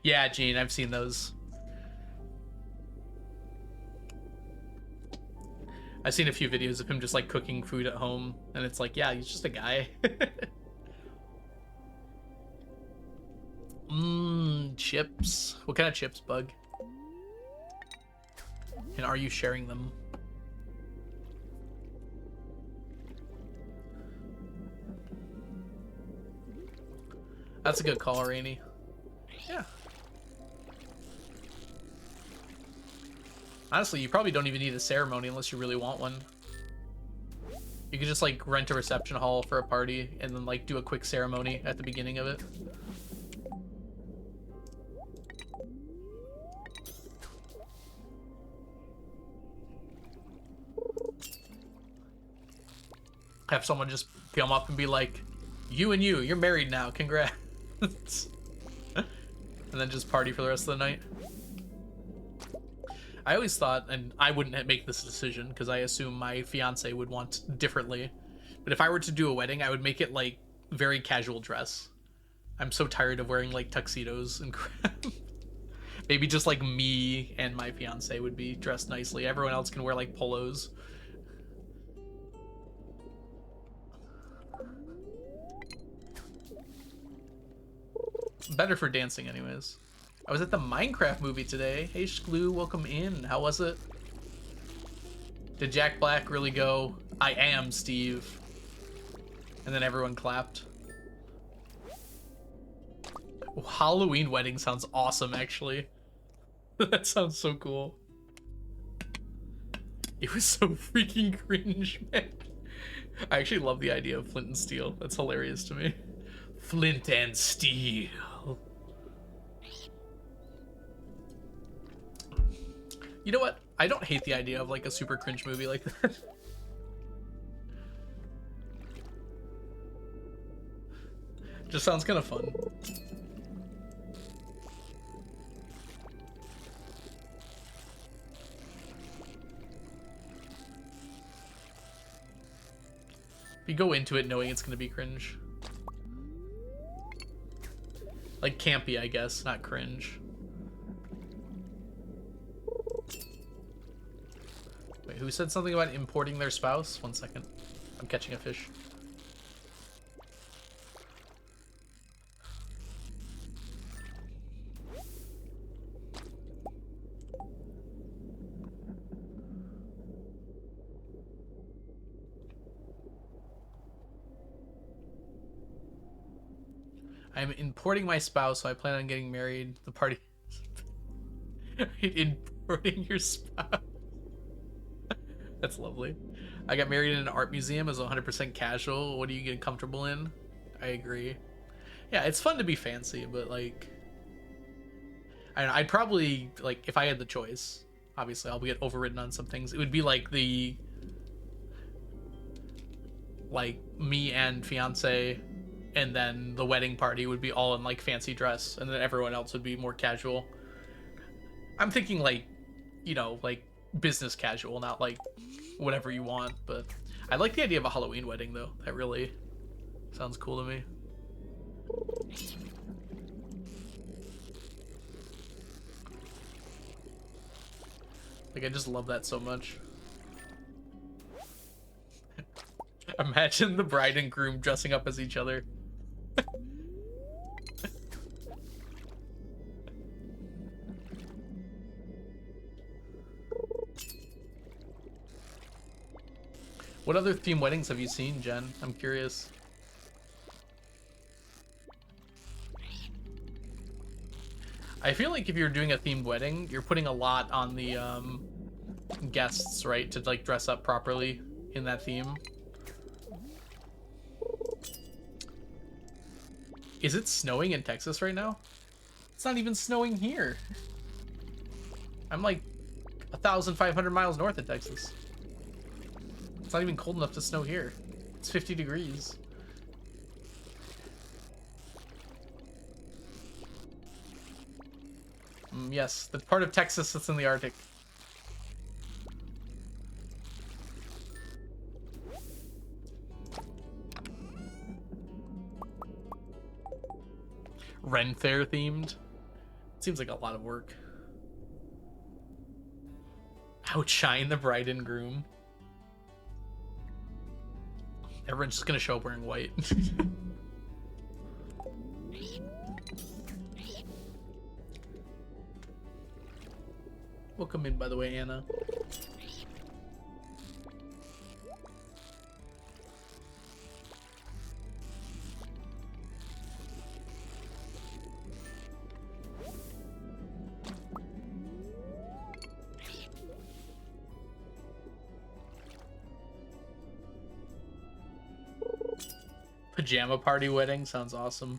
Yeah, Gene, I've seen those. I've seen a few videos of him just like cooking food at home, and it's like, yeah, he's just a guy. Chips. What kind of chips, Bug? And are you sharing them? That's a good call, Rainy. Yeah. Honestly, you probably don't even need a ceremony unless you really want one. You could just like rent a reception hall for a party and then like do a quick ceremony at the beginning of it. Have someone just come up and be like, you and you're married now, congrats. And then just party for the rest of the night. I always thought, and I wouldn't make this decision because I assume my fiance would want differently, but if I were to do a wedding, I would make it like very casual dress. I'm so tired of wearing like tuxedos and crap. Maybe just like me and my fiance would be dressed nicely. Everyone else can wear like polos. Better for dancing anyways. I was at the Minecraft movie today. Hey Shglue, welcome in. How was it? Did Jack Black really go, I am Steve? And then everyone clapped. Oh, Halloween wedding sounds awesome, actually. That sounds so cool. It was so freaking cringe, man. I actually love the idea of Flint and Steel. That's hilarious to me. Flint and Steel. You know what? I don't hate the idea of like a super cringe movie like that. Just sounds kind of fun. If you go into it knowing it's gonna be cringe. Like campy, I guess, not cringe. Wait, who said something about importing their spouse? 1 second. I'm catching a fish. I'm importing my spouse, so I plan on getting married. The party. Importing your spouse. That's lovely. I got married in an art museum as 100% casual. What are you getting comfortable in? I agree. Yeah, it's fun to be fancy, but like, I don't know, I'd probably, like, if I had the choice, obviously I'll get overridden on some things. It would be like like me and fiance, and then the wedding party would be all in like fancy dress, and then everyone else would be more casual. I'm thinking like, you know, like business casual, not like whatever you want. But I like the idea of a Halloween wedding though. That really sounds cool to me. Like, I just love that so much. Imagine the bride and groom dressing up as each other. What other theme weddings have you seen, Jen? I'm curious. I feel like if you're doing a themed wedding, you're putting a lot on the guests, right? To like dress up properly in that theme. Is it snowing in Texas right now? It's not even snowing here. I'm like 1,500 miles north of Texas. It's not even cold enough to snow here. It's 50 degrees. Yes, the part of Texas that's in the Arctic. Ren Fair themed. Seems like a lot of work. Outshine the bride and groom. Everyone's just gonna show up wearing white. Welcome in, by the way, Anna. Pajama party wedding sounds awesome.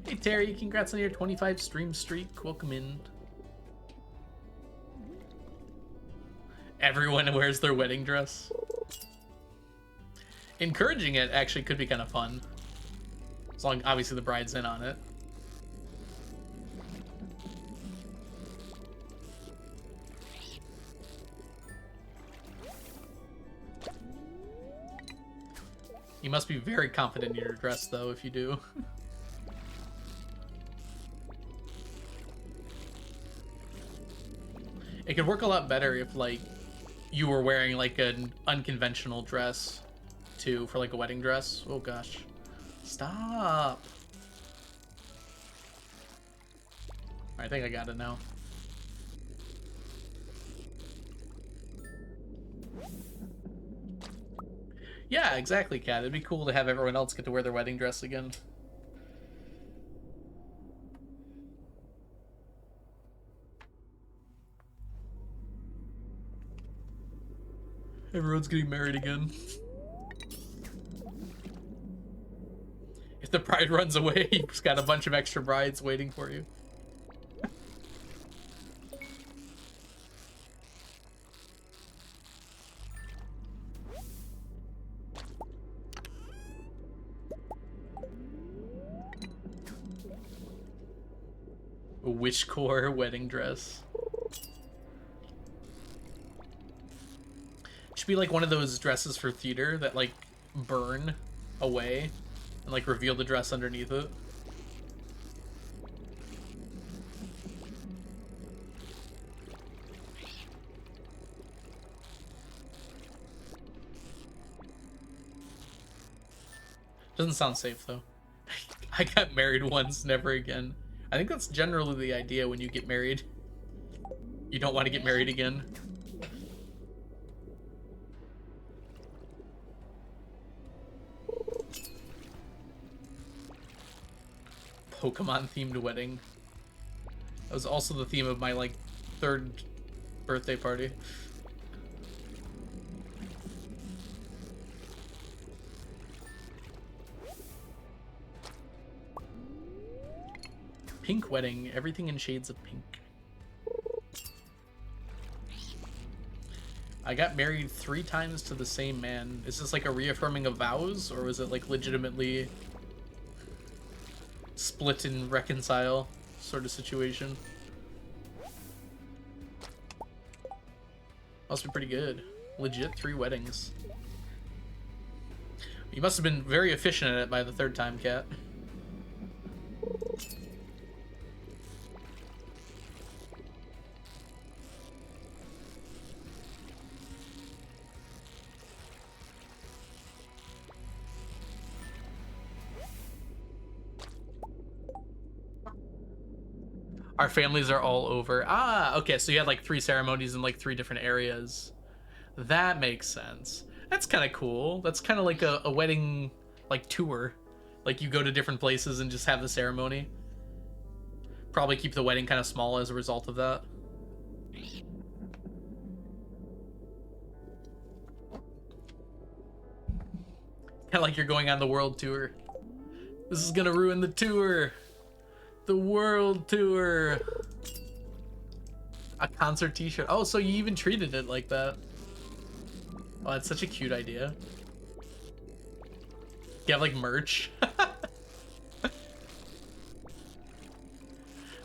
Hey Terry, congrats on your 25 stream streak. Welcome in. Everyone wears their wedding dress. Encouraging it actually could be kind of fun. As long, obviously, the bride's in on it. You must be very confident in your dress, though, if you do. It could work a lot better if, like, you were wearing, like, an unconventional dress, too, for, like, a wedding dress. Oh, gosh. Stop. I think I got it now. Yeah, exactly, Kat. It'd be cool to have everyone else get to wear their wedding dress again. Everyone's getting married again. If the bride runs away, you've got a bunch of extra brides waiting for you. A wishcore wedding dress. Should be like one of those dresses for theater that like burn away and like reveal the dress underneath it. Doesn't sound safe though. I got married once, never again. I think that's generally the idea when you get married. You don't want to get married again. Pokemon themed wedding. That was also the theme of my like 3rd birthday party. Pink wedding, everything in shades of pink. I got married 3 times to the same man. Is this like a reaffirming of vows, or was it like legitimately split and reconcile sort of situation? Must be pretty good. Legit 3 weddings. You must have been very efficient at it by the 3rd time, Kat. Our families are all over. Ah, okay, so you had like 3 ceremonies in like 3 different areas. That makes sense. That's kind of cool. That's kind of like a wedding like tour. Like you go to different places and just have the ceremony. Probably keep the wedding kind of small as a result of that. Kind of like you're going on the world tour. This is gonna ruin the tour. The world tour. A concert t-shirt. Oh, so you even treated it like that. Oh, that's such a cute idea. You have like merch.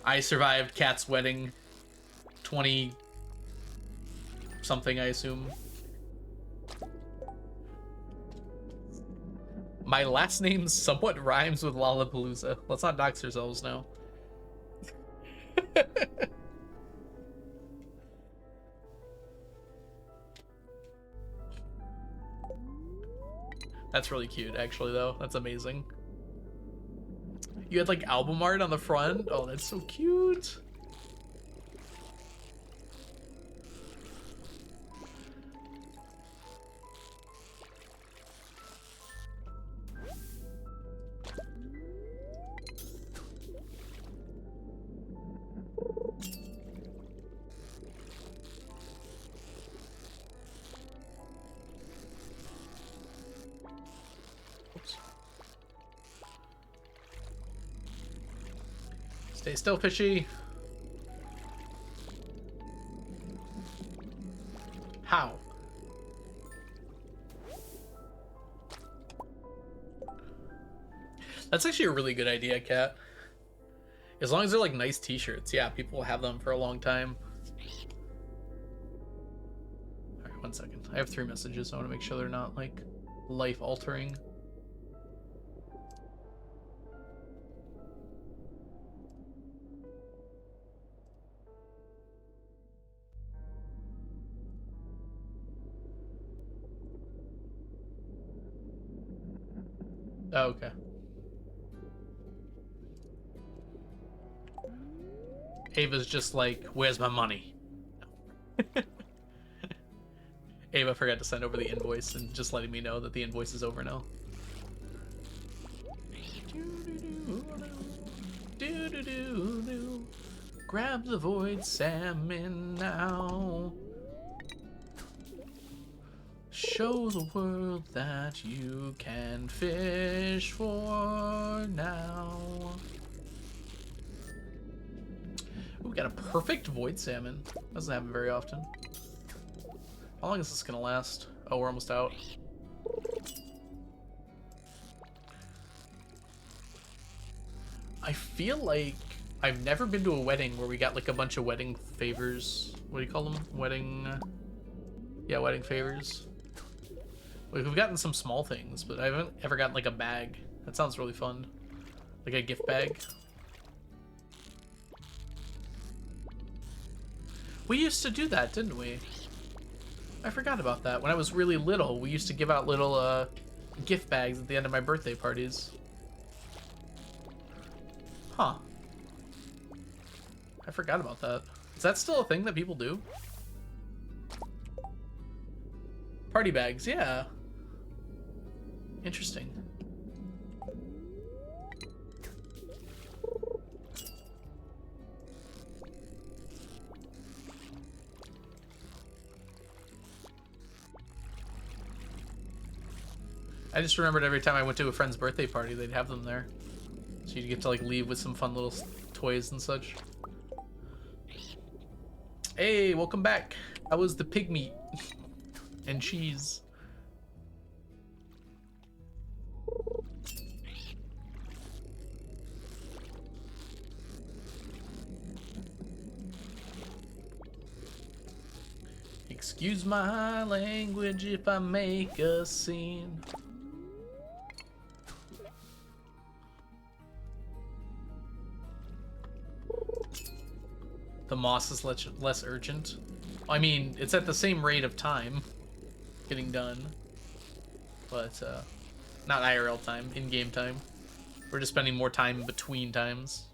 I survived Kat's wedding. 20 something, I assume. My last name somewhat rhymes with Lollapalooza. Let's not dox ourselves now. That's really cute, actually, though. That's amazing. You had, like, album art on the front? Oh, that's so cute. Oops. Stay still, fishy. How? That's actually a really good idea, Kat. As long as they're like nice t-shirts, yeah, people will have them for a long time. Alright, 1 second. I have 3 messages. I want to make sure they're not like life-altering. Oh, okay. Ava's just like, where's my money? No. Ava forgot to send over the invoice and just letting me know that the invoice is over now. Grab the void salmon now. Show the world that you can fish for now. Ooh, we got a perfect void salmon. Doesn't happen very often. How long is this gonna last? Oh, we're almost out. I feel like I've never been to a wedding where we got like a bunch of wedding favors. What do you call them? Wedding... yeah, wedding favors. We've gotten some small things, but I haven't ever gotten like a bag. That sounds really fun. Like a gift bag. We used to do that, didn't we? I forgot about that. When I was really little, we used to give out little gift bags at the end of my birthday parties. Huh. I forgot about that. Is that still a thing that people do? Party bags, yeah. Interesting. I just remembered every time I went to a friend's birthday party, they'd have them there. So you'd get to like leave with some fun little toys and such. Hey, welcome back. How was the pig meat and cheese? Excuse my language if I make a scene. The moss is less urgent. I mean, it's at the same rate of time getting done, but not IRL time, in-game time. We're just spending more time between times.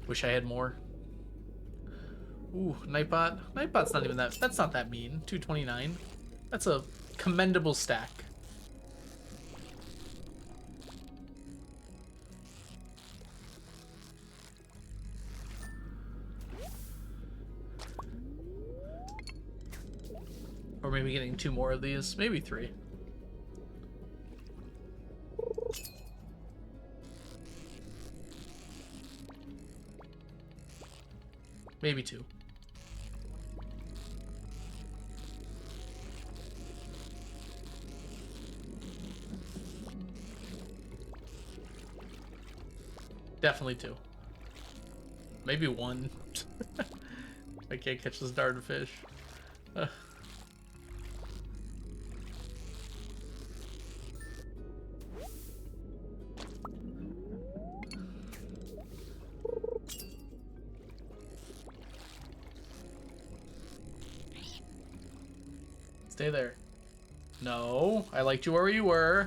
Wish I had more. Ooh, Nightbot. Nightbot's not even that. That's not that mean. 229. That's a commendable stack. Or maybe getting 2 more of these. Maybe 3. Maybe 2. Definitely 2. Maybe 1. I can't catch this darn fish. Stay there. No, I liked you where you were.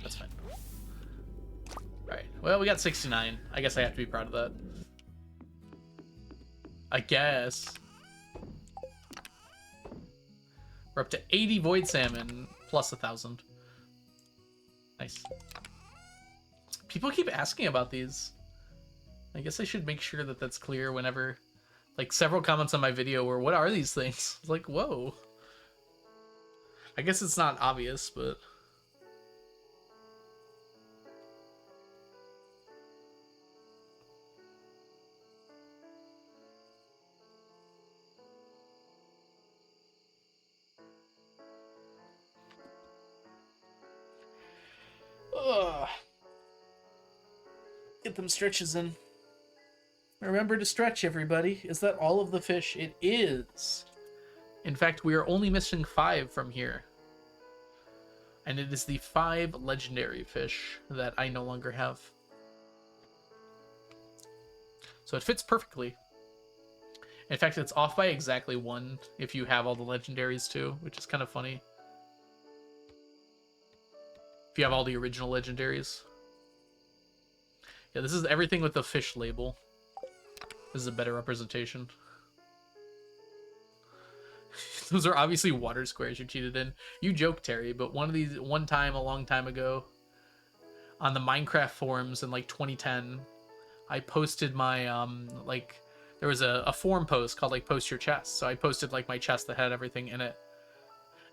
That's fine. Alright, well, we got 69. I guess I have to be proud of that. I guess. We're up to 80 void salmon plus 1,000. Nice. People keep asking about these. I guess I should make sure that that's clear whenever... Like, several comments on my video were, what are these things? Like, whoa. I guess it's not obvious, but... Ugh. Get them stretches in. Remember to stretch, everybody. Is that all of the fish? It is. In fact, we are only missing 5 from here. And it is the 5 legendary fish that I no longer have. So it fits perfectly. In fact, it's off by exactly 1 if you have all the legendaries too, which is kind of funny. If you have all the original legendaries. Yeah, this is everything with the fish label. This is a better representation. Those are obviously water squares you cheated in. You joke, Terry, but one time a long time ago on the Minecraft forums in like 2010, I posted my there was a forum post called like post your chest. So I posted like my chest that had everything in it.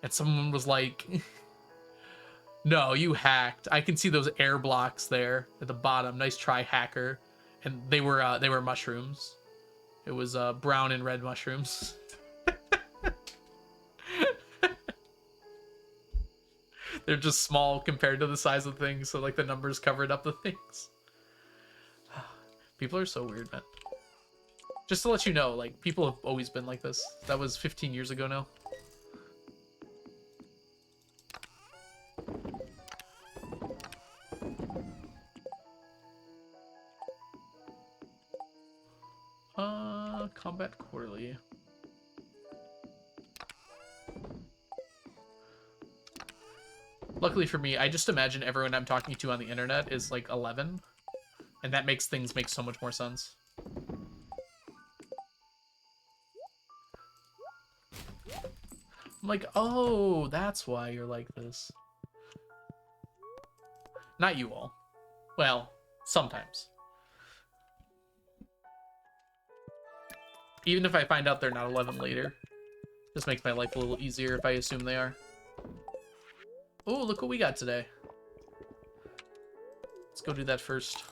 And someone was like, "No, you hacked. I can see those air blocks there at the bottom. Nice try, hacker." And they were mushrooms. It was brown and red mushrooms. They're just small compared to the size of things, so like the numbers covered up the things. People are so weird, man. Just to let you know, like, people have always been like this. That was 15 years ago now. Combat Quarterly. Luckily for me, I just imagine everyone I'm talking to on the internet is like 11, and that makes things make so much more sense. I'm like, oh, that's why you're like this. Not you all. Well, sometimes. Even if I find out they're not 11 later. Just makes my life a little easier if I assume they are. Oh, look what we got today. Let's go do that first.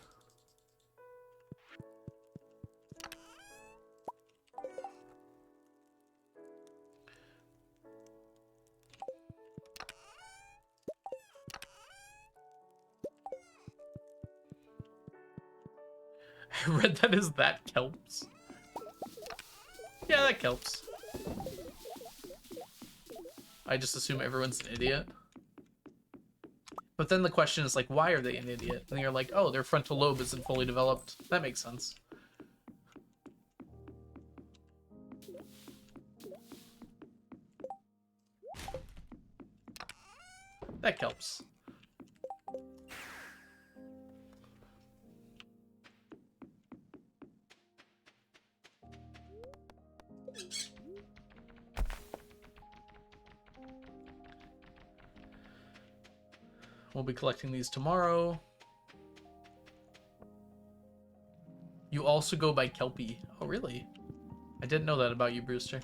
I read that as that kelps. Yeah, that kelps. I just assume everyone's an idiot. But then the question is like, why are they an idiot? And you're like, oh, their frontal lobe isn't fully developed. That makes sense. That kelps. We'll be collecting these tomorrow. You also go by Kelpie. Oh, really? I didn't know that about you, Brewster.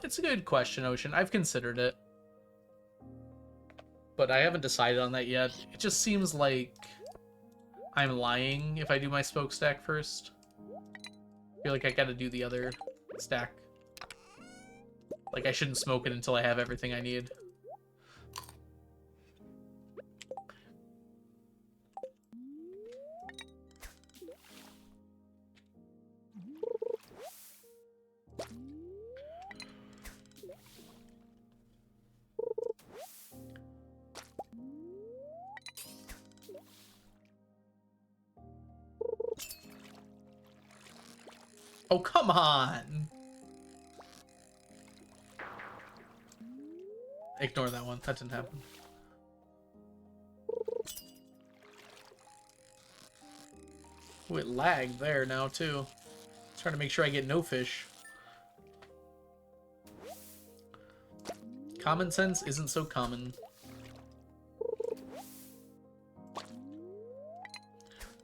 It's a good question, Ocean. I've considered it. But I haven't decided on that yet. It just seems like I'm lying if I do my smoke stack first. I feel like I gotta do the other stack. Like, I shouldn't smoke it until I have everything I need. Oh, come on! Ignore that one. That didn't happen. Oh, it lagged there now, too. Trying to make sure I get no fish. Common sense isn't so common.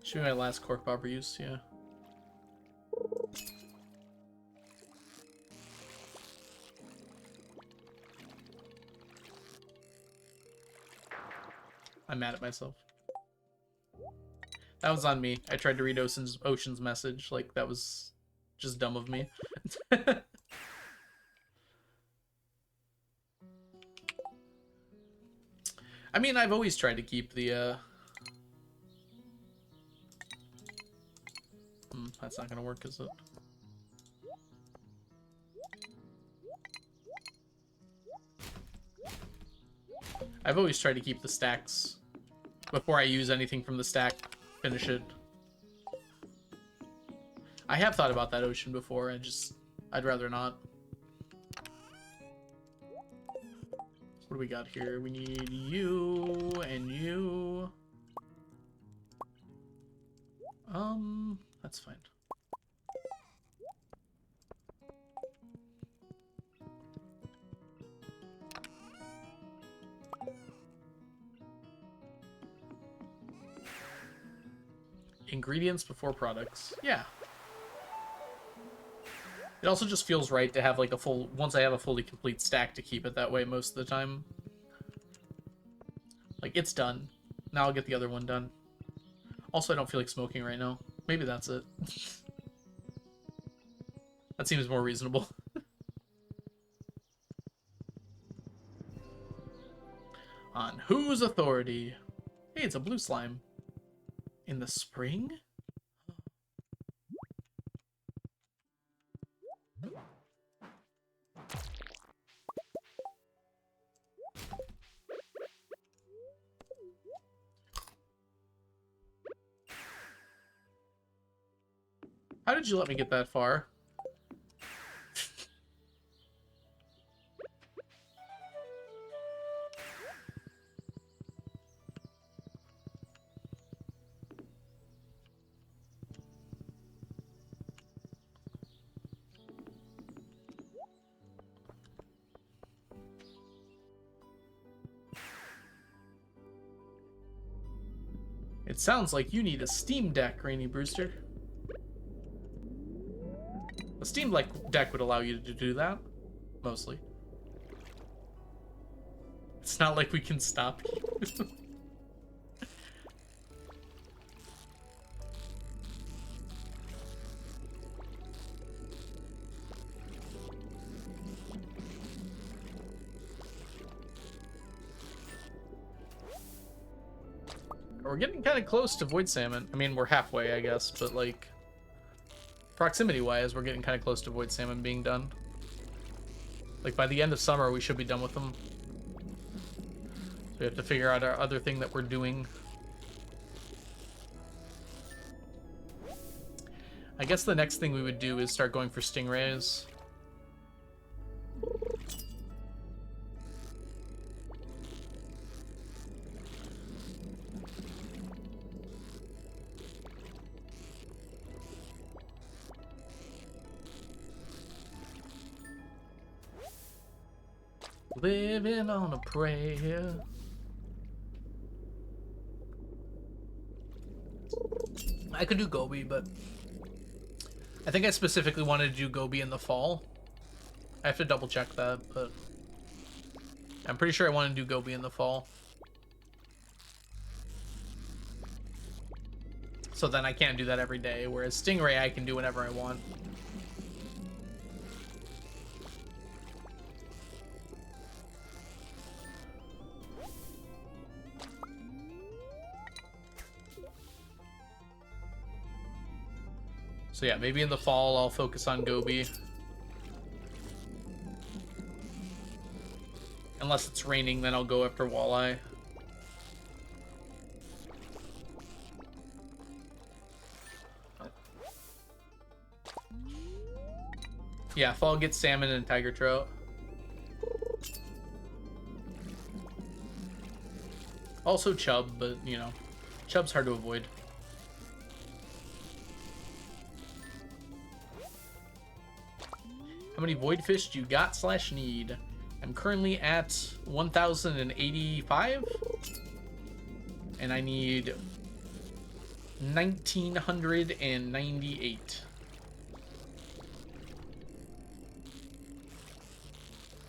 Should be my last cork bobber use, yeah. I'm mad at myself. That was on me. I tried to read Ocean's message. Like, that was just dumb of me. I mean, I've always tried to keep the, that's not gonna work, is it? I've always tried to keep the stacks before I use anything from the stack. Finish it. I have thought about that ocean before. I'd rather not. What do we got here? We need you and you. That's fine. Ingredients before products. Yeah. It also just feels right to have like a full, once I have a fully complete stack, to keep it that way most of the time. Like, it's done. Now I'll get the other one done. Also, I don't feel like smoking right now. Maybe that's it. That seems more reasonable. On whose authority? Hey, it's a blue slime. In the spring? How did you let me get that far? It sounds like you need a Steam Deck, Rainy Brewster. A Steam Deck would allow you to do that, mostly. It's not like we can stop you. We're getting kind of close to void salmon. I mean, we're halfway, I guess, but like proximity-wise, we're getting kind of close to void salmon being done. Like by the end of summer, we should be done with them. So we have to figure out our other thing that we're doing. I guess the next thing we would do is start going for stingrays. Living on a prayer. I could do Gobi, but I think I specifically wanted to do Gobi in the fall. I have to double check that, but I'm pretty sure I want to do Gobi in the fall. So then I can't do that every day, whereas Stingray I can do whenever I want. So yeah, maybe in the fall I'll focus on Gobi. Unless it's raining, then I'll go after walleye. Yeah, fall gets salmon and tiger trout. Also chub, but you know, chub's hard to avoid. How many void fish do you got / need? I'm currently at 1,085. And I need 1,998.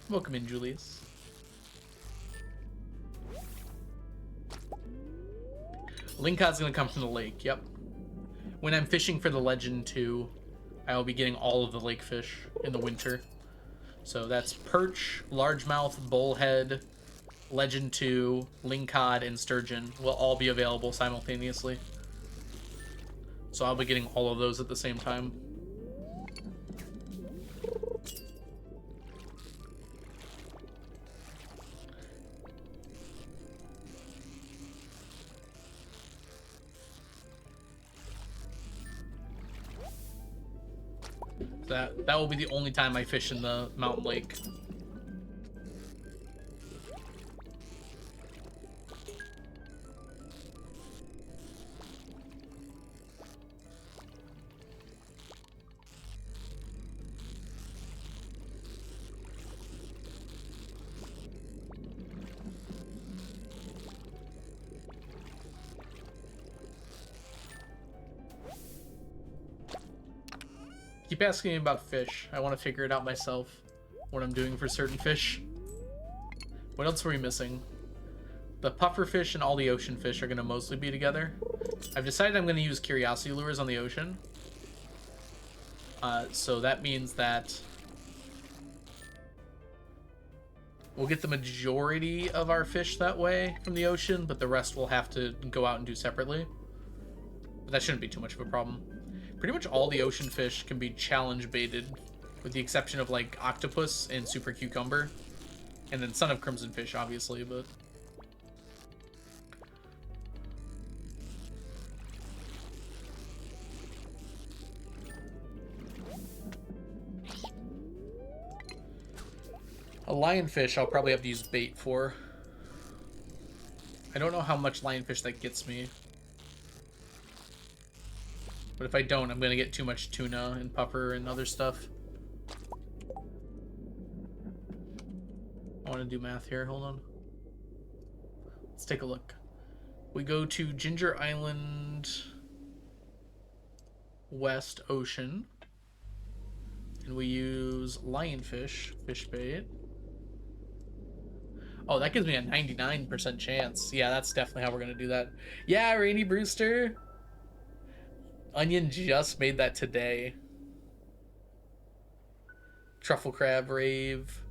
Welcome in, Julius. Lingcod's gonna come from the lake, yep. When I'm fishing for the Legend 2, I will be getting all of the lake fish in the winter. So that's perch, largemouth, bullhead, Legend 2, lingcod, and sturgeon will all be available simultaneously. So I'll be getting all of those at the same time. That will be the only time I fish in the mountain lake. Keep asking me about fish. I want to figure it out myself. What I'm doing for certain fish. What else were we missing? The puffer fish and all the ocean fish are going to mostly be together. I've decided I'm going to use curiosity lures on the ocean. So that means that we'll get the majority of our fish that way from the ocean, but the rest we'll have to go out and do separately. But that shouldn't be too much of a problem. Pretty much all the ocean fish can be challenge baited, with the exception of like octopus and super cucumber, and then son of crimson fish, obviously. But a lionfish, I'll probably have to use bait for. I don't know how much lionfish that gets me. But if I don't, I'm going to get too much tuna and puffer and other stuff. I want to do math here. Hold on. Let's take a look. We go to Ginger Island, West Ocean. And we use lionfish, fish bait. Oh, that gives me a 99% chance. Yeah, that's definitely how we're going to do that. Yeah, Rainy Brewster. Onion just made that today. Truffle crab rave.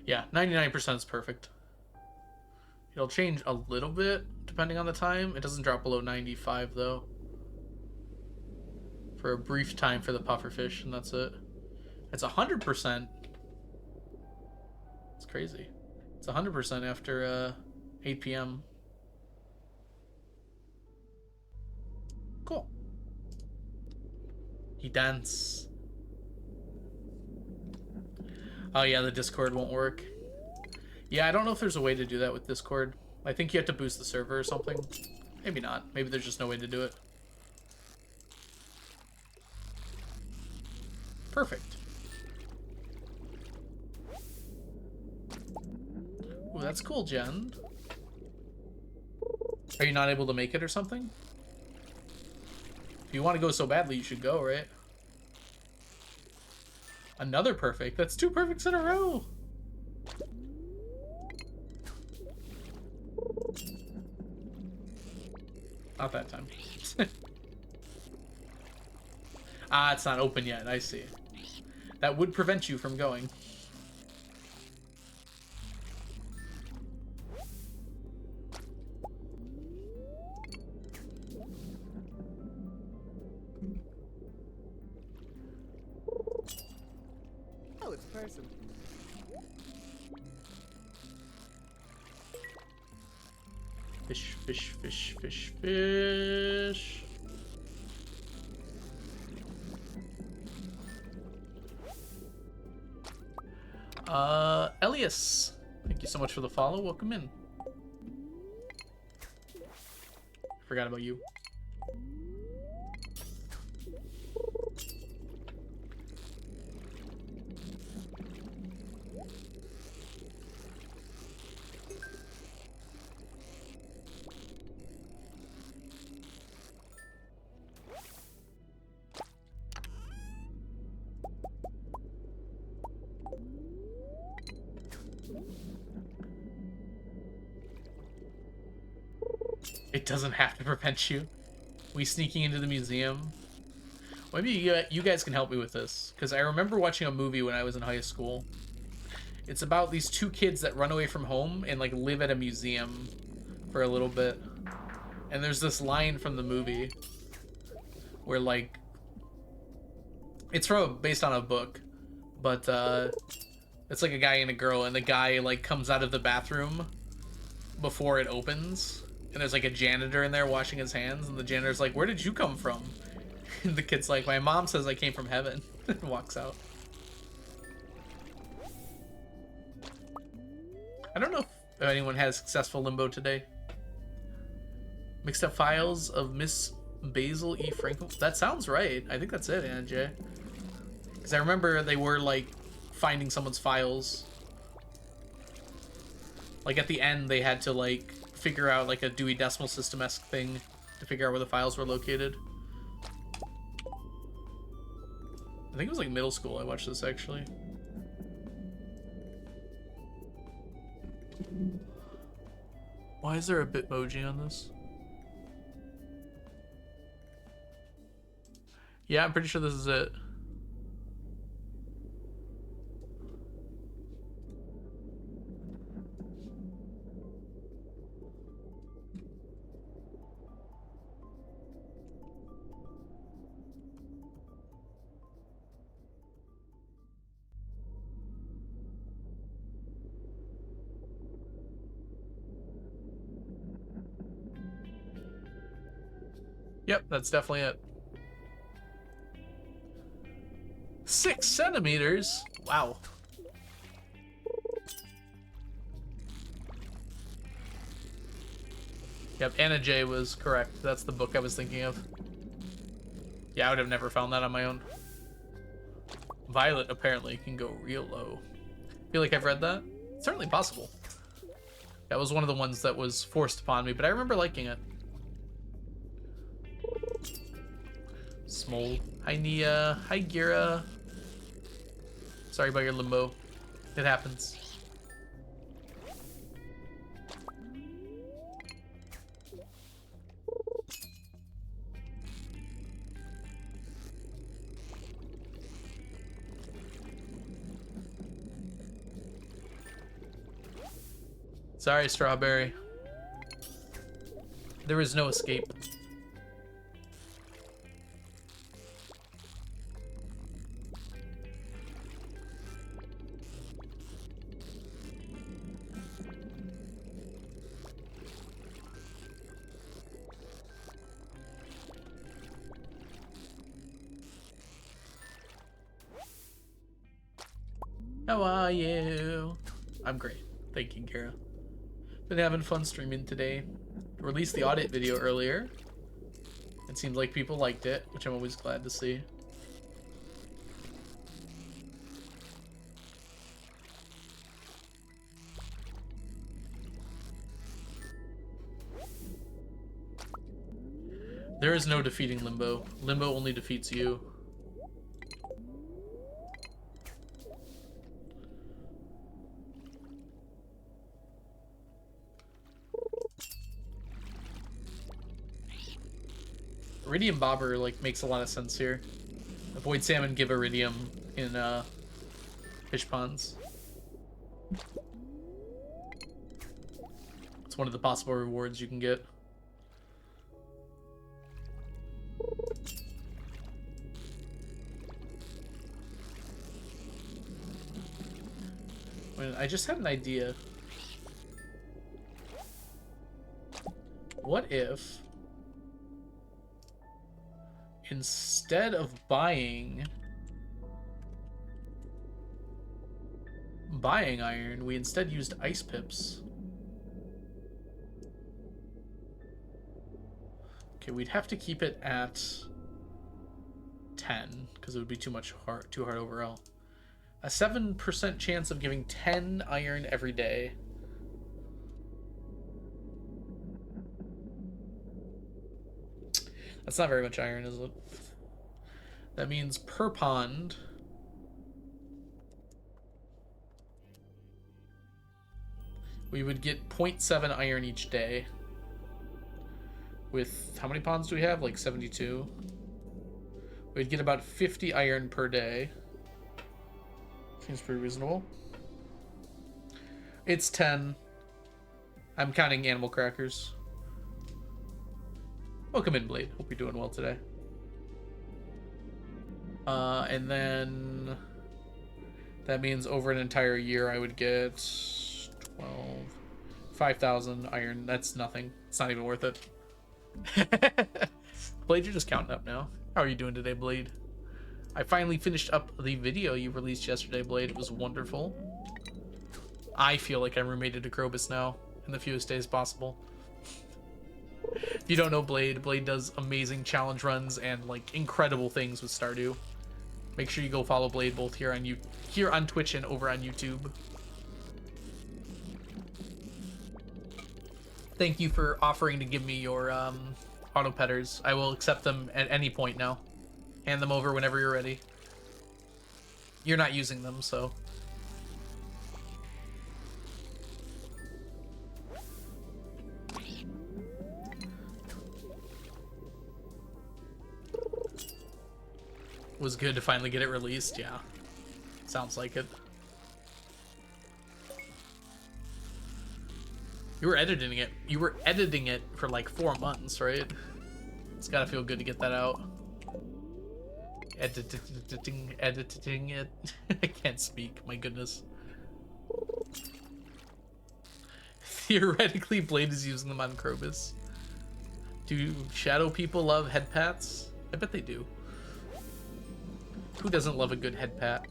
Yeah, 99% is perfect. It'll change a little bit depending on the time. It doesn't drop below 95 though. For a brief time for the pufferfish, and that's it. It's 100%. It's crazy. It's 100% after 8 p.m. Cool. He dance. Oh yeah, the Discord won't work. Yeah, I don't know if there's a way to do that with Discord. I think you have to boost the server or something. Maybe not. Maybe there's just no way to do it. Perfect. Ooh, that's cool, Jen. Are you not able to make it or something? If you want to go so badly, you should go, right? Another perfect. That's 2 perfects in a row. Not that time. Ah, it's not open yet. I see. That would prevent you from going. Oh, it's a person. Fish, fish, fish, fish, fish. Elias, thank you so much for the follow. Welcome in. Forgot about you. It doesn't have to prevent you. We sneaking into the museum. Maybe you guys can help me with this, because I remember watching a movie when I was in high school. It's about these two kids that run away from home and like live at a museum for a little bit. And there's this line from the movie where like it's based on a book, but it's like a guy and a girl, and the guy like comes out of the bathroom before it opens, and there's like a janitor in there washing his hands, and the janitor's like, "Where did you come from?" And the kid's like, "My mom says I came from heaven," and walks out. I don't know if anyone had a successful limbo today. Mixed up files of Miss Basil E. Frankel. That sounds right. I think that's it, Anna J. Because I remember they were like finding someone's files. Like at the end, they had to like figure out like a Dewey Decimal System-esque thing to figure out where the files were located. I think it was like middle school I watched this actually. Why is there a Bitmoji on this? Yeah, I'm pretty sure this is it. Yep, that's definitely it. 6 centimeters? Wow. Yep, Anna J was correct. That's the book I was thinking of. Yeah, I would have never found that on my own. Violet apparently can go real low. Feel like I've read that? It's certainly possible. That was one of the ones that was forced upon me, but I remember liking it. Small. Hi, Nia. Hi, Gira. Sorry about your limbo. It happens. Sorry, Strawberry. There is no escape. How are you? I'm great. Thank you, Kara. Been having fun streaming today. Released the audit video earlier. It seems like people liked it, which I'm always glad to see. There is no defeating Limbo. Limbo only defeats you. Iridium Bobber like makes a lot of sense here. Avoid salmon, give iridium in fish ponds. It's one of the possible rewards you can get. I just had an idea. What if instead of buying iron, we instead used ice pips? Okay, we'd have to keep it at 10 because it would be too hard overall. A 7% chance of giving 10 iron every day. That's not very much iron, is it? That means per pond. we would get 0.7 iron each day. With how many ponds do we have? Like 72. We'd get about 50 iron per day. Seems pretty reasonable. It's 10. I'm counting animal crackers. Welcome in, Blade. Hope you're doing well today. And then that means over an entire year I would get 5,000 iron. That's nothing. It's not even worth it. Blade, you're just counting up now. How are you doing today, Blade? I finally finished up the video you released yesterday, Blade. It was wonderful. I feel like I'm roommated to Krobus now in the fewest days possible. If you don't know Blade, Blade does amazing challenge runs and like incredible things with Stardew. Make sure you go follow Blade both here on Twitch and over on YouTube. Thank you for offering to give me your auto petters. I will accept them at any point now. Hand them over whenever you're ready. You're not using them, so. Was good to finally get it released, yeah. Sounds like it. You were editing it. You were editing it for like 4 months, right? It's gotta feel good to get that out. Editing it. I can't speak, my goodness. Theoretically, Blade is using them on Krobus. Do shadow people love head pats? I bet they do. Who doesn't love a good head pat?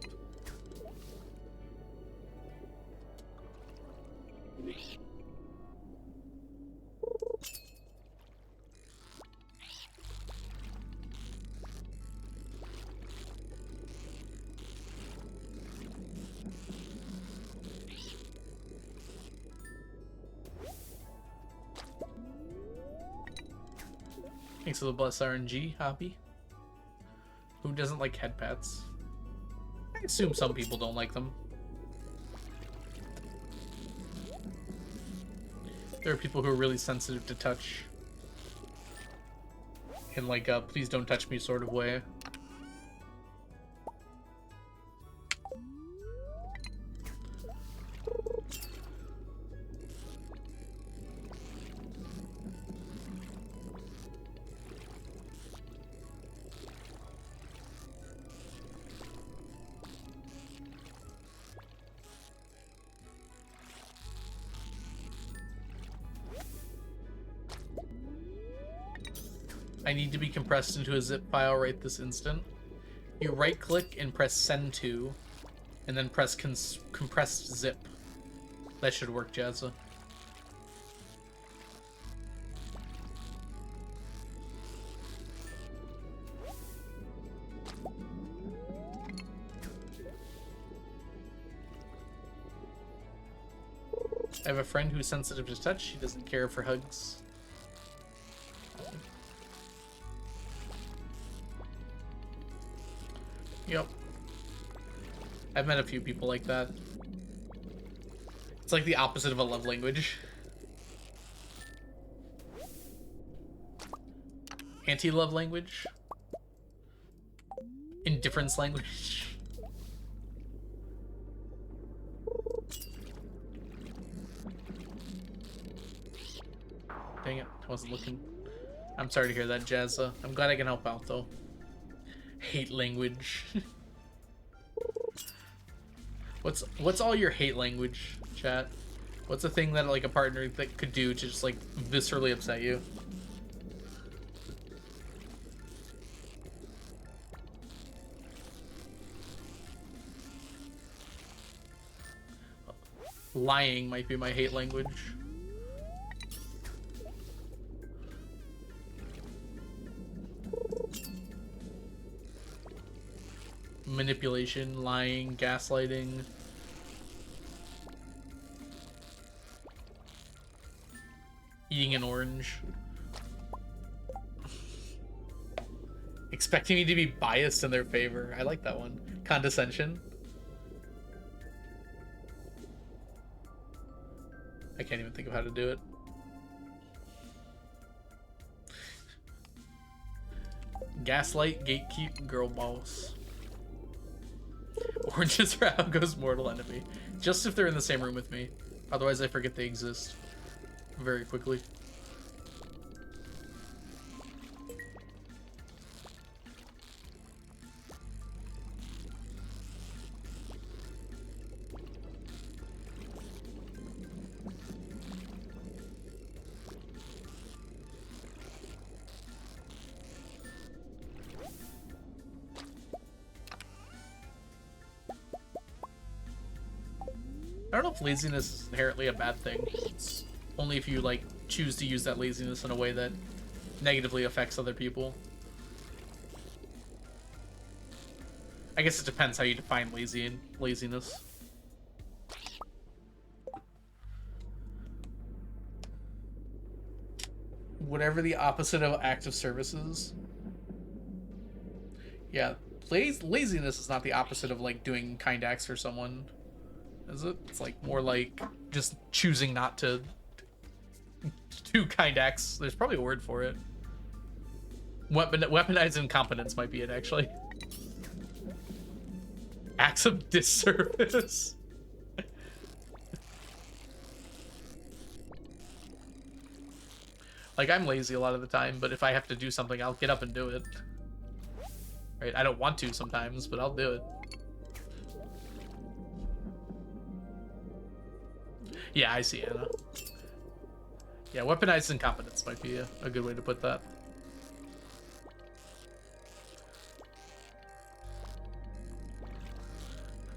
Thanks for the bless RNG, Hobby. Who doesn't like head pats? I assume some people don't like them. There are people who are really sensitive to touch. In like a please don't touch me sort of way. I need to be compressed into a zip file right this instant. You right click and press send to, and then press compressed zip. That should work, Jazza. I have a friend who's sensitive to touch. She doesn't care for hugs. Yep. I've met a few people like that. It's like the opposite of a love language. Anti-love language. Indifference language. Dang it, I wasn't looking. I'm sorry to hear that, Jazza. I'm glad I can help out, though. Hate language. What's all your hate language, chat? What's a thing that like a partner that could do to just like viscerally upset you? Lying might be my hate language. Manipulation, lying, gaslighting. Eating an orange. Expecting me to be biased in their favor. I like that one. Condescension. I can't even think of how to do it. Gaslight, gatekeep, girl boss. Oranges are Algo's mortal enemy. Just if they're in the same room with me. Otherwise I forget they exist very quickly. I don't know if laziness is inherently a bad thing. It's only if you like choose to use that laziness in a way that negatively affects other people. I guess it depends how you define laziness. Whatever the opposite of active service is. Yeah, laziness is not the opposite of like doing kind acts for someone. Is it? It's like more like just choosing not to do kind acts. There's probably a word for it. Weaponized incompetence might be it, actually. Acts of disservice. Like, I'm lazy a lot of the time, but if I have to do something, I'll get up and do it. Right? I don't want to sometimes, but I'll do it. Yeah, I see Anna. Yeah, weaponized incompetence might be a good way to put that.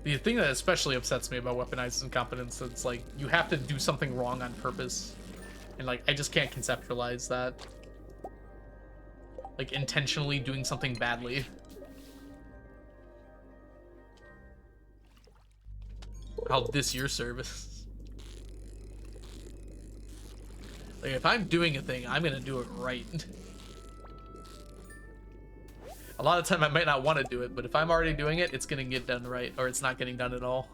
The thing that especially upsets me about weaponized incompetence is like you have to do something wrong on purpose. And like I just can't conceptualize that. Like intentionally doing something badly. I'll diss your service. Like, if I'm doing a thing, I'm gonna do it right. A lot of time I might not want to do it, but if I'm already doing it, it's gonna get done right, or it's not getting done at all.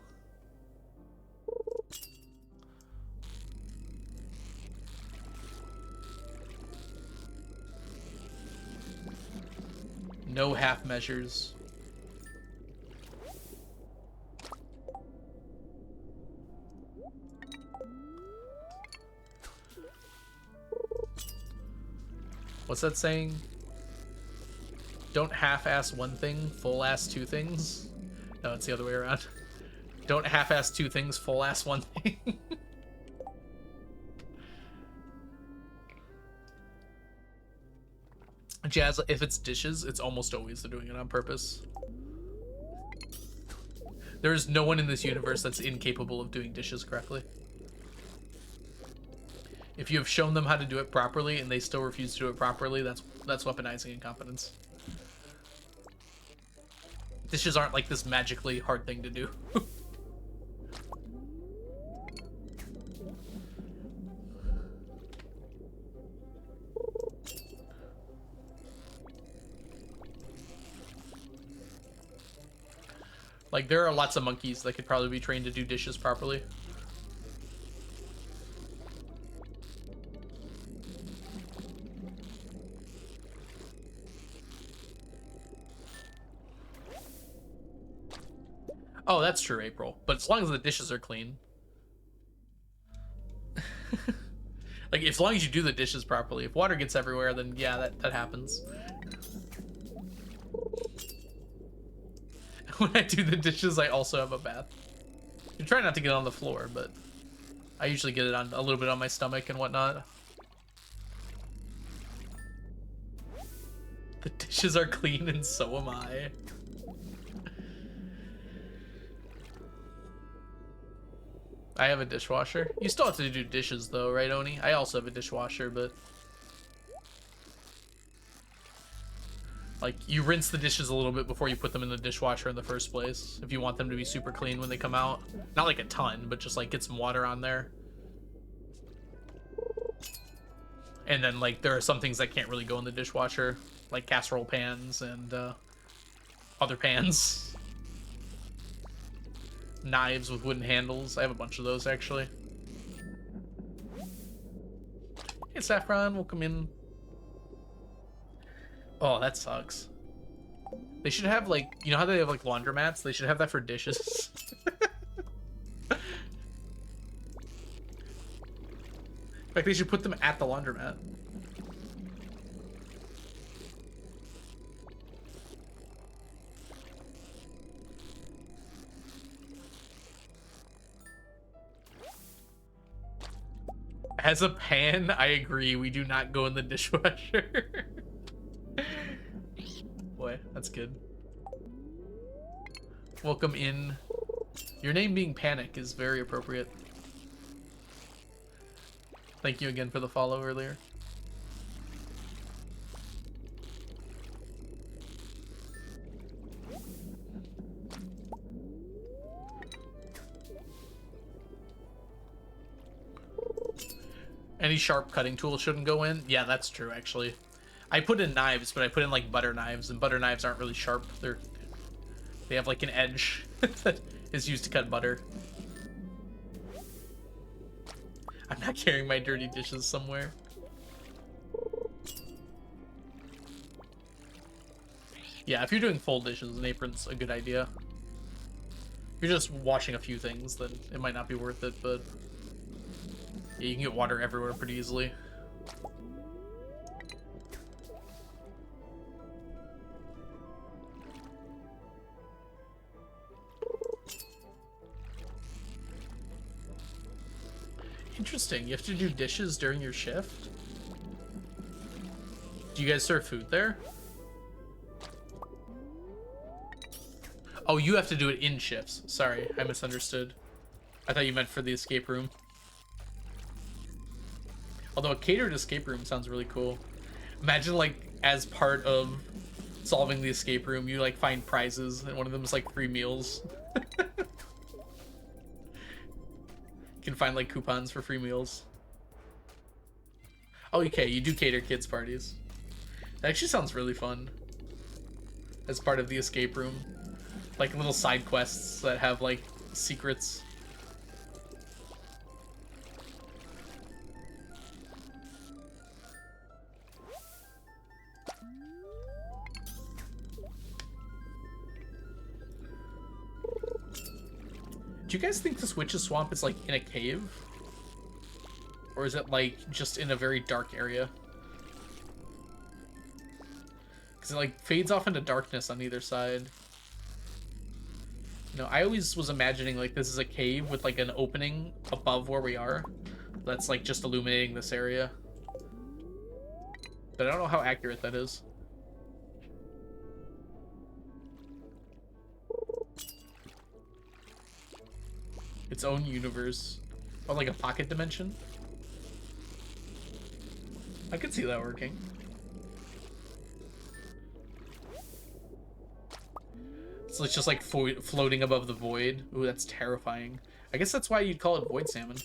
No half measures. What's that saying? Don't half-ass one thing, full-ass two things? No, it's the other way around. Don't half-ass two things, full-ass one thing. Jazz, if it's dishes, it's almost always they're doing it on purpose. There is no one in this universe that's incapable of doing dishes correctly. If you have shown them how to do it properly and they still refuse to do it properly, that's weaponizing incompetence. Dishes aren't like this magically hard thing to do. Like, there are lots of monkeys that could probably be trained to do dishes properly. Oh, that's true, April. But as long as the dishes are clean. Like, as long as you do the dishes properly. If water gets everywhere, then yeah, that happens. When I do the dishes, I also have a bath. I try not to get on the floor, but I usually get it on a little bit on my stomach and whatnot. The dishes are clean and so am I. I have a dishwasher. You still have to do dishes though, right, Oni? I also have a dishwasher, but like you rinse the dishes a little bit before you put them in the dishwasher in the first place if you want them to be super clean when they come out. Not like a ton, but just like get some water on there. And then like there are some things that can't really go in the dishwasher, like casserole pans and other pans. Knives with wooden handles. I have a bunch of those actually. Hey, Saffron, welcome in. Oh, that sucks. They should have, like, you know how they have, like, laundromats? They should have that for dishes. In fact, they should put them at the laundromat. As a pan, I agree. We do not go in the dishwasher. Boy, that's good. Welcome in. Your name being Panic is very appropriate. Thank you again for the follow earlier. Any sharp cutting tool shouldn't go in. Yeah, that's true, actually. I put in knives, but I put in, like, butter knives, and butter knives aren't really sharp. They have, like, an edge that is used to cut butter. I'm not carrying my dirty dishes somewhere. Yeah, if you're doing full dishes, an apron's a good idea. If you're just washing a few things, then it might not be worth it, but yeah, you can get water everywhere pretty easily. Interesting. You have to do dishes during your shift? Do you guys serve food there? Oh, you have to do it in shifts. Sorry, I misunderstood. I thought you meant for the escape room. Although a catered escape room sounds really cool. Imagine, like, as part of solving the escape room, you, like, find prizes, and one of them is, like, free meals. You can find, like, coupons for free meals. Oh, okay, you do cater kids' parties. That actually sounds really fun. As part of the escape room. Like, little side quests that have, like, secrets. Do you guys think this witch's swamp is, like, in a cave? Or is it, like, just in a very dark area? Because it, like, fades off into darkness on either side. You know, I always was imagining, like, this is a cave with, like, an opening above where we are. That's, like, just illuminating this area. But I don't know how accurate that is. Its own universe. Or, like, a pocket dimension. I could see that working. So it's just, like, floating above the void. Ooh, that's terrifying. I guess that's why you'd call it void salmon.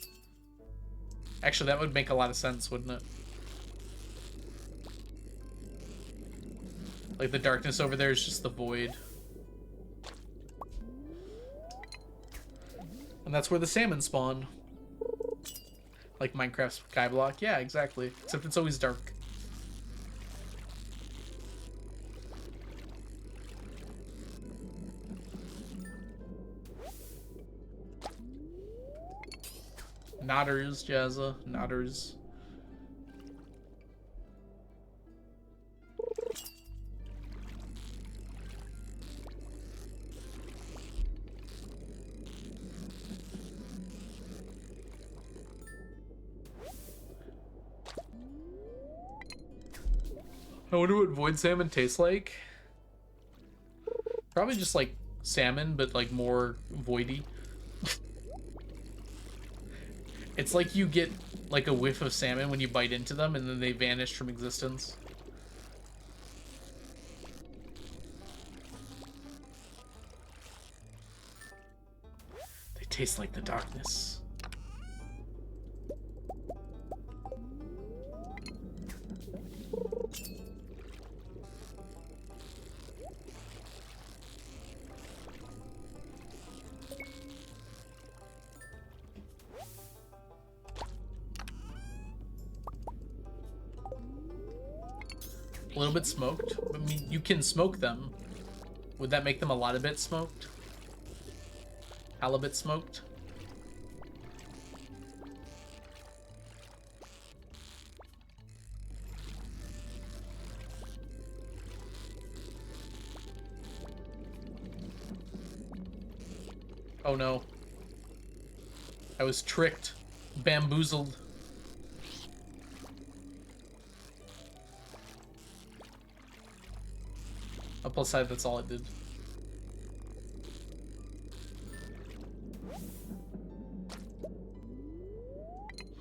Actually, that would make a lot of sense, wouldn't it? Like, the darkness over there is just the void. And that's where the salmon spawn. Like Minecraft Skyblock. Yeah, exactly. Except it's always dark. Nodders, Jazza. Nodders. I wonder what void salmon tastes like. Probably just like salmon, but like more voidy. It's like you get like a whiff of salmon when you bite into them and then they vanish from existence. They taste like the darkness. A little bit smoked. I mean, you can smoke them. Would that make them a lot of bit smoked? Halibut smoked? Oh no. I was tricked. Bamboozled. On plus side, that's all it did.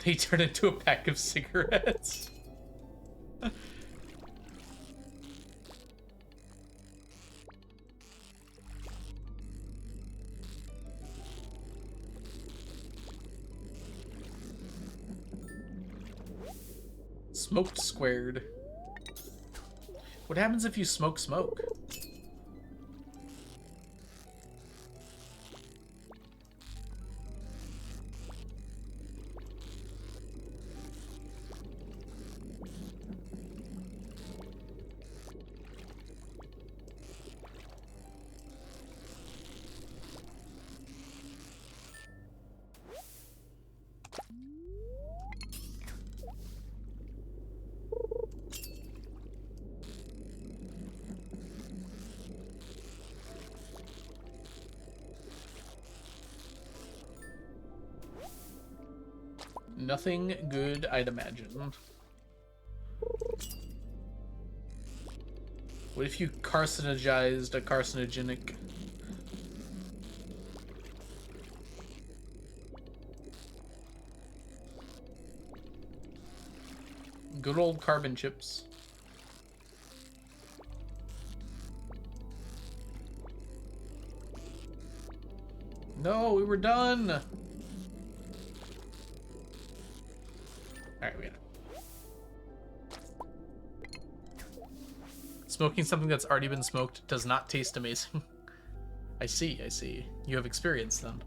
They turn into a pack of cigarettes. Smoked squared. What happens if you smoke smoke? Nothing good, I'd imagine. What if you carcinogized a carcinogenic? Good old carbon chips. No, we were done. Alright, we got it. Smoking something that's already been smoked does not taste amazing. I see, I see. You have experience then.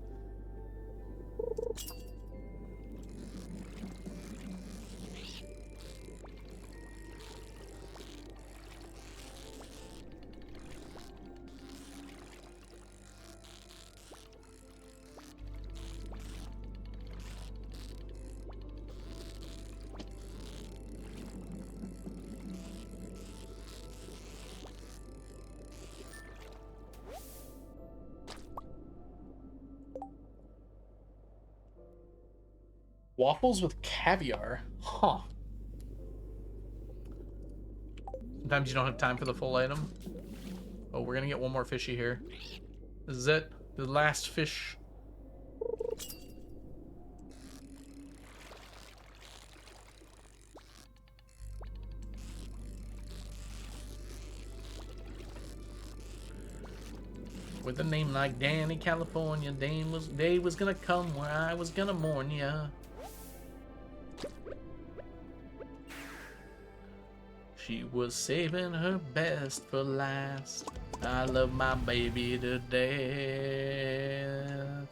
Waffles with caviar? Huh. Sometimes you don't have time for the full item. Oh, we're gonna get one more fishy here. This is it. The last fish. With a name like Danny California, day was gonna come where I was gonna mourn ya. She was saving her best for last. I love my baby to death.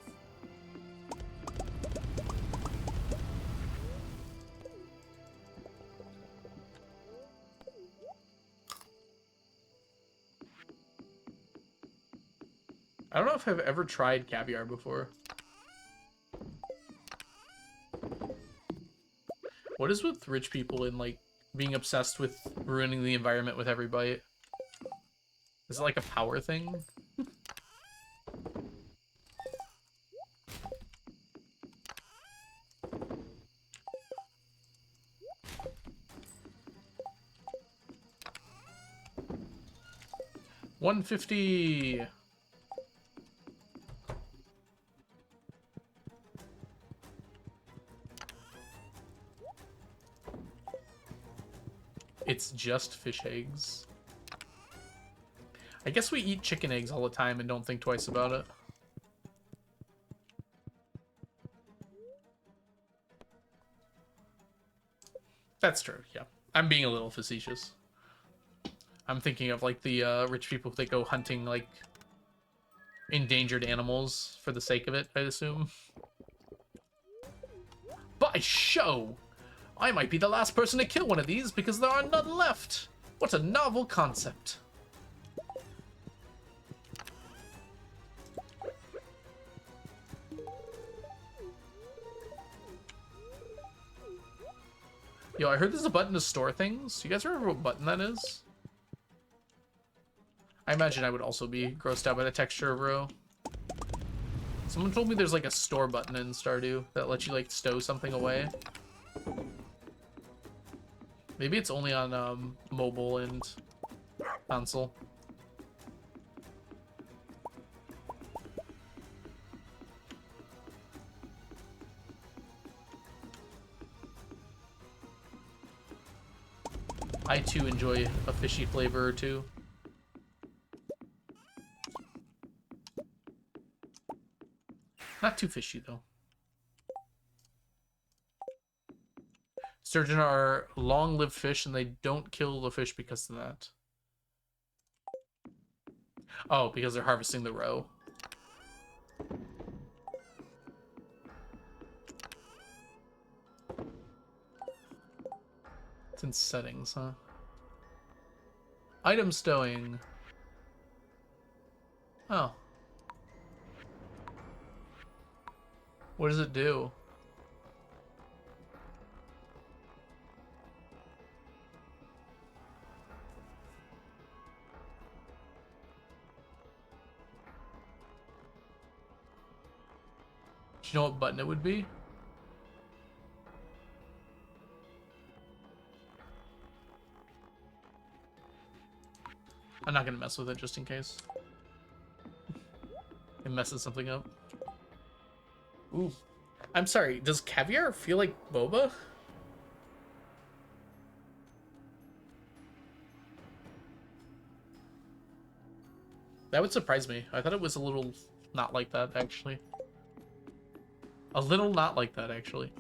I don't know if I've ever tried caviar before. What is with rich people and like being obsessed with ruining the environment with every bite? Is it like a power thing? $150. It's just fish eggs. I guess we eat chicken eggs all the time and don't think twice about it. That's true, yeah. I'm being a little facetious. I'm thinking of like the rich people that go hunting like endangered animals for the sake of it, I assume. By show! I might be the last person to kill one of these because there are none left. What a novel concept. Yo, I heard there's a button to store things. You guys remember what button that is? I imagine I would also be grossed out by the texture of row. Someone told me there's like a store button in Stardew that lets you like stow something away. Maybe it's only on mobile and console. I too enjoy a fishy flavor or two. Not too fishy though. Sturgeon are long-lived fish, and they don't kill the fish because of that. Oh, because they're harvesting the roe. It's in settings, huh? Item stowing. Oh. What does it do? Do you know what button it would be? I'm not gonna mess with it just in case. It messes something up. Ooh. I'm sorry, does caviar feel like boba? That would surprise me. I thought it was a little not like that, actually. A little not like that, actually.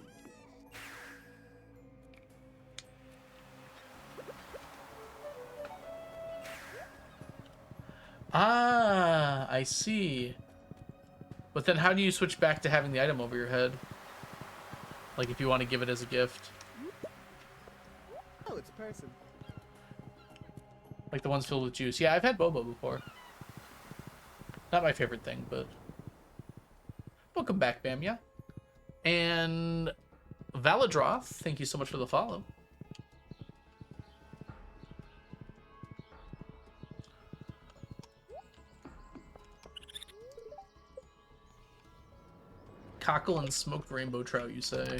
Ah, I see. But then how do you switch back to having the item over your head? Like if you want to give it as a gift. Oh, it's a person. Like the ones filled with juice. Yeah, I've had boba before. Not my favorite thing, but... Welcome back, Bamya. And... Valadroth, thank you so much for the follow. Cockle and smoked rainbow trout, you say?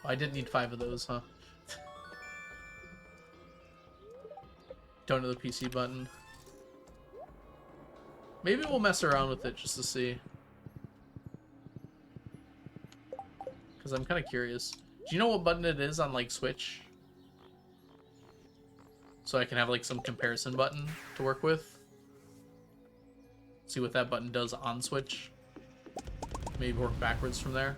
Oh, I didn't need 5 of those, huh? Don't know the PC button. Maybe we'll mess around with it just to see. Because I'm kind of curious. Do you know what button it is on, like, Switch? So I can have, like, some comparison button to work with. See what that button does on Switch. Maybe work backwards from there.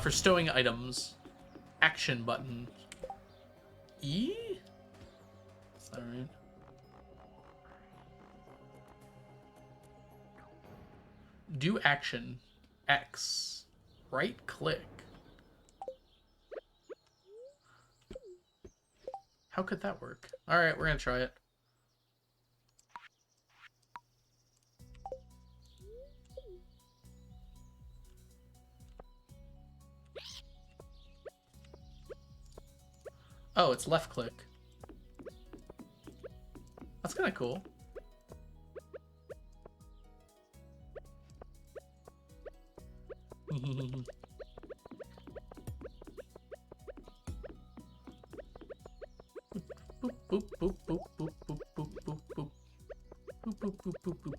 For stowing items, action button. E? Is that right? Do action. X. Right click. How could that work? Alright, we're gonna try it. Oh, it's left click. That's kind of cool. Boop, boop, boop, boop, boop, boop, boop, boop. Boop, boop, boop, boop, boop.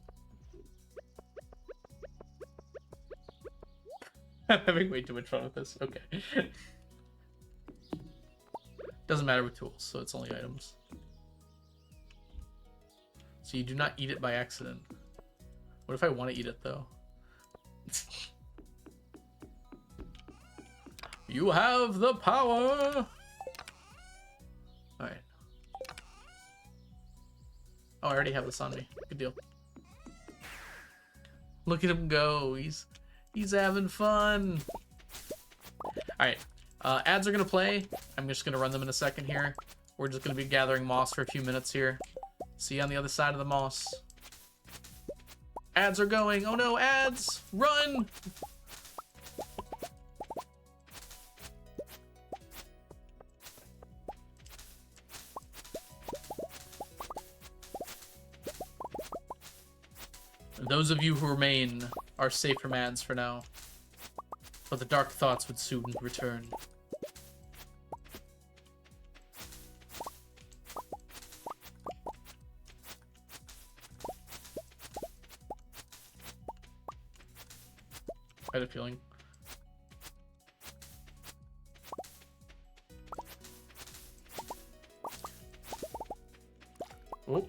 I'm having way too much fun with this. Okay. Doesn't matter with tools, so it's only items. So you do not eat it by accident. What if I want to eat it, though? You have the power! Alright. Oh, I already have this on me. Good deal. Look at him go. He's having fun. Alright. Ads are going to play. I'm just going to run them in a second here. We're just going to be gathering moss for a few minutes here. See you on the other side of the moss. Ads are going. Oh no, ads! Run! Those of you who remain are safe from ads for now. But the dark thoughts would soon return. I had a feeling. Oh.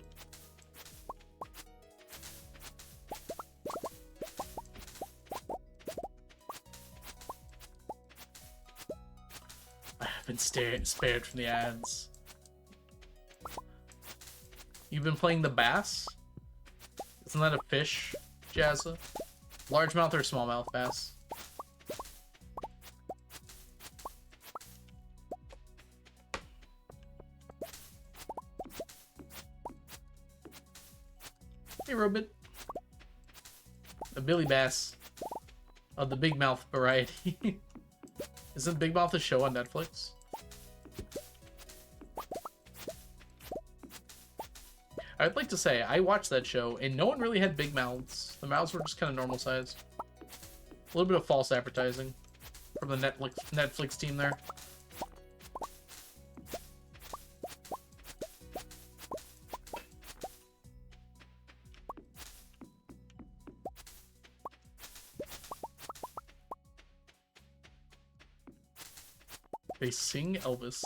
I've been spared from the ads. You've been playing the bass? Isn't that a fish, Jazza? Largemouth or smallmouth bass? Hey, Robit. A Billy Bass of the big mouth variety. Isn't Big Mouth a show on Netflix? I'd like to say, I watched that show, and no one really had big mouths. The mouths were just kind of normal size. A little bit of false advertising from the Netflix team there. They sing Elvis.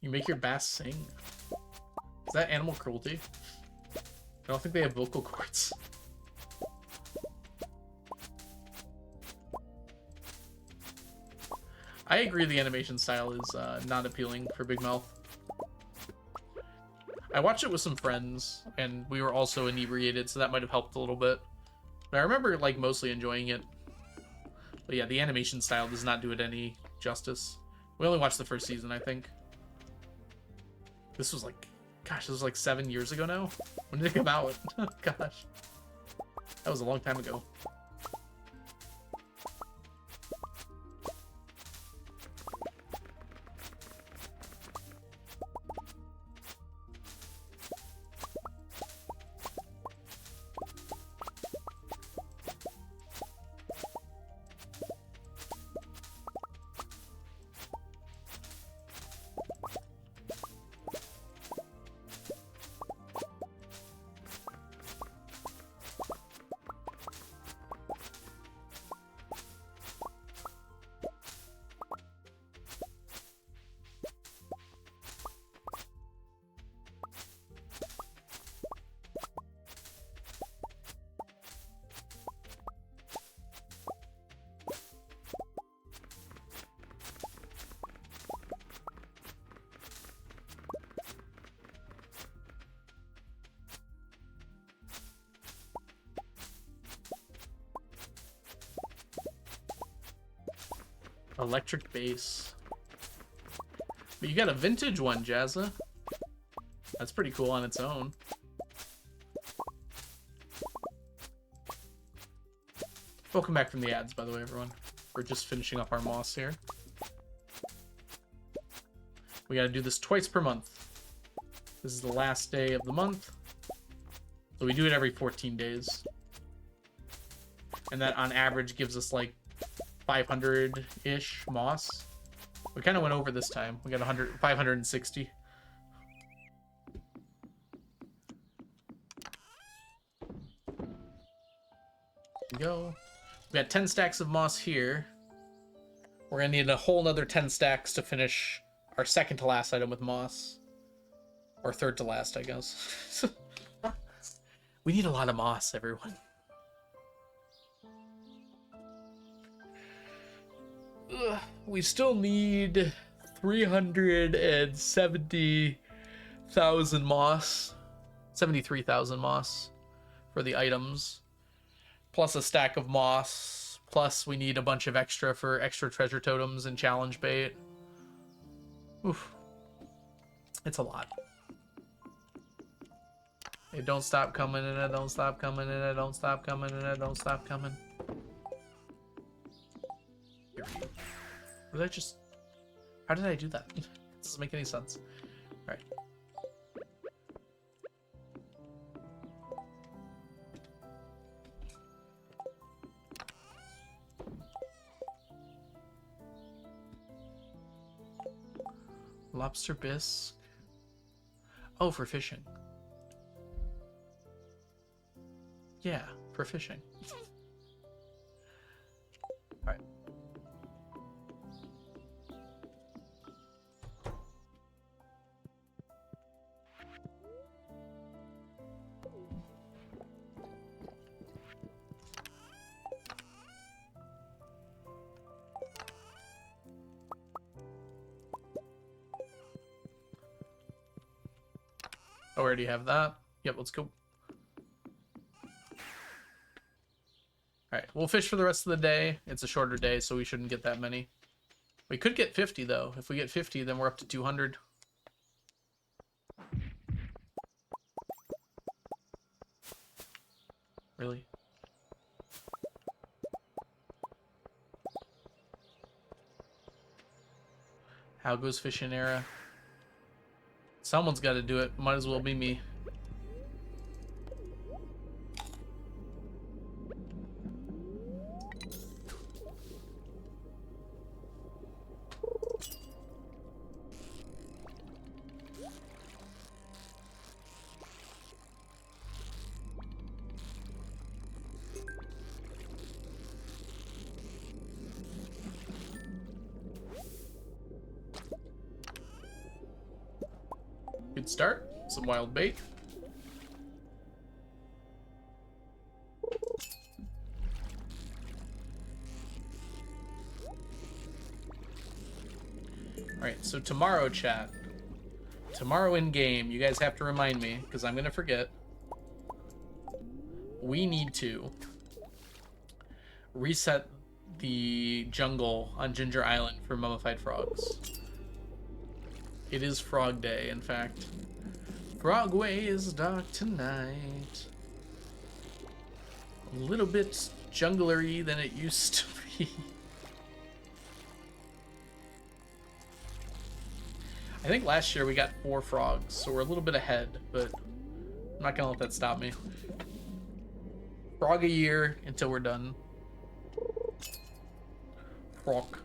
You make your bass sing. Is that animal cruelty? I don't think they have vocal cords. I agree the animation style is not appealing for Big Mouth. I watched it with some friends, and we were also inebriated, so that might have helped a little bit. But I remember, like, mostly enjoying it. But yeah, the animation style does not do it any justice. We only watched the first season, I think. This was like, gosh, this was like 7 years ago now? When did it come out? Gosh. That was a long time ago. Electric bass. But you got a vintage one, Jazza. That's pretty cool on its own. Welcome back from the ads, by the way, everyone. We're just finishing up our moss here. We gotta do this twice per month. This is the last day of the month. So we do it every 14 days. And that on average gives us like 500-ish moss. We kind of went over this time. We got 560. There we go. We got 10 stacks of moss here. We're gonna need a whole nother 10 stacks to finish our second to last item with moss. Or third to last, I guess. We need a lot of moss, everyone. We still need 370,000 moss. 73,000 moss for the items, plus a stack of moss, plus we need a bunch of extra for extra treasure totems and challenge bait. Oof. It's a lot. It don't stop coming and it don't stop coming and it don't stop coming and it don't stop coming. Was I just... How did I do that? It doesn't make any sense. Alright. Lobster bisque. Oh, for fishing. Yeah, for fishing. Alright. I already have that. Yep, let's go. Alright, we'll fish for the rest of the day. It's a shorter day, so we shouldn't get that many. We could get 50, though. If we get 50, then we're up to 200. Really? How goes fishing era? Someone's got to do it. Might as well be me. Good start. Some wild bait. Alright, so tomorrow, chat. Tomorrow in game, you guys have to remind me, because I'm going to forget. We need to reset the jungle on Ginger Island for mummified frogs. It is Frog Day, in fact. Frogway is dark tonight. A little bit junglery than it used to be. I think last year we got 4 frogs, so we're a little bit ahead, but I'm not gonna let that stop me. Frog a year until we're done. Frog.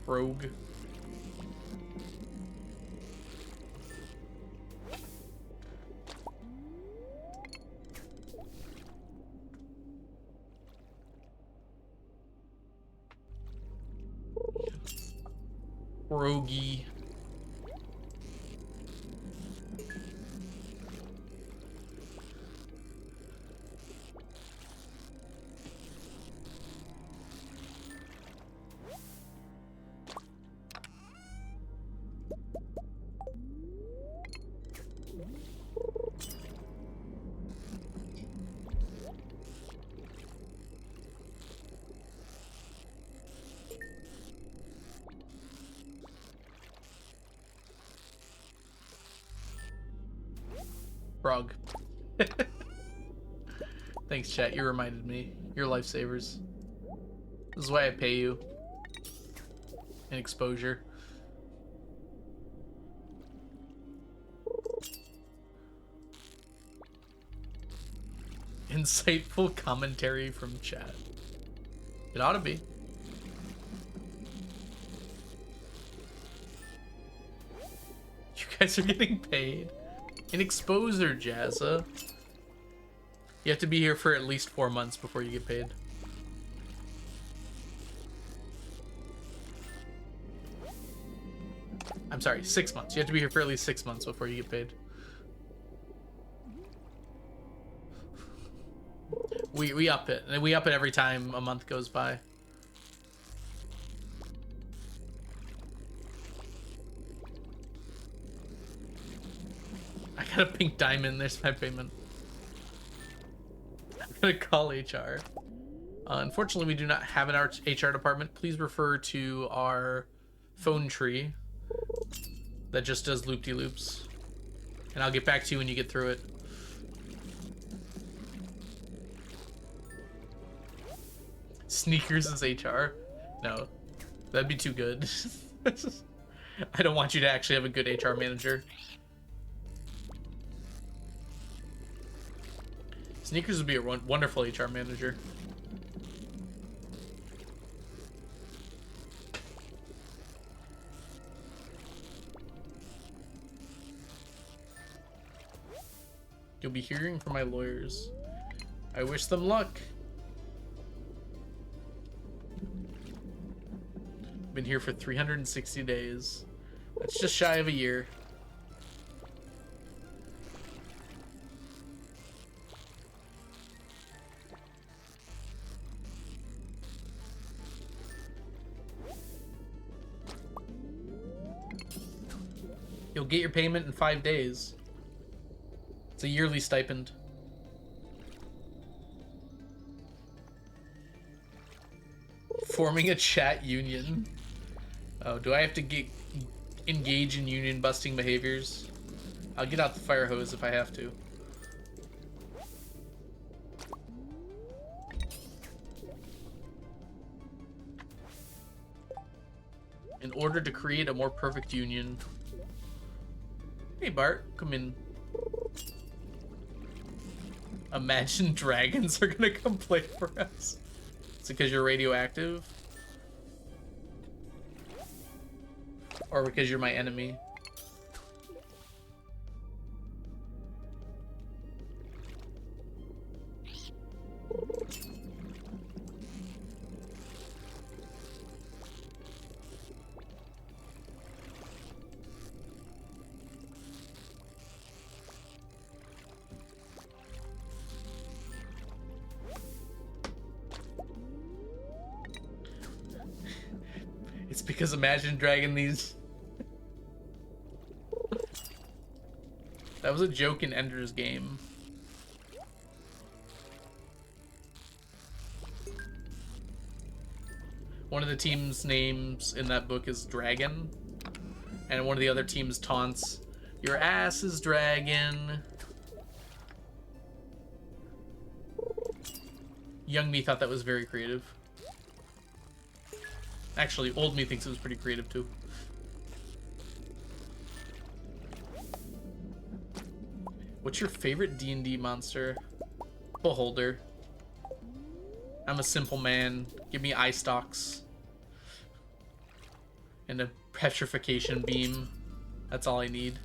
Rogue. Rogie. Frog. Thanks, chat. You reminded me. You're lifesavers. This is why I pay you. In exposure. Insightful commentary from chat. It ought to be. You guys are getting paid. An exposer, Jazza. You have to be here for at least 4 months before you get paid. I'm sorry, 6 months. You have to be here for at least 6 months before you get paid. We up it. And we up it every time a month goes by. I got a pink diamond. There's my payment. I'm gonna call HR. Unfortunately, we do not have an HR department. Please refer to our phone tree that just does loop-de-loops. And I'll get back to you when you get through it. Sneakers is HR? No. That'd be too good. I don't want you to actually have a good HR manager. Sneakers would be a wonderful HR manager. You'll be hearing from my lawyers. I wish them luck. Been here for 360 days. That's just shy of a year. You'll get your payment in 5 days. It's a yearly stipend. Forming a chat union. Oh, do I have to engage in union busting behaviors? I'll get out the fire hose if I have to. In order to create a more perfect union. Hey Bart, come in. Imagine dragons are gonna come play for us. Is it because you're radioactive? Or because you're my enemy? It's because Imagine Dragon these... That was a joke in Ender's Game. One of the team's names in that book is Dragon. And one of the other team's taunts, your ass is dragon. Young me thought that was very creative. Actually, old me thinks it was pretty creative too. What's your favorite D&D monster? Beholder. I'm a simple man. Give me eye stalks. And a petrification beam. That's all I need.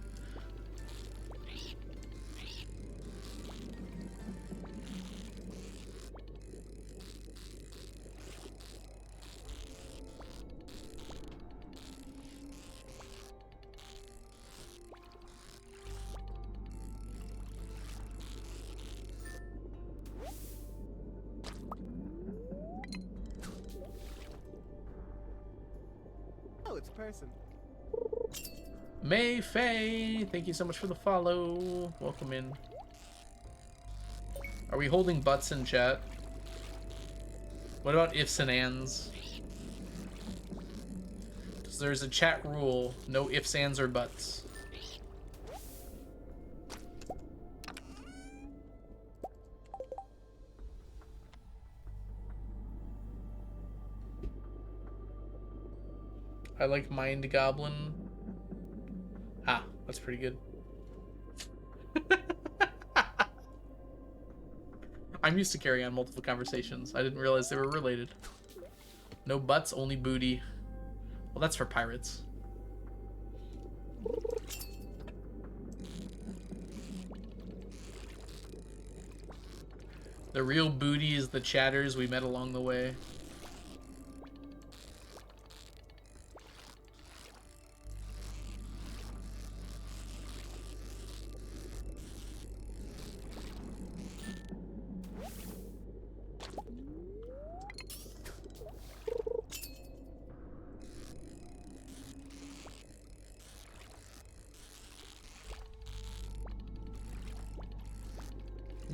Oh, it's a person. May Faye, thank you so much for the follow. Welcome in. Are we holding butts in chat? What about ifs and ands? Because there's a chat rule, no ifs, ands, or buts. I like Mind Goblin. Ah, that's pretty good. I'm used to carrying on multiple conversations. I didn't realize they were related. No butts, only booty. Well, that's for pirates. The real booty is the chatters we met along the way.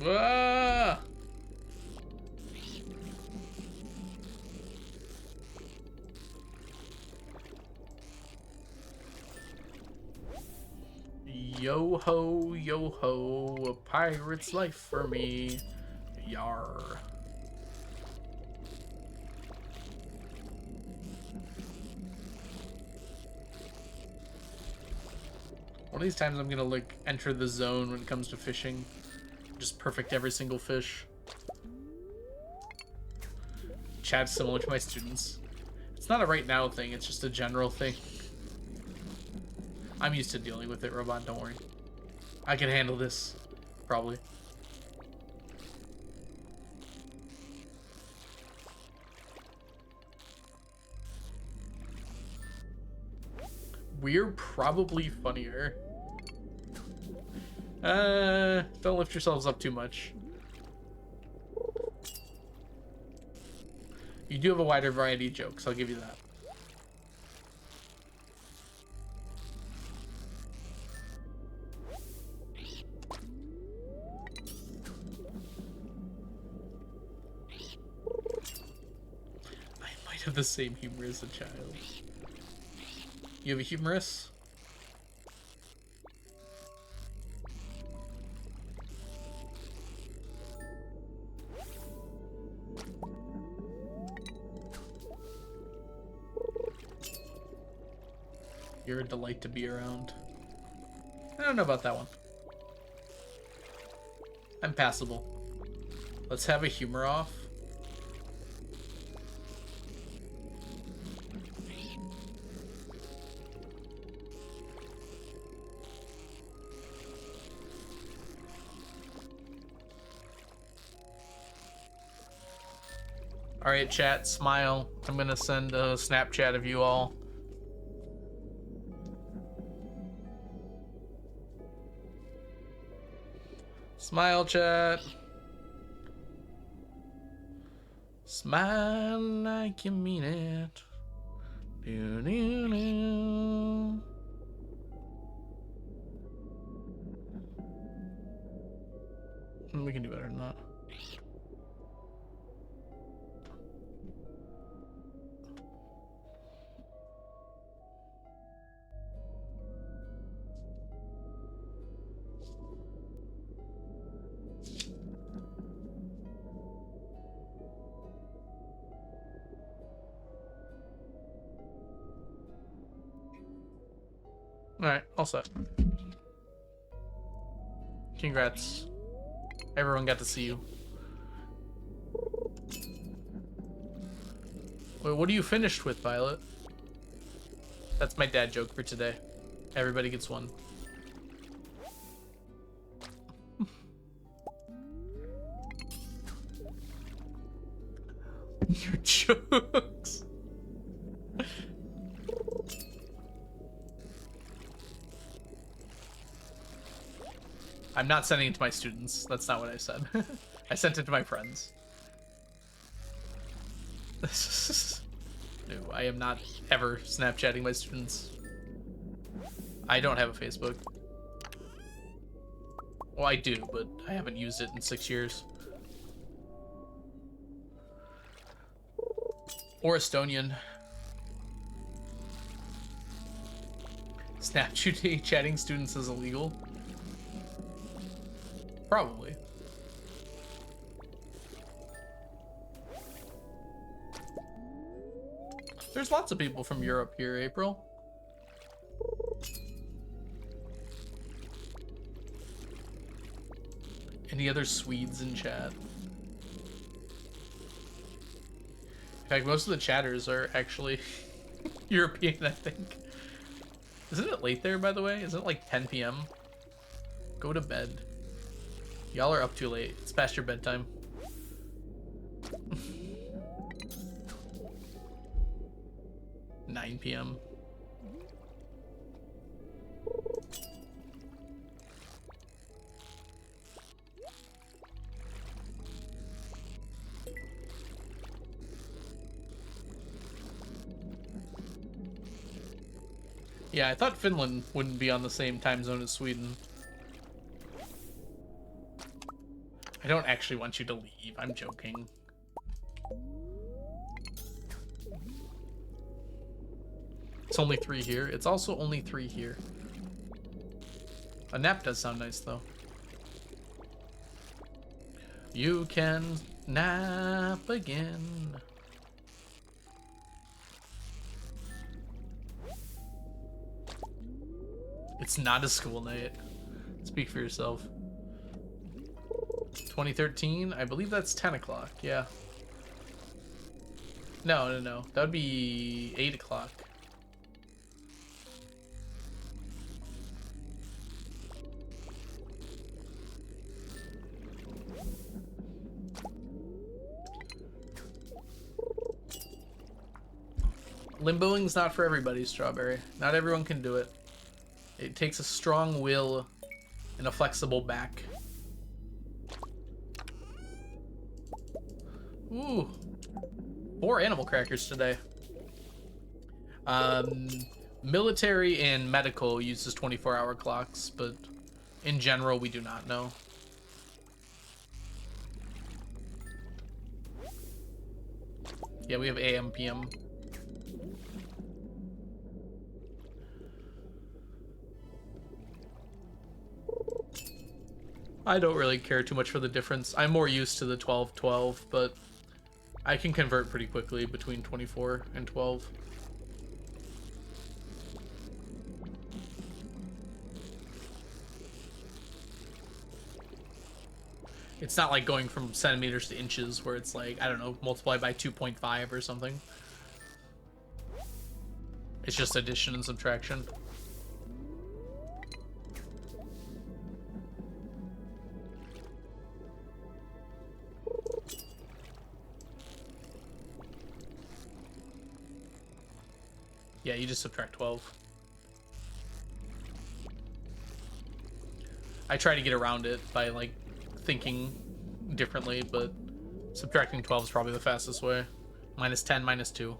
Ah! Yo ho, a pirate's life for me. Yar. One of these times I'm gonna like enter the zone when it comes to fishing. Just perfect every single fish. Chat's similar to my students. It's not a right now thing, it's just a general thing. I'm used to dealing with it, Robot, don't worry. I can handle this, probably. We're probably funnier. Don't lift yourselves up too much. You do have a wider variety of jokes, I'll give you that. I might have the same humor as a child. You have a humorous? You're a delight to be around. I don't know about that one. I'm passable. Let's have a humor off. Alright, chat, smile. I'm gonna send a Snapchat of you all. Smile, chat. Smile like you mean it. Do, do, do. We can do better than that. Alright, all set. Congrats. Everyone got to see you. Wait, what are you finished with, Violet? That's my dad joke for today. Everybody gets one. Your jokes. I'm not sending it to my students. That's not what I said. I sent it to my friends. No, I am not ever Snapchatting my students. I don't have a Facebook. Well, I do, but I haven't used it in 6 years. Or Estonian. Snapchatting chatting students is illegal. Probably. There's lots of people from Europe here, April. Any other Swedes in chat? In fact, most of the chatters are actually European, I think. Isn't it late there, by the way? Isn't it like 10 p.m.? Go to bed. Y'all are up too late. It's past your bedtime. 9 p.m. Yeah, I thought Finland wouldn't be on the same time zone as Sweden. I don't actually want you to leave. I'm joking. It's only 3 here. It's also only 3 here. A nap does sound nice, though. You can nap again. It's not a school night. Speak for yourself. 2013? I believe that's 10 o'clock, yeah. No. That would be 8 o'clock. Limboing's not for everybody, Strawberry. Not everyone can do it. It takes a strong will and a flexible back. Ooh. 4 animal crackers today. Military and medical uses 24-hour clocks, but in general, we do not know. Yeah, we have AM, PM. I don't really care too much for the difference. I'm more used to the 12-12, but I can convert pretty quickly between 24 and 12. It's not like going from centimeters to inches where it's like, I don't know, multiply by 2.5 or something. It's just addition and subtraction. Yeah, you just subtract 12. I try to get around it by, like, thinking differently, but subtracting 12 is probably the fastest way. Minus 10, minus 2.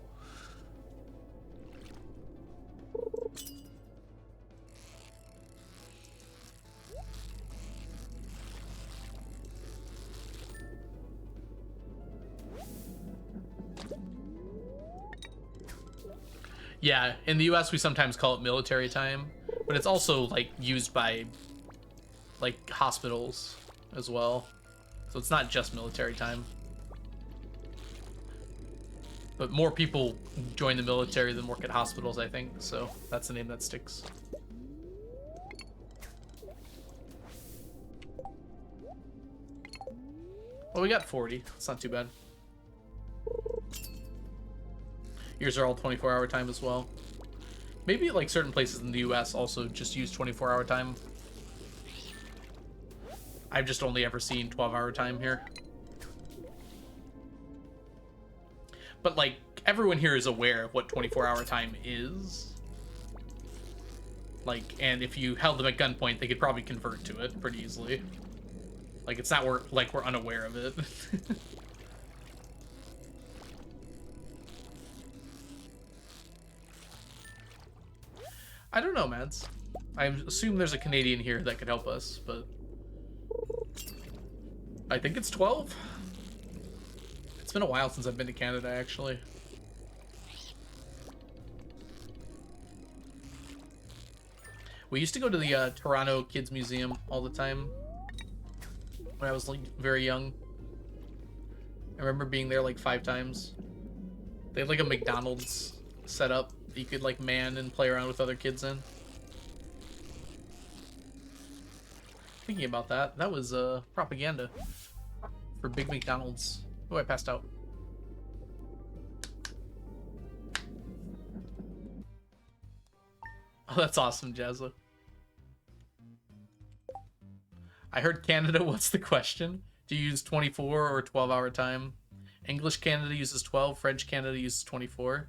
Yeah, in the US we sometimes call it military time, but it's also like used by like hospitals as well. So it's not just military time. But more people join the military than work at hospitals, I think, so that's the name that sticks. Well, we got 40. It's not too bad. Yours are all 24-hour time as well. Maybe like certain places in the US also just use 24-hour time. I've just only ever seen 12-hour time here. But like everyone here is aware of what 24-hour time is. Like, and if you held them at gunpoint, they could probably convert to it pretty easily. Like, it's not like we're unaware of it. I don't know, Mads. I assume there's a Canadian here that could help us, but I think it's 12. It's been a while since I've been to Canada, actually. We used to go to the Toronto Kids Museum all the time when I was like very young. I remember being there like 5 times. They had like a McDonald's set up that you could like man and play around with other kids in. Thinking about that, that was propaganda for Big McDonald's. Oh, I passed out. Oh, that's awesome, Jazza. I heard Canada, what's the question? Do you use 24 or 12-hour time? English Canada uses 12, French Canada uses 24.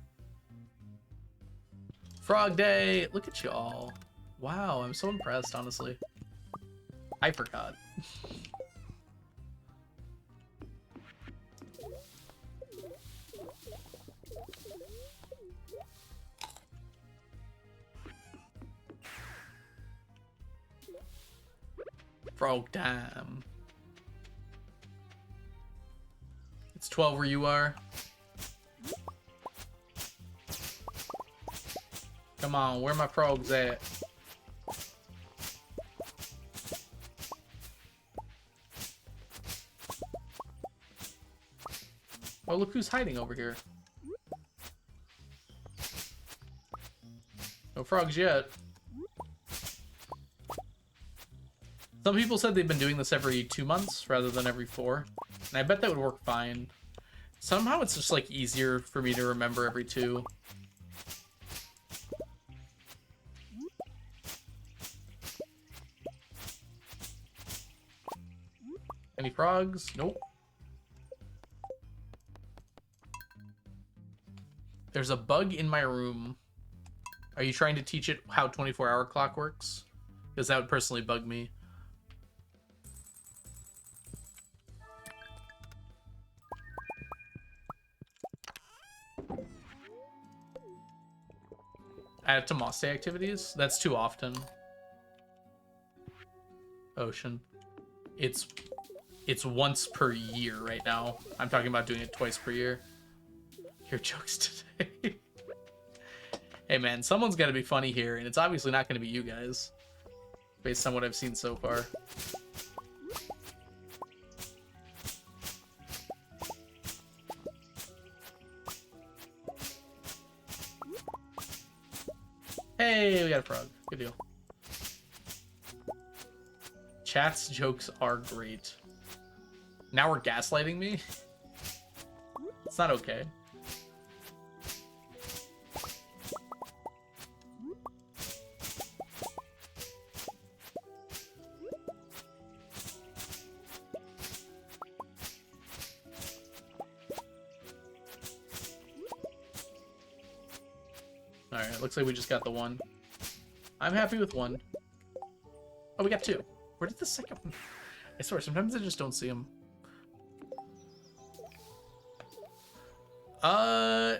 Frog Day! Look at y'all. Wow, I'm so impressed, honestly. I forgot. Frog time. It's 12 where you are. Come on, where my frogs at? Oh, look who's hiding over here. No frogs yet. Some people said they've been doing this every 2 months rather than every 4. And I bet that would work fine. Somehow it's just like easier for me to remember every 2. Any frogs? Nope. There's a bug in my room. Are you trying to teach it how 24-hour clock works? Because that would personally bug me. Add it to Moss Day activities? That's too often. Ocean. It's once per year right now. I'm talking about doing it twice per year. Your jokes today. Hey man, someone's got to be funny here, and it's obviously not going to be you guys, based on what I've seen so far. Hey, we got a frog. Good deal. Chat's jokes are great. Now we're gaslighting me? It's not okay. Alright, looks like we just got the 1. I'm happy with 1. Oh, we got 2. Where did the second one? I swear, sometimes I just don't see them.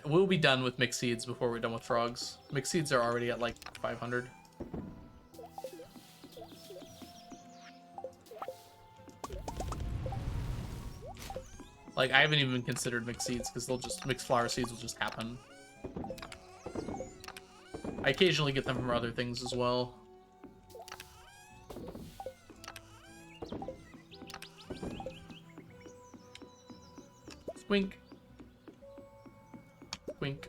We'll be done with mixed seeds before we're done with frogs. Mixed seeds are already at like 500. Like, I haven't even considered mixed seeds because they'll just, mixed flower seeds will just happen. I occasionally get them from other things as well. Squink. Squink.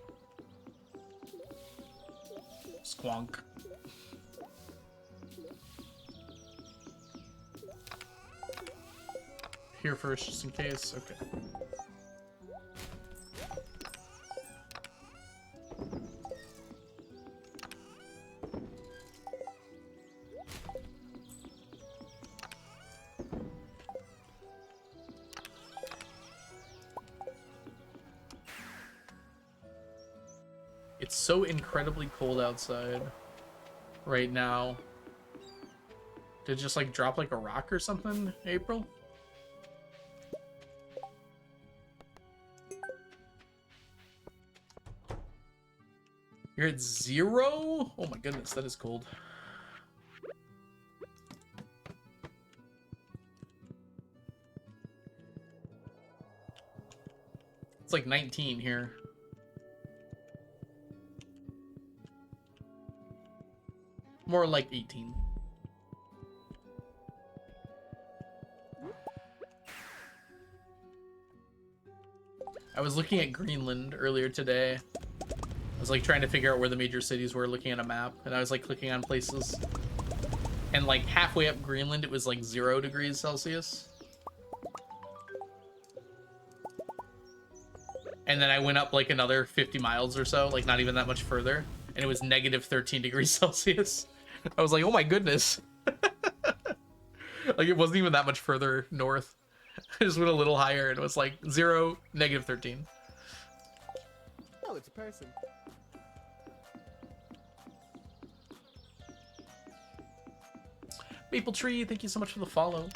Squonk. Here first, just in case. Okay. It's so incredibly cold outside right now. Did it just like drop like a rock or something, April? You're at 0? Oh my goodness, that is cold. It's like 19 here. More like 18. I was looking at Greenland earlier today. I was like trying to figure out where the major cities were, looking at a map, and I was like clicking on places. And like halfway up Greenland, it was like 0 degrees Celsius. And then I went up like another 50 miles or so, like not even that much further, and it was negative 13 degrees Celsius. I was like, oh my goodness. Like it wasn't even that much further north. I just went a little higher and it was like 0, negative 13. Oh, it's a person. Maple Tree, thank you so much for the follow.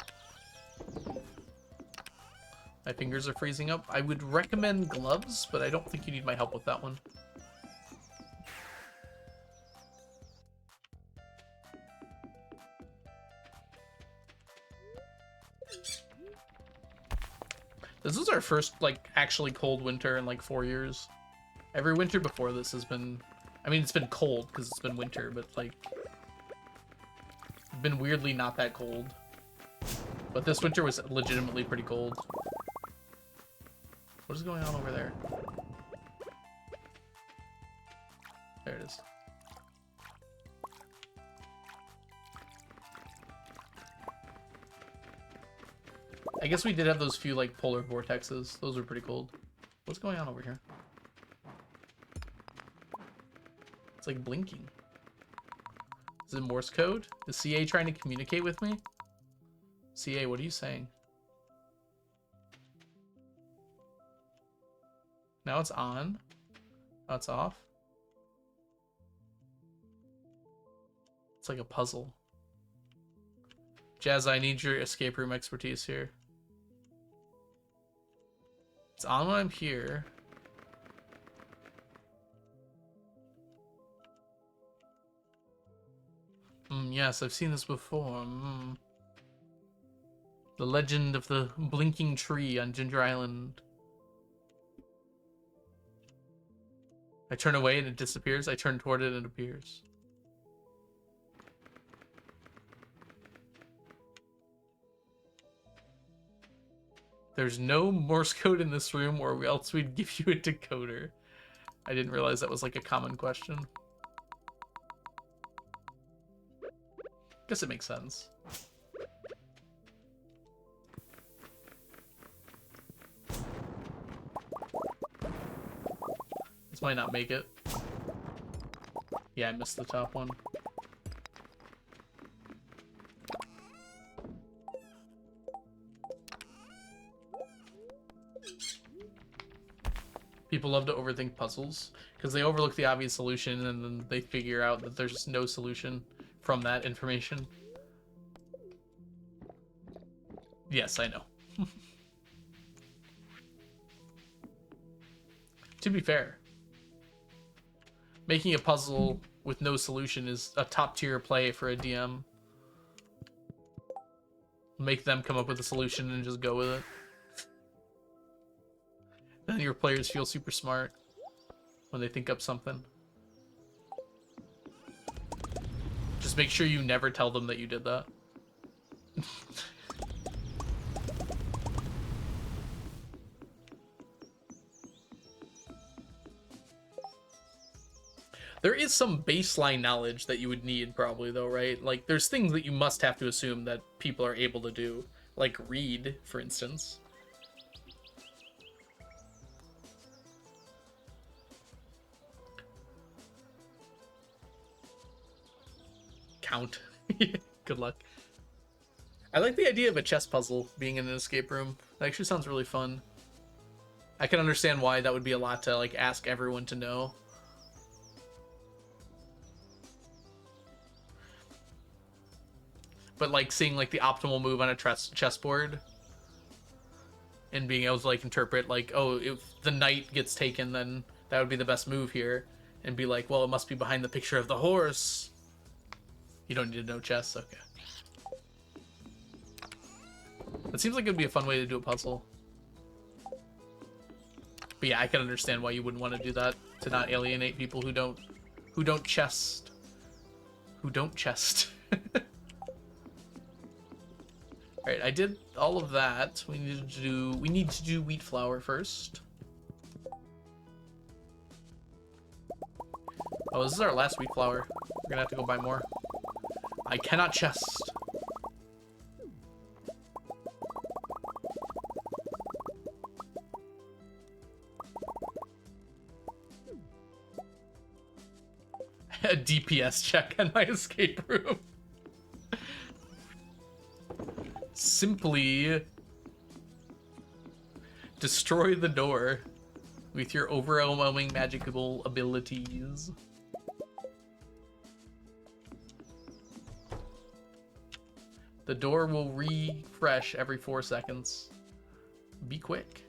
My fingers are freezing up. I would recommend gloves, but I don't think you need my help with that one. This is our first, like, actually cold winter in, like, 4 years. Every winter before this has been... I mean, it's been cold because it's been winter, but, like... It's been weirdly not that cold. But this winter was legitimately pretty cold. What is going on over there? There it is. I guess we did have those few, like, polar vortexes. Those were pretty cold. What's going on over here? It's, like, blinking. Is it Morse code? Is CA trying to communicate with me? CA, what are you saying? Now it's on. Now it's off. It's like a puzzle. Jazz, I need your escape room expertise here. It's on when I'm here. Yes, I've seen this before. The legend of the blinking tree on Ginger Island. I turn away and it disappears. I turn toward it and it appears. There's no Morse code in this room or else we'd give you a decoder. I didn't realize that was like a common question. Guess it makes sense. This might not make it. Yeah, I missed the top one. People love to overthink puzzles because they overlook the obvious solution and then they figure out that there's no solution from that information. Yes, I know. To be fair, making a puzzle with no solution is a top tier play for a DM. Make them come up with a solution and just go with it. Then your players feel super smart when they think up something. Just make sure you never tell them that you did that. There is some baseline knowledge that you would need probably though, right? Like there's things that you must have to assume that people are able to do. Like read, for instance. Count. Good luck. I like the idea of a chess puzzle being in an escape room. That actually sounds really fun. I can understand why that would be a lot to like ask everyone to know. But like seeing like the optimal move on a chessboard and being able to like interpret like, oh, if the knight gets taken, then that would be the best move here, and be like, well, it must be behind the picture of the horse. You don't need to know chess, okay. That seems like it would be a fun way to do a puzzle. But yeah, I can understand why you wouldn't want to do that, to not alienate people who don't chest. Who don't chest. Alright, I did all of that. We need to do wheat flour first. Oh, this is our last wheat flour. We're gonna have to go buy more. I cannot chest. A DPS check on my escape room. Simply destroy the door with your overwhelming magical abilities. The door will refresh every 4 seconds. Be quick.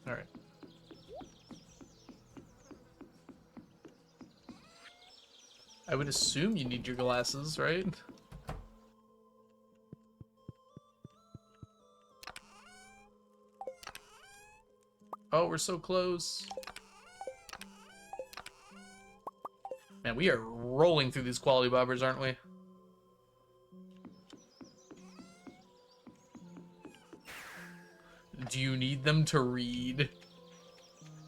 All right. I would assume you need your glasses, right? Oh, we're so close. Man, we are rolling through these quality bobbers, aren't we? Do you need them to read?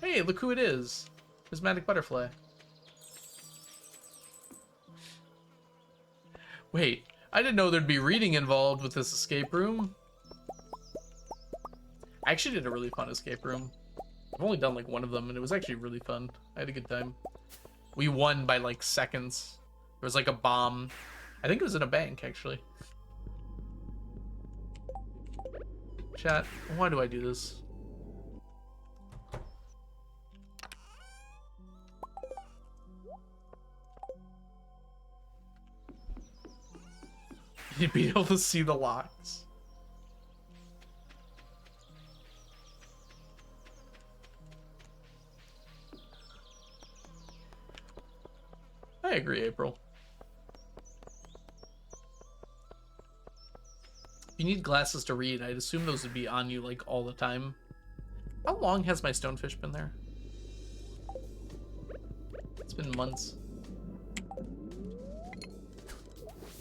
Hey, look who it is. Prismatic butterfly. Wait, I didn't know there'd be reading involved with this escape room. I actually did a really fun escape room. I've only done like one of them, and it was actually really fun. I had a good time. We won by like seconds. There was like a bomb. I think it was in a bank, actually. Chat, why do I do this? You'd be able to see the locks. I agree, April. If you need glasses to read, I'd assume those would be on you like all the time. How long has my stonefish been there? It's been months.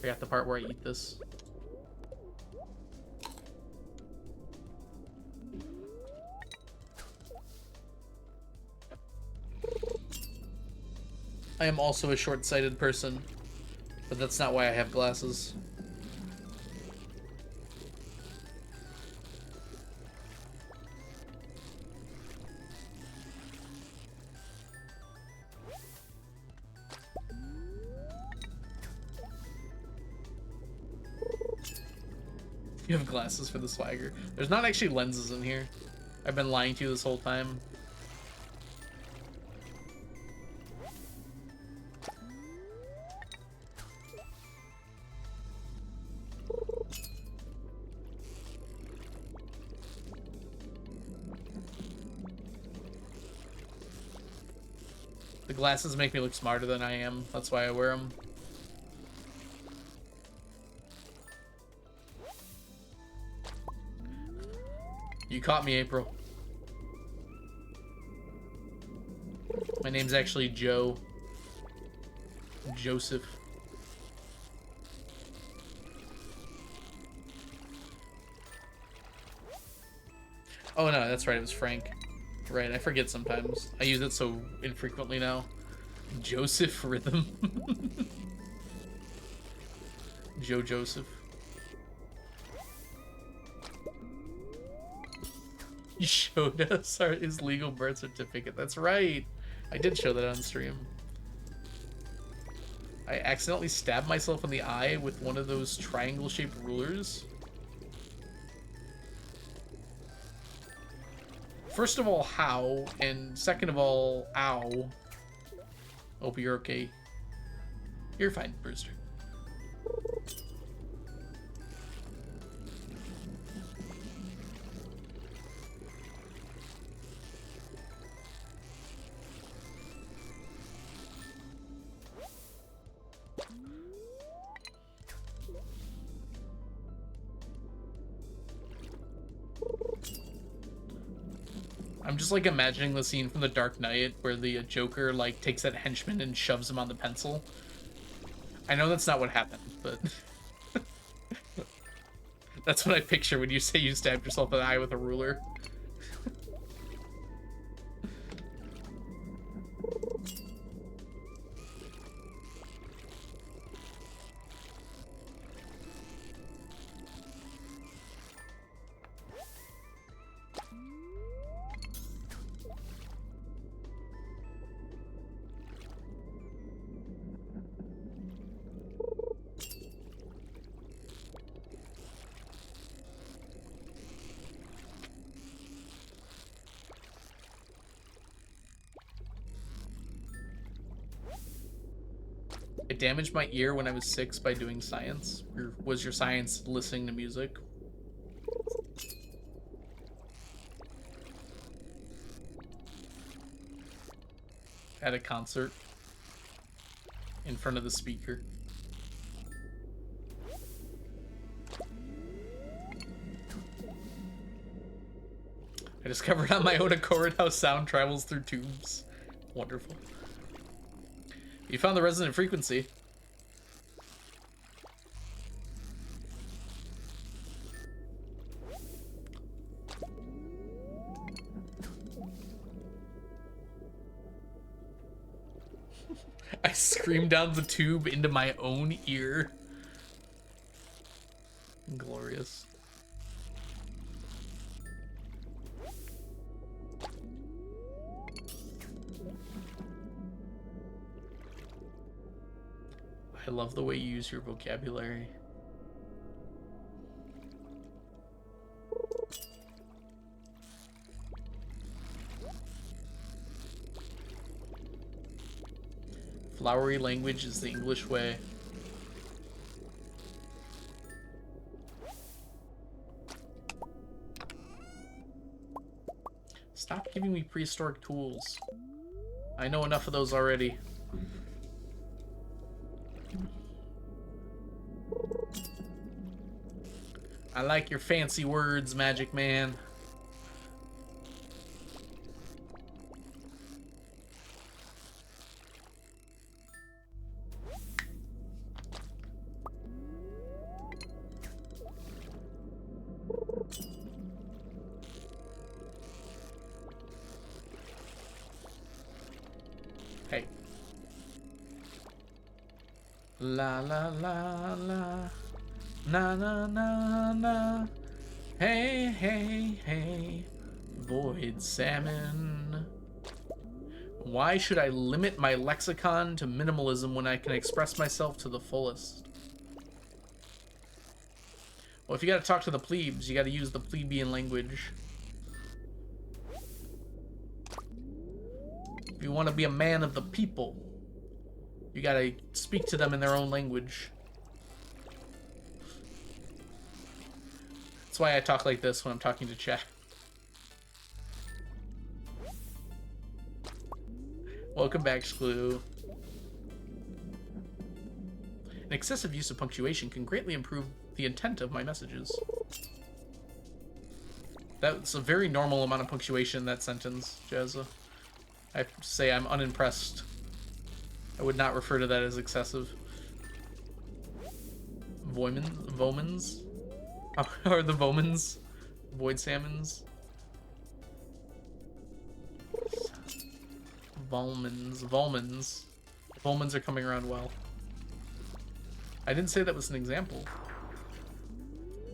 Forgot the part where I eat this. I am also a short-sighted person, but that's not why I have glasses. You have glasses for the swagger. There's not actually lenses in here. I've been lying to you this whole time. The glasses make me look smarter than I am. That's why I wear them. You caught me, April. My name's actually Joe. Joseph. Oh no, that's right, it was Frank. Right, I forget sometimes. I use it so infrequently now. Joseph Rhythm. Joe Joseph. You showed us his legal birth certificate. That's right. I did show that on stream. I accidentally stabbed myself in the eye with one of those triangle-shaped rulers. First of all, how? And second of all, ow. Hope you're okay. You're fine, Brewster. I'm just like imagining the scene from The Dark Knight where the Joker like takes that henchman and shoves him on the pencil. I know that's not what happened, but that's what I picture when you say you stabbed yourself in the eye with a ruler. I damaged my ear when I was 6 by doing science. Or was your science listening to music? At a concert. in front of the speaker. I discovered on my own accord how sound travels through tubes. Wonderful. You found the resonant frequency. I screamed down the tube into my own ear. Glorious. I love the way you use your vocabulary. Flowery language is the English way. Stop giving me prehistoric tools. I know enough of those already. I like your fancy words, Magic Man. Hey. La la la la. Na na na na. Hey hey hey. Void salmon. Why should I limit my lexicon to minimalism when I can express myself to the fullest? Well, if you gotta talk to the plebes, you gotta use the plebeian language. If you want to be a man of the people, you gotta speak to them in their own language. That's why I talk like this when I'm talking to chat. Welcome back, Sklu. An excessive use of punctuation can greatly improve the intent of my messages. That's a very normal amount of punctuation in that sentence, Jazza. I have to say I'm unimpressed. I would not refer to that as excessive. Vomans? How are the Vomans? Void salmons? Volmans. Volmans are coming around well. I didn't say that was an example.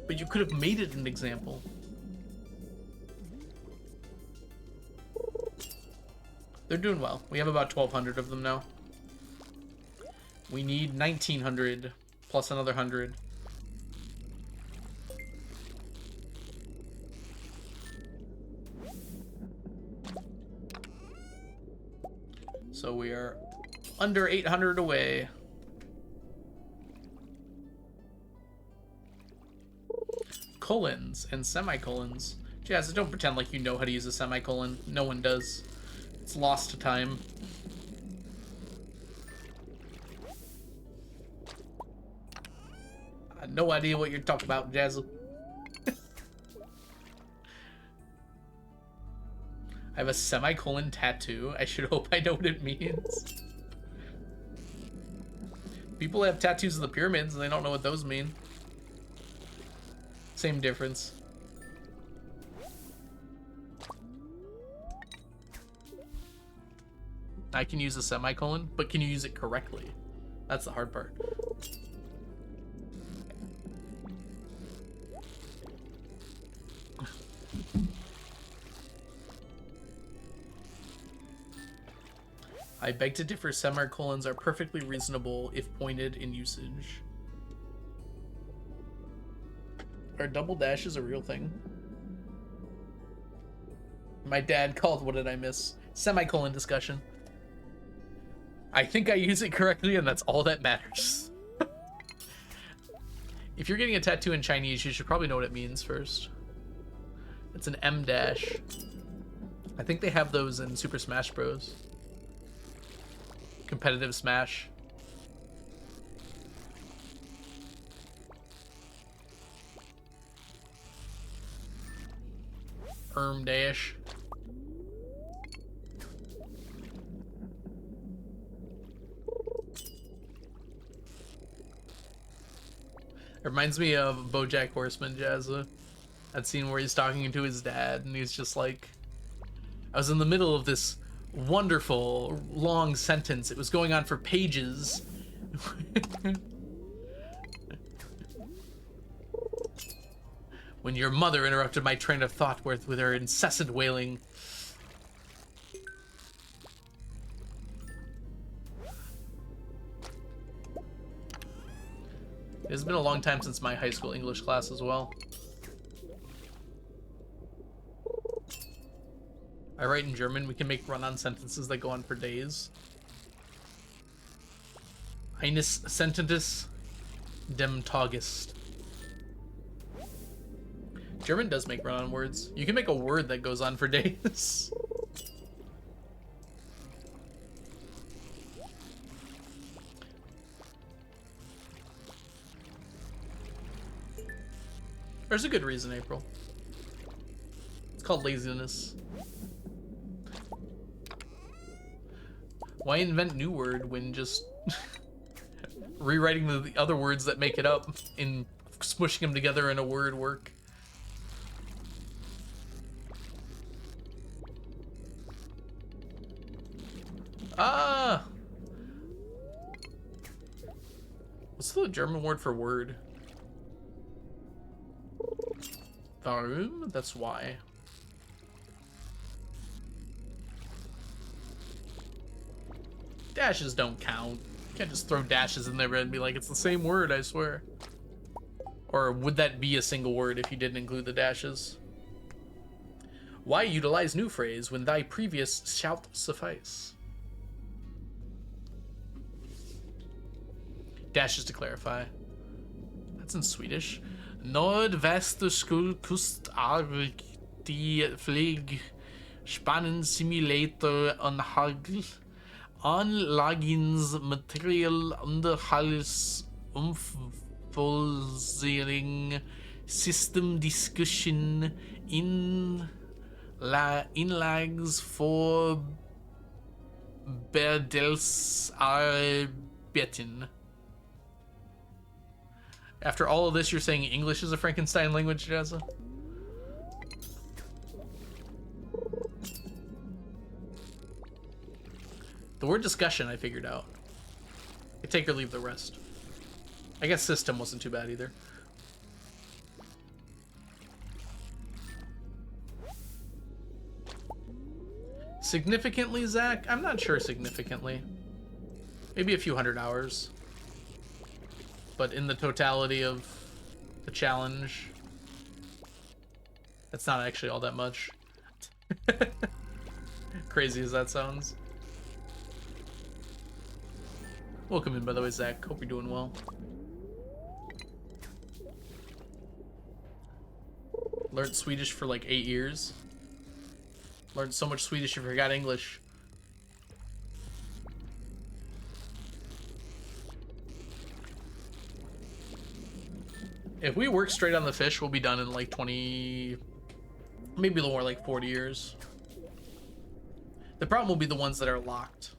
But you could have made it an example. They're doing well. We have about 1,200 of them now. We need 1,900 plus another 100. So we are under 800 away. Colons and semicolons. Jazz, don't pretend like you know how to use a semicolon. No one does. It's lost to time. I have no idea what you're talking about, Jazz. I have a semicolon tattoo. I should hope I know what it means. People have tattoos of the pyramids and they don't know what those mean. Same difference. I can use a semicolon, but can you use it correctly? That's the hard part. I beg to differ, semicolons are perfectly reasonable if pointed in usage. Are double dashes a real thing? My dad called What Did I Miss? Semicolon discussion. I think I use it correctly and that's all that matters. If you're getting a tattoo in Chinese, you should probably know what it means first. It's an M dash. I think they have those in Super Smash Bros. Competitive Smash. Dash. It reminds me of BoJack Horseman, Jazza. That scene where he's talking to his dad, and he's just like, I was in the middle of this wonderful long sentence. It was going on for pages. When your mother interrupted my train of thought with her incessant wailing. It's been a long time since my high school English class as well. I write in German. We can make run-on sentences that go on for days. Eines Sentences dem Tages. German does make run-on words. You can make a word that goes on for days. There's a good reason, April. It's called laziness. Why invent new word when just rewriting the other words that make it up and smushing them together in a word work? Ah! What's the German word for word? Warum? That's why. Dashes don't count. You can't just throw dashes in there and be like, it's the same word, I swear. Or would that be a single word if you didn't include the dashes? Why utilize new phrase when thy previous shalt suffice? Dashes to clarify. That's in Swedish. Nordvästkust är die flyg spannen simulator anhagel anlagingsmaterial underhålls umfölsering system discussion inlags för bedelsarbeten. After all of this, you're saying English is a Frankenstein language, Jazza? The word discussion I figured out. I take or leave the rest. I guess system wasn't too bad either. Significantly, Zach? I'm not sure significantly. Maybe a few hundred hours. But in the totality of the challenge, that's not actually all that much. Crazy as that sounds. Welcome in, by the way, Zach. Hope you're doing well. Learned Swedish for like 8 years. Learned so much Swedish you forgot English. If we work straight on the fish, we'll be done in like 20, maybe a little more, like 40 years. The problem will be the ones that are locked.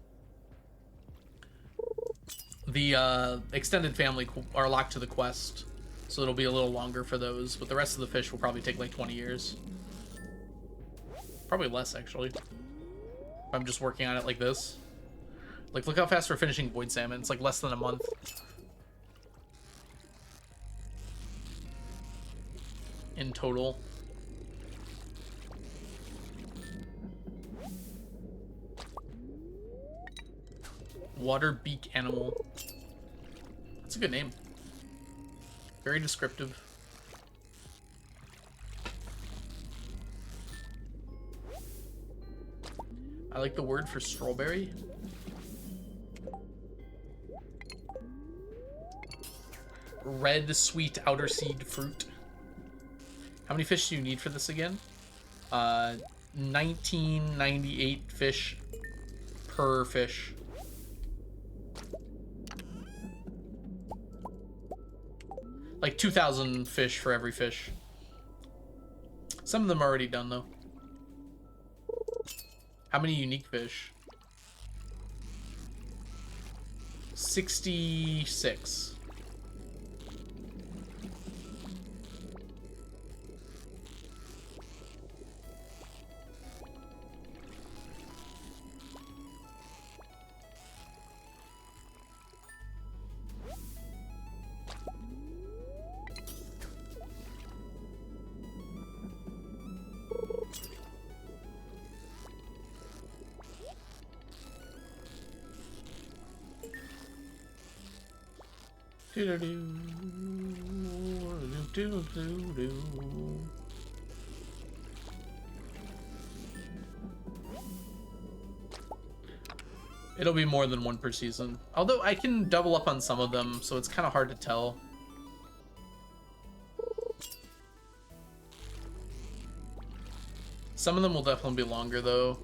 The extended family are locked to the quest, so it'll be a little longer for those, but the rest of the fish will probably take like 20 years. Probably less, actually. If I'm just working on it like this. Like, look how fast we're finishing void salmon. It's like less than a month. In total. Water beak animal. That's a good name. Very descriptive. I like the word for strawberry. Red sweet outer seed fruit. How many fish do you need for this again? 1998 fish per fish. Like 2,000 fish for every fish. Some of them are already done though. How many unique fish? 66. It'll be more than one per season. Although I can double up on some of them, so it's kind of hard to tell. Some of them will definitely be longer, though.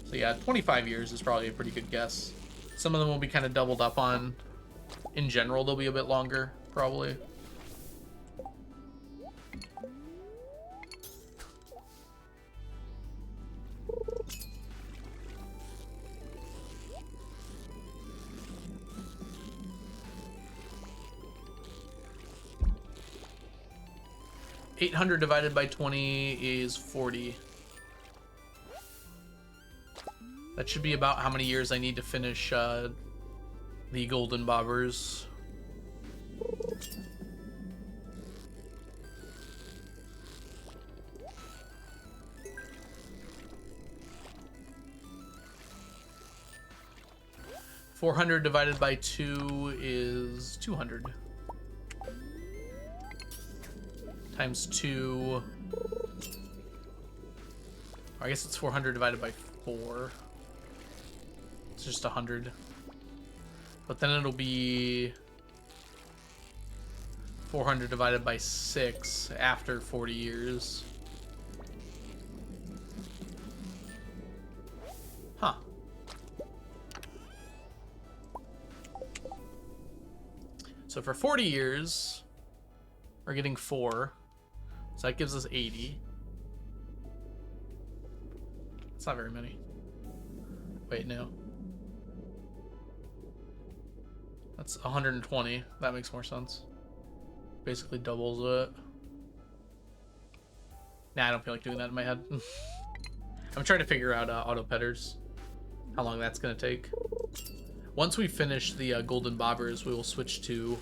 So yeah, 25 years is probably a pretty good guess. Some of them will be kind of doubled up on. In general, they'll be a bit longer, probably. $800 divided by 20 is 40. That should be about how many years I need to finish the golden bobbers. $400 divided by 2 is 200. Times 2. I guess it's 400 divided by 4. It's just 100. But then it'll be 400 divided by 6 after 40 years. Huh. So for 40 years, we're getting 4. So that gives us 80. It's not very many. Wait, no. That's 120. That makes more sense. Basically doubles it. Nah, I don't feel like doing that in my head. I'm trying to figure out auto petters. How long that's going to take. Once we finish the golden bobbers, we will switch to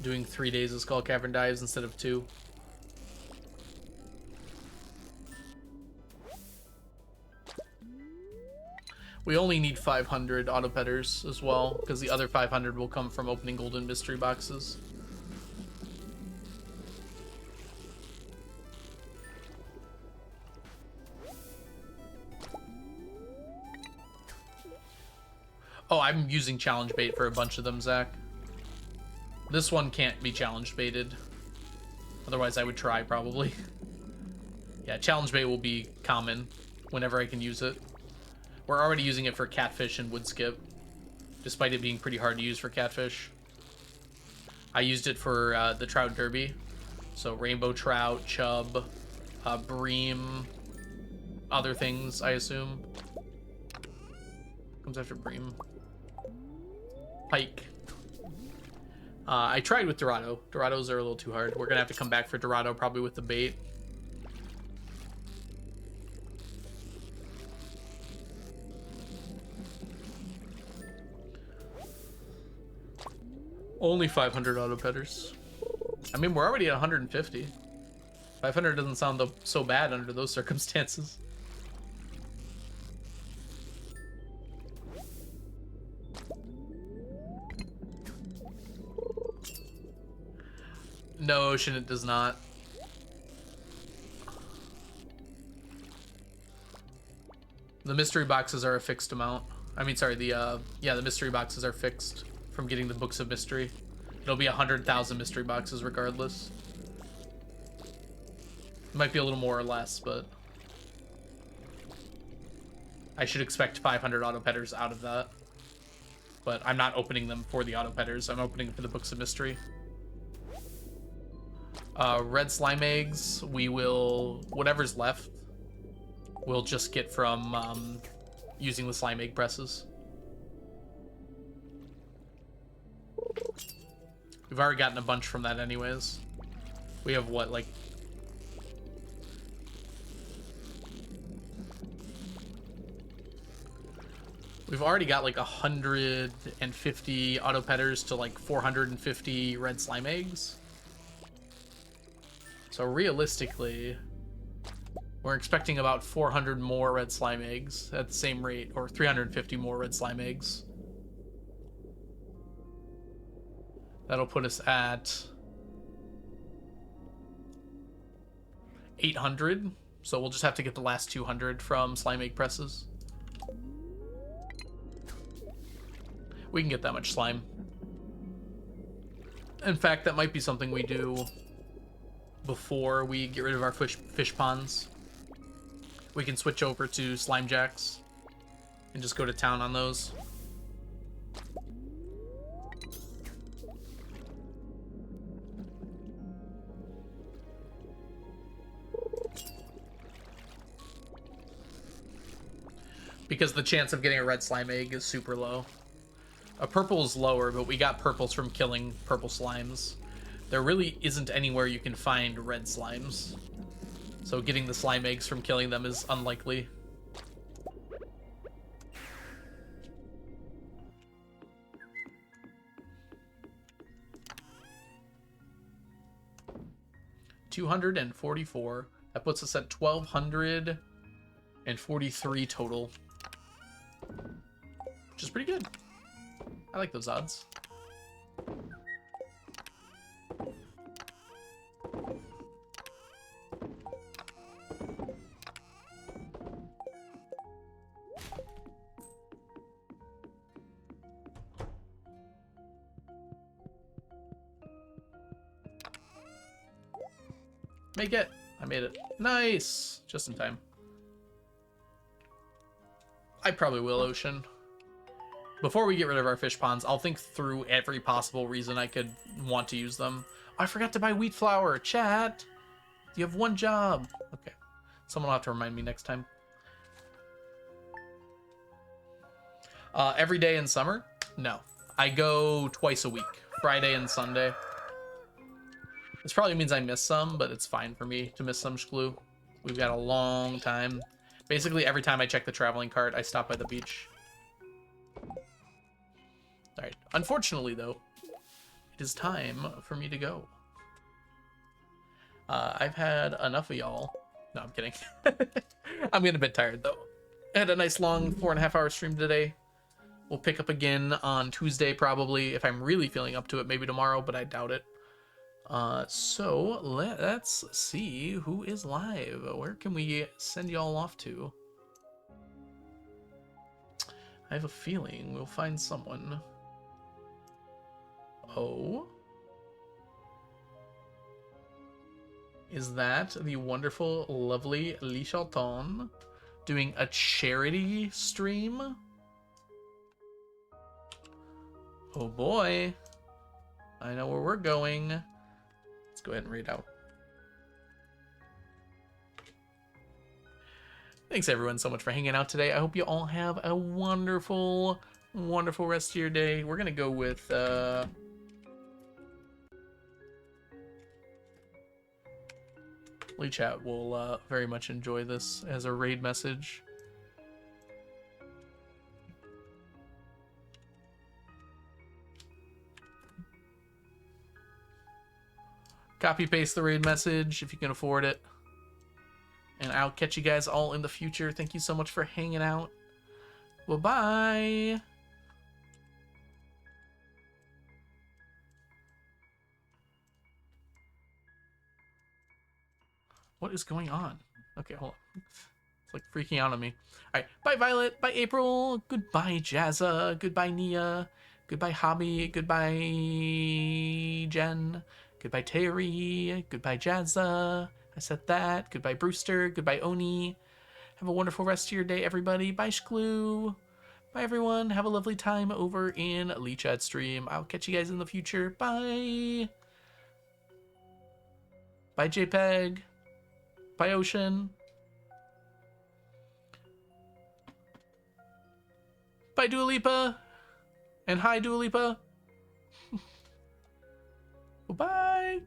doing 3 days of skull cavern dives instead of 2. We only need 500 auto petters as well, because the other 500 will come from opening golden mystery boxes. Oh, I'm using challenge bait for a bunch of them, Zach. This one can't be challenge baited. Otherwise, I would try, probably. Yeah, challenge bait will be common whenever I can use it. We're already using it for catfish and woodskip, despite it being pretty hard to use for catfish. I used it for the trout derby. So rainbow trout, chub, bream, other things, I assume. Comes after bream. Pike. I tried with Dorado. Dorados are a little too hard. We're gonna have to come back for Dorado probably with the bait. Only 500 auto petters. I mean, we're already at 150. 500 doesn't sound so bad under those circumstances. No, Ocean, it does not. The mystery boxes are a fixed amount. I mean, sorry, the mystery boxes are fixed from getting the books of mystery. It'll be 100,000 mystery boxes regardless. It might be a little more or less, but I should expect 500 auto petters out of that. But I'm not opening them for the auto petters. I'm opening for the books of mystery. Red slime eggs, we will, whatever's left, we'll just get from using the slime egg presses. We've already gotten a bunch from that anyways. We have what, like... We've already got like 150 auto petters to like 450 red slime eggs. So realistically, we're expecting about 400 more red slime eggs at the same rate, or 350 more red slime eggs. That'll put us at 800. So we'll just have to get the last 200 from slime egg presses. We can get that much slime. In fact, that might be something we do before we get rid of our fish ponds. We can switch over to slime jacks and just go to town on those. Because the chance of getting a red slime egg is super low. A purple is lower, but we got purples from killing purple slimes. There really isn't anywhere you can find red slimes. So getting the slime eggs from killing them is unlikely. $244. That puts us at 1,243 total. Which is pretty good. I like those odds. Make it. I made it. Nice. Just in time. I probably will, Ocean. Before we get rid of our fish ponds, I'll think through every possible reason I could want to use them. Oh, I forgot to buy wheat flour. Chat. You have one job. Okay. Someone will have to remind me next time. Every day in summer? No. I go twice a week. Friday and Sunday. This probably means I miss some, but it's fine for me to miss some Shkloo. We've got a long time. Basically, every time I check the traveling cart, I stop by the beach. Alright. Unfortunately, though, it is time for me to go. I've had enough of y'all. No, I'm kidding. I'm getting a bit tired, though. I had a nice long 4.5-hour stream today. We'll pick up again on Tuesday, probably, if I'm really feeling up to it. Maybe tomorrow, but I doubt it. So let's see who is live. Where can we send y'all off to? I have a feeling we'll find someone. Oh. Is that the wonderful, lovely Lee Charlton doing a charity stream? Oh boy. I know where we're going. Let's go ahead and read out. Thanks everyone so much for hanging out today. I hope you all have a wonderful, wonderful rest of your day. We're gonna go with Lee Chat will very much enjoy this as a raid message. Copy paste the raid message if you can afford it. And I'll catch you guys all in the future. Thank you so much for hanging out. Bye-bye. What is going on? Okay, hold on. It's like freaking out on me. All right, bye Violet, bye April, goodbye Jazza, goodbye Nia, goodbye Hobby, goodbye Jen, goodbye Terry, goodbye Jazza. I said that. Goodbye Brewster, goodbye Oni. Have a wonderful rest of your day, everybody. Bye Shkloo. Bye everyone. Have a lovely time over in Lee Chat stream. I'll catch you guys in the future. Bye. Bye JPEG. Bye Ocean. Bye, Dua Lipa. And hi, Dua Lipa. Bye.